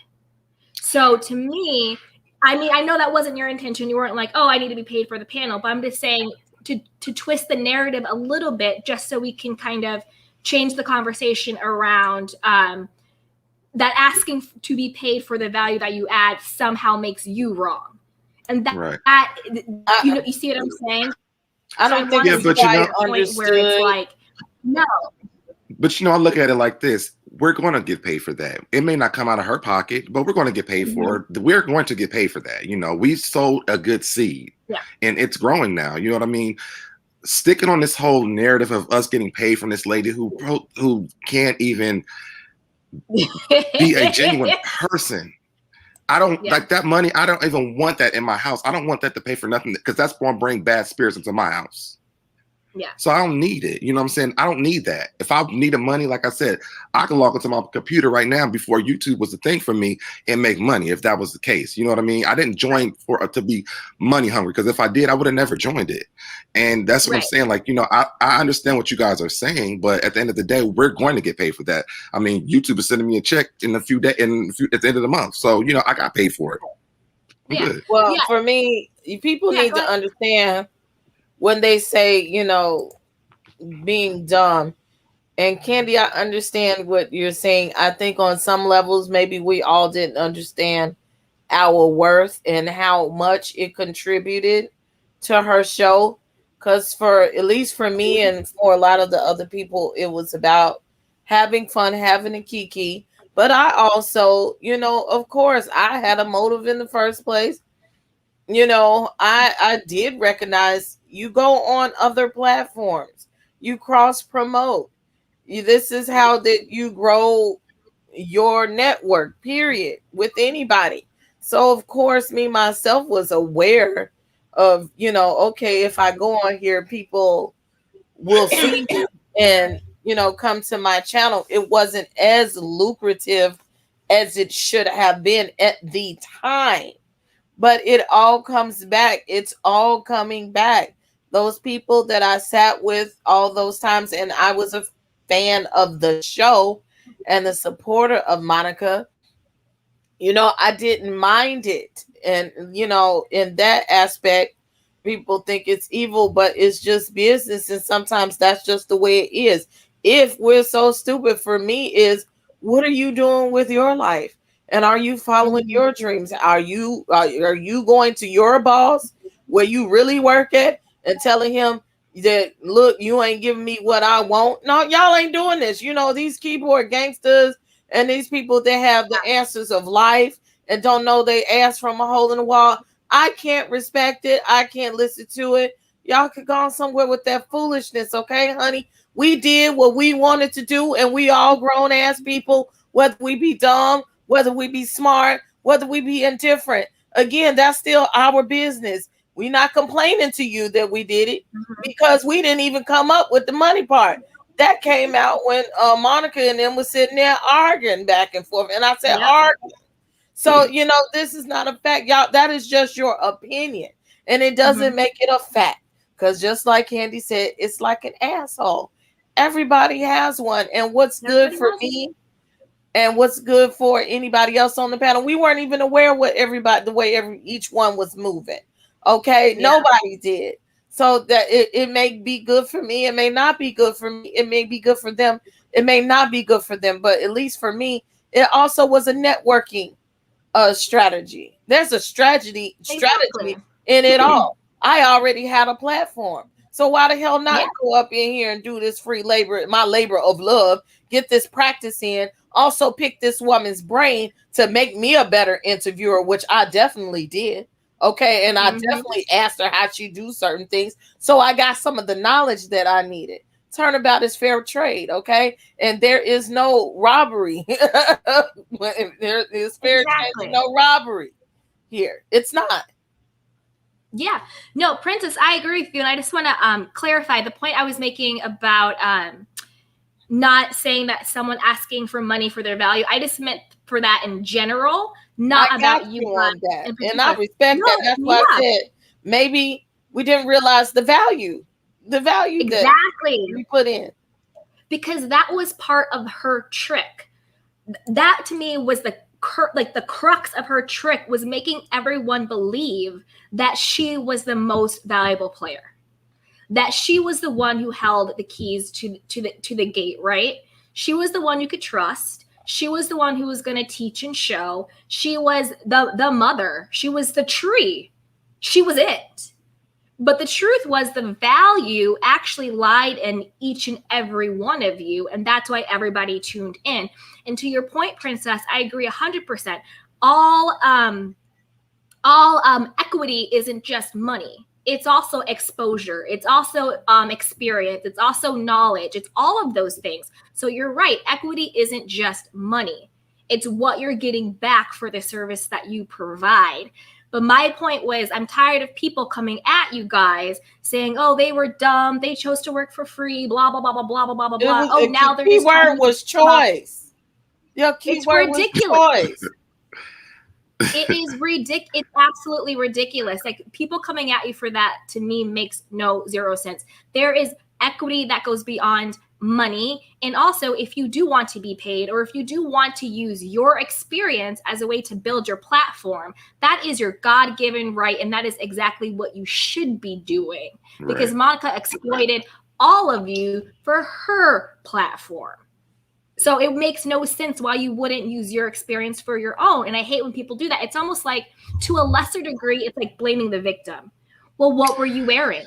So to me, I mean, I know that wasn't your intention. You weren't like, oh, I need to be paid for the panel, but I'm just saying to twist the narrative a little bit, just so we can kind of change the conversation around that asking to be paid for the value that you add somehow makes you wrong. And that you see what I'm saying? I don't think it's quite understood. Where it's like, no. But I look at it like this. We're going to get paid for that. It may not come out of her pocket, but we're going to get paid for it. We're going to get paid for that. We sowed a good seed and it's growing now. You know what I mean? Sticking on this whole narrative of us getting paid from this lady who can't even be a genuine person. I don't like that money. I don't even want that in my house. I don't want that to pay for nothing because that's going to bring bad spirits into my house. Yeah. So I don't need it. You know what I'm saying? I don't need that. If I needed money, like I said, I can log into my computer right now before YouTube was a thing for me and make money if that was the case. You know what I mean? I didn't join to be money hungry, because if I did, I would have never joined it. And that's what I'm saying. Like, you know, I understand what you guys are saying, but at the end of the day, we're going to get paid for that. I mean, YouTube is sending me a check in a few days, at the end of the month. So, you know, I got paid for it. I'm good. Well, for me, people need to understand when they say, you know, being dumb. And Candy, I understand what you're saying. I think on some levels, maybe we all didn't understand our worth and how much it contributed to her show. Because for at least for me and for a lot of the other people, it was about having fun, having a kiki. But I also, you know, of course, I had a motive in the first place. You know, I did recognize you go on other platforms, you cross promote. This is how that you grow your network, period, with anybody. So of course, me myself was aware of, you know, okay, if I go on here, people will see me and, you know, come to my channel. It wasn't as lucrative as it should have been at the time, but it all comes back. It's all coming back. Those people that I sat with all those times, and I was a fan of the show and the supporter of Monica, you know, I didn't mind it. And, you know, in that aspect, people think it's evil, but it's just business. And sometimes that's just the way it is. If we're so stupid, for me, is what are you doing with your life? And are you following your dreams? Are you going to your boss where you really work at and telling him that, look, you ain't giving me what I want? No, y'all ain't doing this. You know, these keyboard gangsters and these people that have the answers of life and don't know they ass from a hole in the wall, I can't respect it. I can't listen to it. Y'all could go on somewhere with that foolishness, okay, honey? We did what we wanted to do, and we all grown ass people, whether we be dumb, whether we be smart, whether we be indifferent. Again, that's still our business. We not complaining to you that we did it because we didn't even come up with the money part. That came out when Monica and them was sitting there arguing back and forth. And I said, arguing. So, you know, this is not a fact. Y'all, that is just your opinion. And it doesn't make it a fact. Because just like Candy said, it's like an asshole. Everybody has one. And what's good for me and what's good for anybody else on the panel, we weren't even aware what everybody, the way each one was moving. Okay? Yeah. Nobody did. So that it may be good for me. It may not be good for me. It may be good for them. It may not be good for them. But at least for me, it also was a networking strategy. There's a strategy in it all. I already had a platform. So why the hell not go up in here and do this free labor, my labor of love, get this practice in, also pick this woman's brain to make me a better interviewer, which I definitely did. Okay. And I definitely asked her how she do certain things. So I got some of the knowledge that I needed. Turnabout is fair trade. Okay. And there is no robbery. There is fair trade, no robbery here. It's not. Yeah. No, Princess, I agree with you. And I just want to clarify the point I was making about not saying that someone asking for money for their value. I just meant for that in general, not about you on that. And I respect that. That's why I said maybe we didn't realize the value that we put in. Because that was part of her trick. That to me was the crux of her trick, was making everyone believe that she was the most valuable player, that she was the one who held the keys to the gate, right? She was the one you could trust. She was the one who was going to teach and show. She was the mother. She was the tree. She was it. But the truth was the value actually lied in each and every one of you. And that's why everybody tuned in. And to your point, Princess, I agree 100%. All equity isn't just money. It's also exposure. It's also experience. It's also knowledge. It's all of those things. So you're right. Equity isn't just money. It's what you're getting back for the service that you provide. But my point was, I'm tired of people coming at you guys saying, oh, they were dumb, they chose to work for free, blah, blah, blah, blah, blah, blah, blah, blah. Oh, now they're just keyword was choice. Your keyword was choice. It is ridiculous. It's absolutely ridiculous. Like, people coming at you for that, to me, makes zero sense. There is equity that goes beyond money. And also, if you do want to be paid, or if you do want to use your experience as a way to build your platform, that is your God-given right. And that is exactly what you should be doing. Right. Because Monica exploited all of you for her platform. So it makes no sense why you wouldn't use your experience for your own. And I hate when people do that. It's almost like, to a lesser degree, it's like blaming the victim. Well, what were you wearing?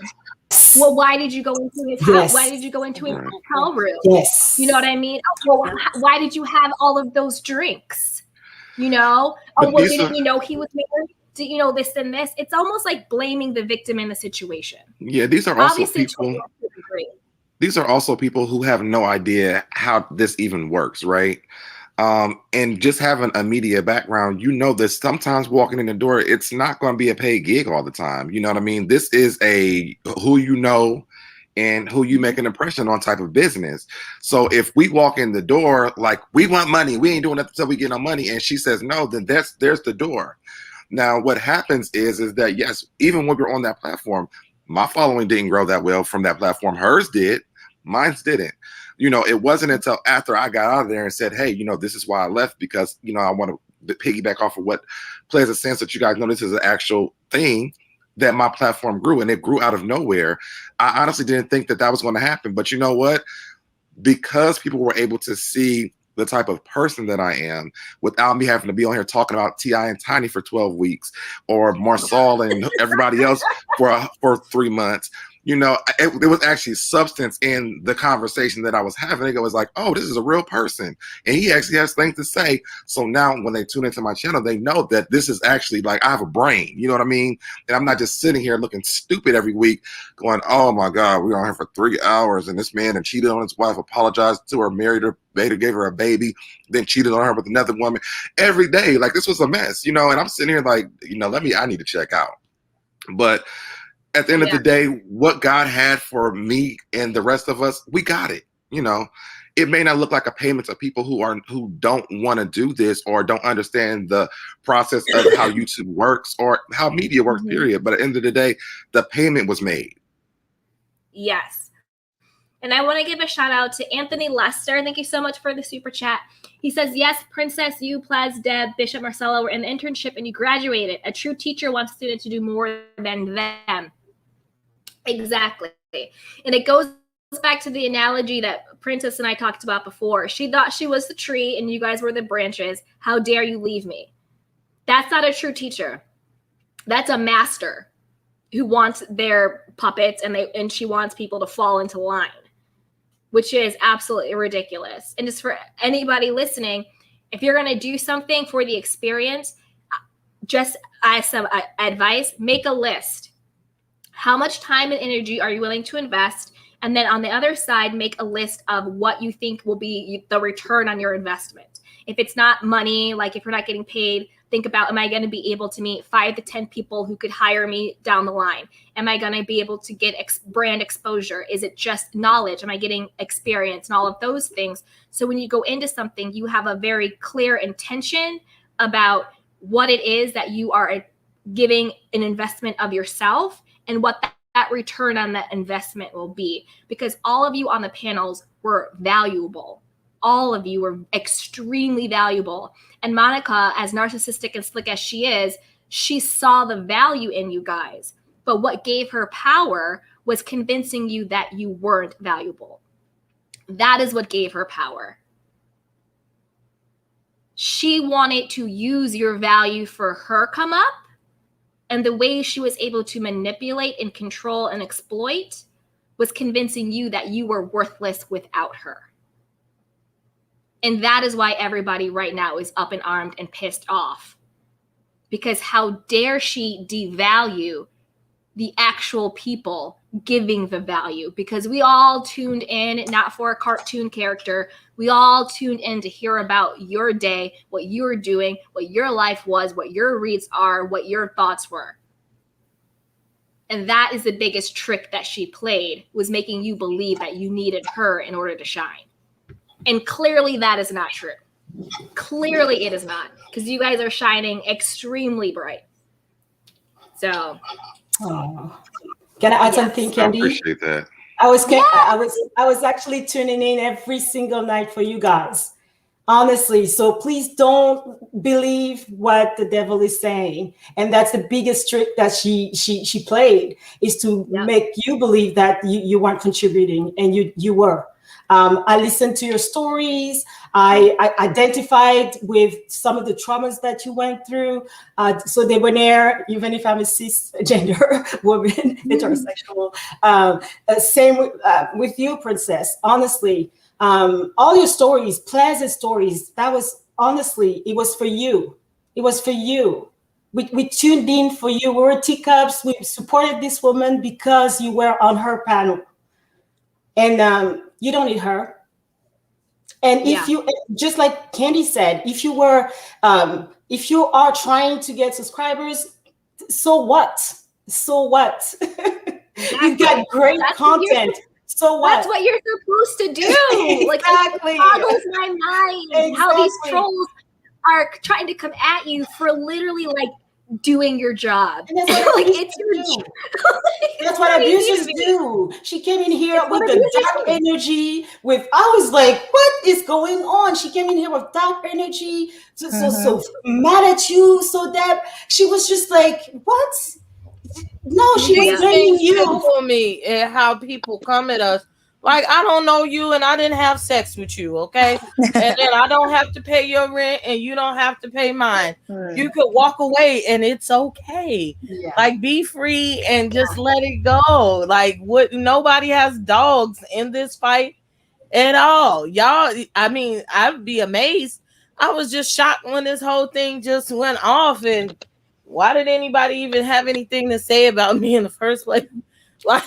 Well, why did you go into his house? Why did you go into his hotel room? Yes. You know what I mean? Well, why did you have all of those drinks? You know? Oh, well, didn't you know he was married? Did you know this and this? It's almost like blaming the victim in the situation. Yeah, these are also people. These are also people who have no idea how this even works, right? And just having a media background, you know that sometimes walking in the door, it's not going to be a paid gig all the time. You know what I mean? This is a who you know and who you make an impression on type of business. So if we walk in the door like, we want money, we ain't doing nothing until we get our money, and she says no, then there's the door. Now, what happens is that, yes, even when we're on that platform, my following didn't grow that well from that platform. Hers did. Mine's didn't. You know, it wasn't until after I got out of there and said, hey, you know, this is why I left, because, you know, I want to piggyback off of what plays a sense that you guys know this is an actual thing, that my platform grew, and it grew out of nowhere. I honestly didn't think that was going to happen. But you know what? Because people were able to see the type of person that I am without me having to be on here talking about T.I. and Tiny for 12 weeks or Marcella and everybody else for 3 months. You know, it was actually substance in the conversation that I was having. It was like, oh, this is a real person, and he actually has things to say. So now when they tune into my channel, they know that this is actually, like, I have a brain, you know what I mean? And I'm not just sitting here looking stupid every week going, oh my God, we were on here for 3 hours and this man and cheated on his wife, apologized to her, married her, gave her a baby, then cheated on her with another woman every day. Like, this was a mess, you know? And I'm sitting here like, you know, I need to check out. But at the end of the day, what God had for me and the rest of us, we got it. You know, it may not look like a payment to people who don't want to do this or don't understand the process of how YouTube works or how media works, period. But at the end of the day, the payment was made. Yes. And I want to give a shout out to Anthony Lester. Thank you so much for the super chat. He says, yes, Princess, you, Plaz, Deb, Bishop, Marcella were in the internship and you graduated. A true teacher wants students to do more than them. Exactly. And it goes back to the analogy that Princess and I talked about before. She thought she was the tree and you guys were the branches. How dare you leave me? That's not a true teacher. That's a master who wants their puppets and she wants people to fall into line, which is absolutely ridiculous. And just for anybody listening, if you're going to do something for the experience, just as some advice, make a list. How much time and energy are you willing to invest? And then on the other side, make a list of what you think will be the return on your investment. If it's not money, like if you're not getting paid, think about, am I going to be able to meet 5 to 10 people who could hire me down the line? Am I going to be able to get brand exposure? Is it just knowledge? Am I getting experience and all of those things? So when you go into something, you have a very clear intention about what it is that you are giving an investment of yourself and what that return on that investment will be. Because all of you on the panels were valuable. All of you were extremely valuable. And Monica, as narcissistic and slick as she is, she saw the value in you guys. But what gave her power was convincing you that you weren't valuable. That is what gave her power. She wanted to use your value for her come up. And the way she was able to manipulate and control and exploit was convincing you that you were worthless without her. And that is why everybody right now is up and armed and pissed off. Because how dare she devalue the actual people giving the value, because we all tuned in not for a cartoon character. We all tuned in to hear about your day, what you were doing, what your life was, what your reads are, what your thoughts were. And that is the biggest trick that she played, was making you believe that you needed her in order to shine. And clearly that is not true. Clearly it is not, because you guys are shining extremely bright. So, can I add yes. something, I Candy? appreciate that. I was actually tuning in every single night for you guys, honestly. So please don't believe what the devil is saying. And that's the biggest trick that she played, is to make you believe that you weren't contributing, and you were. I listened to your stories. I identified with some of the traumas that you went through. SoDebNair, even if I'm a cisgender woman, heterosexual. Same with you, Princess. Honestly, all your stories, pleasant stories, that was honestly, it was for you. It was for you. We tuned in for you. We were teacups. We supported this woman because you were on her panel. And you don't need her. And if you, just like Candy said, if you are trying to get subscribers, so what? So what? You've got great content. So what? That's what you're supposed to do. Exactly. Like, it boggles my mind how these trolls are trying to come at you for literally like doing your job. And that's what like it's your job. That's what abusers do. She came in here with the dark energy. I was like, what is going on? She came in here with dark energy, so mad at you, so that she was just like, what? No, she was blaming you for me and how people come at us. Like, I don't know you and I didn't have sex with you, okay? And then I don't have to pay your rent and you don't have to pay mine. You could walk away and it's okay. Like, be free and just let it go. Like, what? Nobody has dogs in this fight at all. Y'all, I mean, I'd be amazed. I was just shocked when this whole thing just went off, and why did anybody even have anything to say about me in the first place? Like,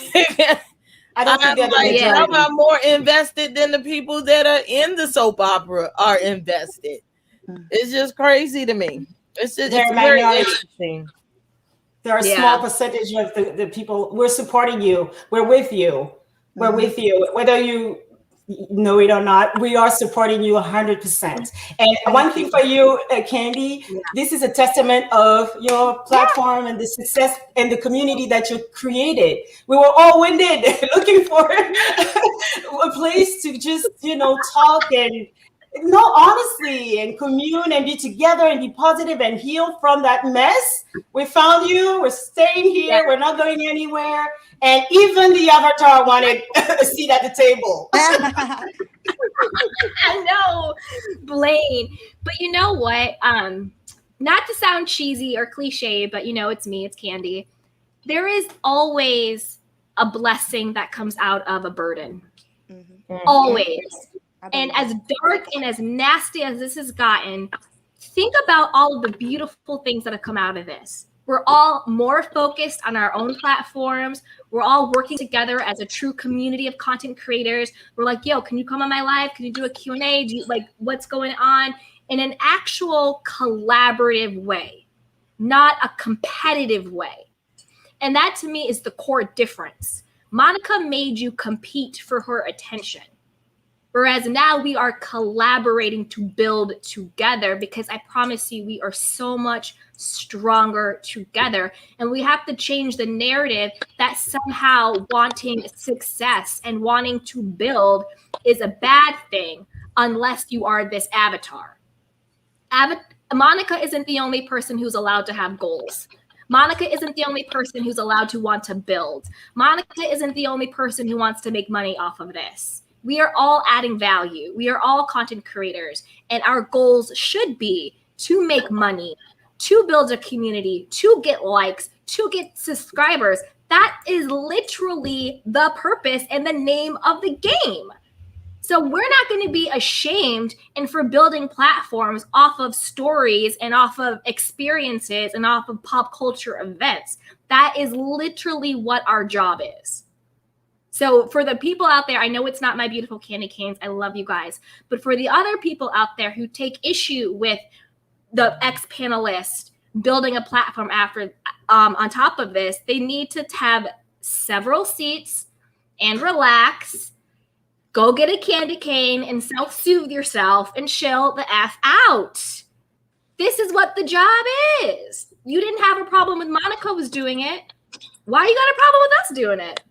I don't think they're the majority. I'm not more invested than the people that are in the soap opera are invested. It's just crazy to me. It's very interesting. There are a small percentage of the people. We're supporting you. We're with you. We're with you. Whether you know it or not, we are supporting you 100%. And one thing for you, Candy, this is a testament of your platform and the success and the community that you created. We were all winded looking for a place to just, talk and honestly, and commune and be together and be positive and heal from that mess. We found you. We're staying here. We're not going anywhere. And even the avatar wanted a seat at the table. I know, Blaine. But you know what? Not to sound cheesy or cliche, but it's me, it's Candy. There is always a blessing that comes out of a burden. Always. And as dark and as nasty as this has gotten, think about all of the beautiful things that have come out of this. We're all more focused on our own platforms. We're all working together as a true community of content creators. We're like, yo, can you come on my live? Can you do a Q&A? Do you, what's going on? In an actual collaborative way, not a competitive way. And that to me is the core difference. Monica made you compete for her attention. Whereas now we are collaborating to build together, because I promise you, we are so much stronger together. And we have to change the narrative that somehow wanting success and wanting to build is a bad thing unless you are this avatar. Monica isn't the only person who's allowed to have goals. Monica isn't the only person who's allowed to want to build. Monica isn't the only person who wants to make money off of this. We are all adding value. We are all content creators, and our goals should be to make money, to build a community, to get likes, to get subscribers. That is literally the purpose and the name of the game. So we're not going to be ashamed and for building platforms off of stories and off of experiences and off of pop culture events. That is literally what our job is. So for the people out there, I know it's not my beautiful candy canes. I love you guys. But for the other people out there who take issue with the ex-panelist building a platform after on top of this, they need to have several seats and relax. Go get a candy cane and self-soothe yourself and chill the F out. This is what the job is. You didn't have a problem with Monica was doing it. Why you got a problem with us doing it?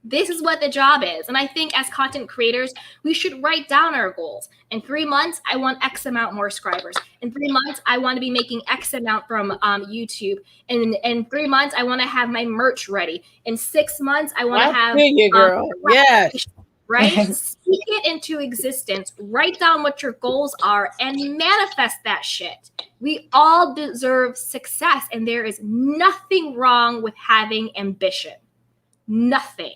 This is what the job is. And I think as content creators, we should write down our goals. In 3 months, I want X amount more subscribers. In 3 months, I want to be making X amount from YouTube. In 3 months, I want to have my merch ready. In 6 months, I want to have girl. Yes. Right? Speak it into existence. Write down what your goals are and manifest that shit. We all deserve success, and there is nothing wrong with having ambition. Nothing.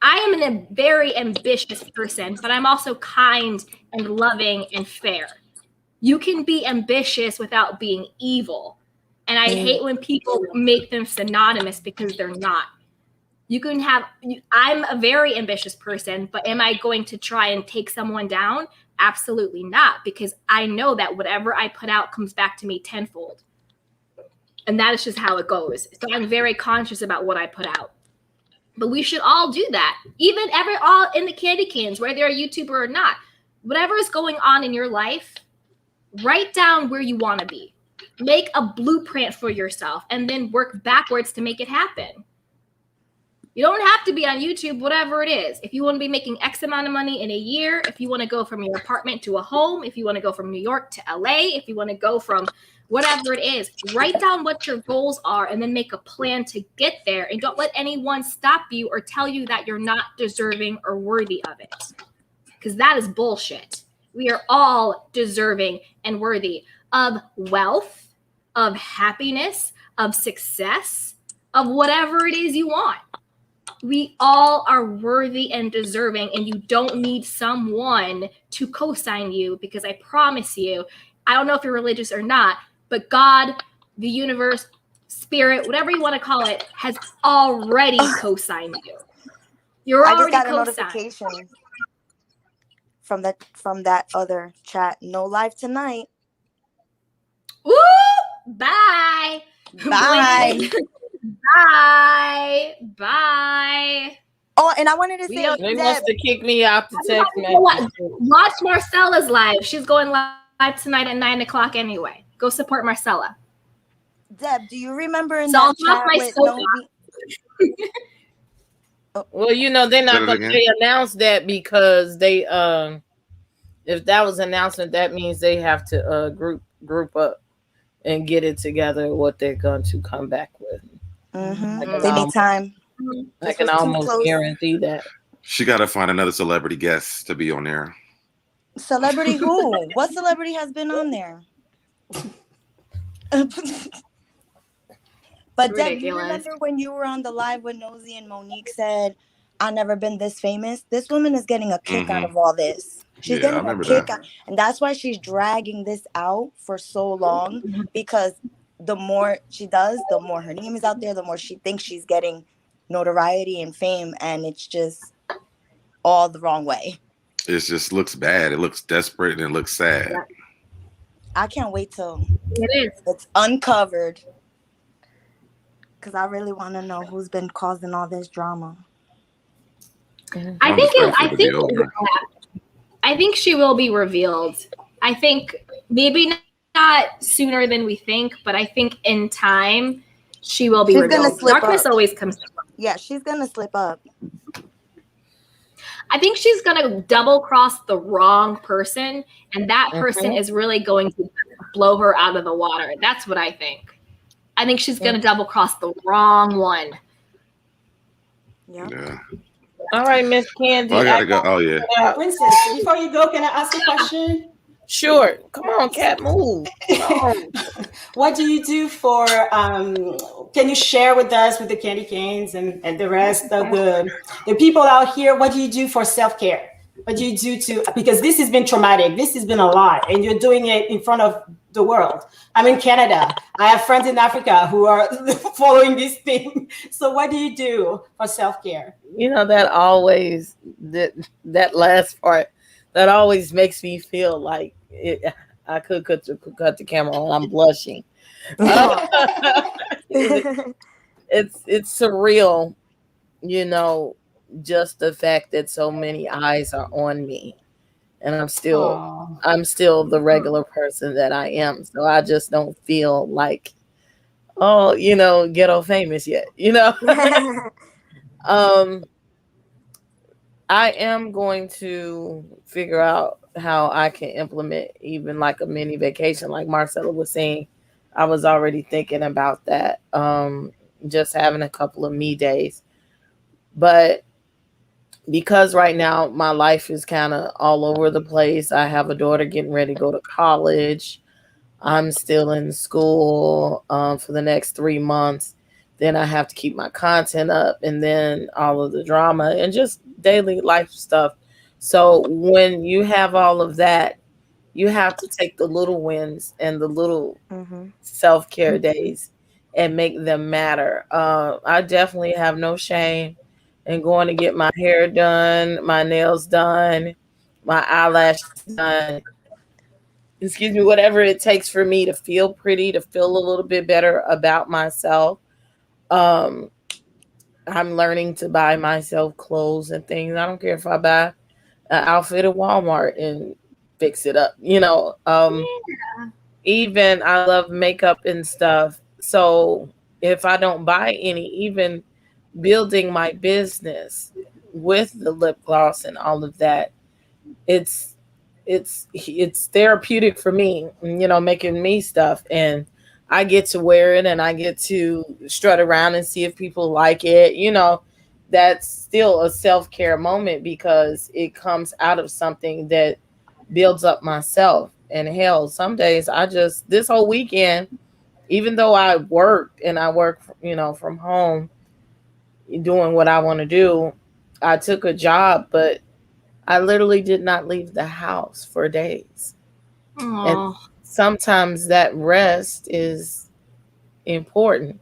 I am a very ambitious person, but I'm also kind and loving and fair. You can be ambitious without being evil. And I hate when people make them synonymous because they're not. You can have, I'm a very ambitious person, but am I going to try and take someone down? Absolutely not, because I know that whatever I put out comes back to me tenfold. And that is just how it goes. So I'm very conscious about what I put out. But we should all do that. Even all in the candy cans, whether you're a YouTuber or not. Whatever is going on in your life, write down where you want to be. Make a blueprint for yourself and then work backwards to make it happen. You don't have to be on YouTube, whatever it is. If you want to be making X amount of money in a year, if you want to go from your apartment to a home, if you want to go from New York to LA, if you want to go from whatever it is, write down what your goals are and then make a plan to get there. And don't let anyone stop you or tell you that you're not deserving or worthy of it. Because that is bullshit. We are all deserving and worthy of wealth, of happiness, of success, of whatever it is you want. We all are worthy and deserving, and you don't need someone to co-sign you, because I promise you, I don't know if you're religious or not, but God, the universe, spirit, whatever you want to call it, has already co-signed you. You're already I just got a co-signed. notification from that other chat. No live tonight. Ooh, bye. Bye. Bye. Bye. Oh, and I wanted to say, They Deb, must have kicked me out the text You know what? message. Watch Marcella's live. She's going live tonight at 9 o'clock anyway. Go support Marcella. Deb, do you remember in So I'll that drop chat my with soap. Well, you know, they're not Say that going again? to announce that because they if that was an announcement, that means they have to group up and get it together what they're going to come back with. They need time. I This can was too almost close. guarantee that. She got to find another celebrity guest to be on there. Celebrity who? What celebrity has been on there? But Deb, you remember when you were on the live when Nosy and Monique said, "I've never been this famous"? This woman is getting a kick out of all this. She's Yeah, I getting a remember kick that. out, and that's why she's dragging this out for so long, because the more she does, the more her name is out there, the more she thinks she's getting notoriety and fame, and it's just all the wrong way. It just looks bad. It looks desperate and it looks sad. I can't wait till It is. it's uncovered, because I really want to know who's been causing all this drama. I I'm think just ready for I it to think be over. I think she will be revealed. I think maybe not sooner than we think, but I think in time she will be She's revealed. gonna slip Darkness up. always comes. Yeah, she's gonna slip up. I think she's gonna double cross the wrong person, and that person is really going to blow her out of the water. That's what I think. I think she's gonna double cross the wrong one. Yeah. All right, Miss Candy. I gotta go. Oh yeah. Princess, before you go, can I ask a question? Sure. Come on, cat, move. Come on. What do you do for, can you share with us, with the candy canes and the rest of the people out here, what do you do for self-care? What do you do because this has been traumatic. This has been a lot, and you're doing it in front of the world. I'm in Canada. I have friends in Africa who are following this thing. So what do you do for self-care? You know, that last part, that always makes me feel like I could cut the camera on. I'm blushing. Uh, it's surreal, you know, just the fact that so many eyes are on me, and Oh. I'm still the regular person that I am. So I just don't feel like, oh, you know, ghetto famous yet, you know. um I am going to figure out how I can implement even like a mini vacation, like Marcella was saying. I was already thinking about that. Just having a couple of me days. But because right now my life is kind of all over the place. I have a daughter getting ready to go to college. I'm still in school for the next 3 months. Then I have to keep my content up, and then all of the drama and just daily life stuff. So when you have all of that, you have to take the little wins and the little Mhm. self care days and make them matter. I definitely have no shame in going to get my hair done, my nails done, my eyelashes done, excuse me, whatever it takes for me to feel pretty, to feel a little bit better about myself. Um, I'm learning to buy myself clothes and things. I don't care if I buy an outfit at Walmart and fix it up, you know. Even I love makeup and stuff. So if I don't buy any, even building my business with the lip gloss and all of that, it's it's therapeutic for me, you know, making me stuff, and I get to wear it and I get to strut around and see if people like it, you know. That's still a self-care moment because it comes out of something that builds up myself. And hell, some days I just, this whole weekend, even though I worked and I work, you know, from home doing what I want to do, I took a job, but I literally did not leave the house for days. And Oh, sometimes that rest is important,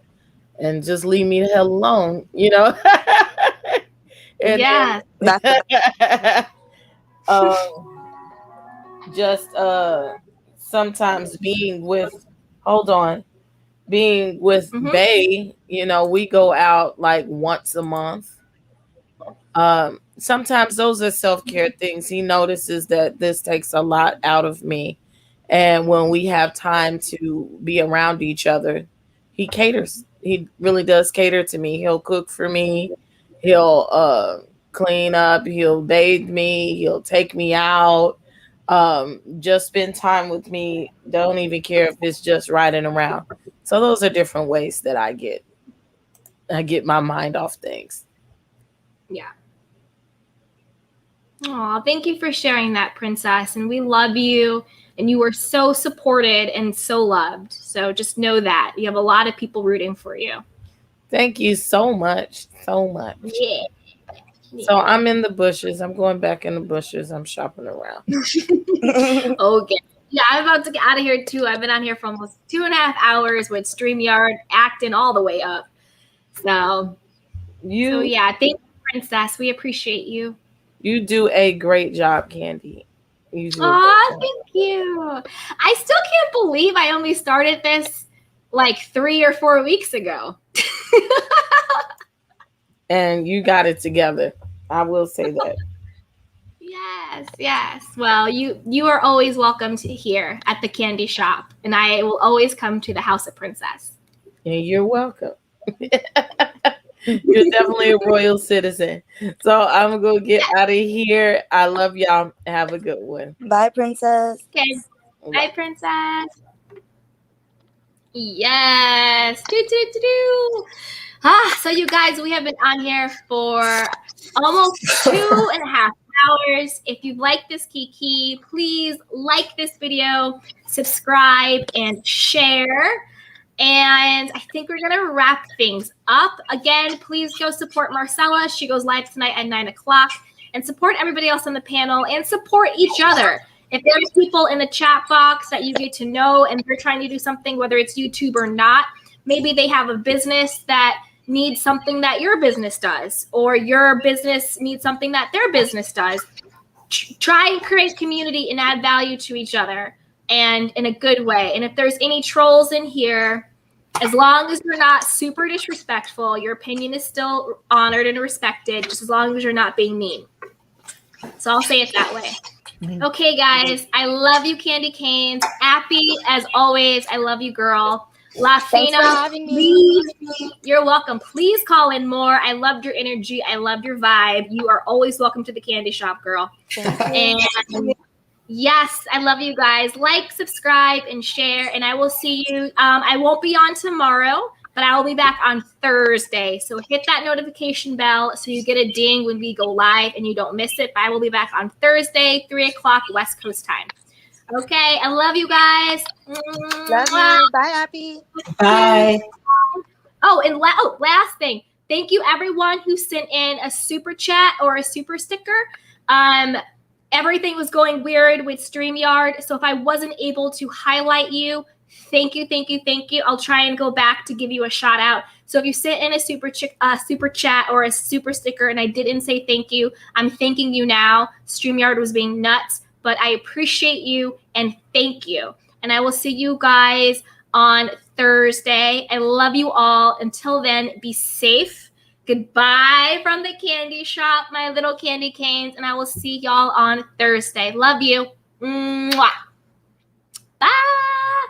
and just leave me the hell alone, you know? And yes. That's the then um, just sometimes being with, hold on, being with Mm-hmm. Bay, you know, we go out like once a month. Sometimes those are self-care things. He notices that this takes a lot out of me, and when we have time to be around each other, he caters. He really does cater to me. He'll cook for me. He'll clean up. He'll bathe me. He'll take me out. Just spend time with me. Don't even care if it's just riding around. So those are different ways that I get my mind off things. Yeah. Oh, thank you for sharing that, Princess. And we love you. And you are so supported and so loved. So just know that you have a lot of people rooting for you. Thank you so much. So much. Yeah. So I'm in the bushes. I'm going back in the bushes. I'm shopping around. Okay. Yeah, I'm about to get out of here too. I've been on here for almost 2.5 hours with StreamYard acting all the way up. So yeah, thank you, Princess. We appreciate you. You do a great job, Candy. You do a great Aw, job. thank you. I still can't believe I only started this like 3 or 4 weeks ago. And you got it together. I will say that. Yes, yes. Well, you are always welcome to here at the candy shop, and I will always come to the House of Princess. And you're welcome. You're definitely a royal citizen. So I'm going to get out of here. I love y'all. Have a good one. Bye, princess. Okay. Bye, Princess. Yes. Do, do, do, do. So you guys, we have been on here for almost 2.5 hours. If you like this Kiki, please like this video, subscribe, and share. And I think we're going to wrap things up. Again, please go support Marcella. She goes live tonight at 9 o'clock. And support everybody else on the panel and support each other. If there's people in the chat box that you get to know and they're trying to do something, whether it's YouTube or not, maybe they have a business that needs something that your business does, or your business needs something that their business does. Try and create community and add value to each other, and in a good way. And if there's any trolls in here, as long as you're not super disrespectful, your opinion is still honored and respected, just as long as you're not being mean. So I'll say it that way. Okay, guys, I love you, Candy Canes. Appy, as always, I love you, girl. Thanks for Lafina, having me. you're welcome. Please call in more. I loved your energy. I loved your vibe. You are always welcome to the candy shop, girl. And yes, I love you guys. Like, subscribe, and share. And I will see you. I won't be on tomorrow, but I will be back on Thursday. So hit that notification bell so you get a ding when we go live and you don't miss it. I will be back on Thursday, 3 o'clock West Coast time. Okay, I love you guys. Love you. Bye, Abby. Bye. Oh, and last thing. Thank you, everyone who sent in a super chat or a super sticker. Everything was going weird with StreamYard, so if I wasn't able to highlight you, thank you. I'll try and go back to give you a shout out. So if you sent in a super chat or a super sticker and I didn't say thank you, I'm thanking you now. StreamYard was being nuts, but I appreciate you and thank you. And I will see you guys on Thursday. I love you all. Until then, be safe. Goodbye from the candy shop, my little candy canes, and I will see y'all on Thursday. Love you. Mwah. Bye.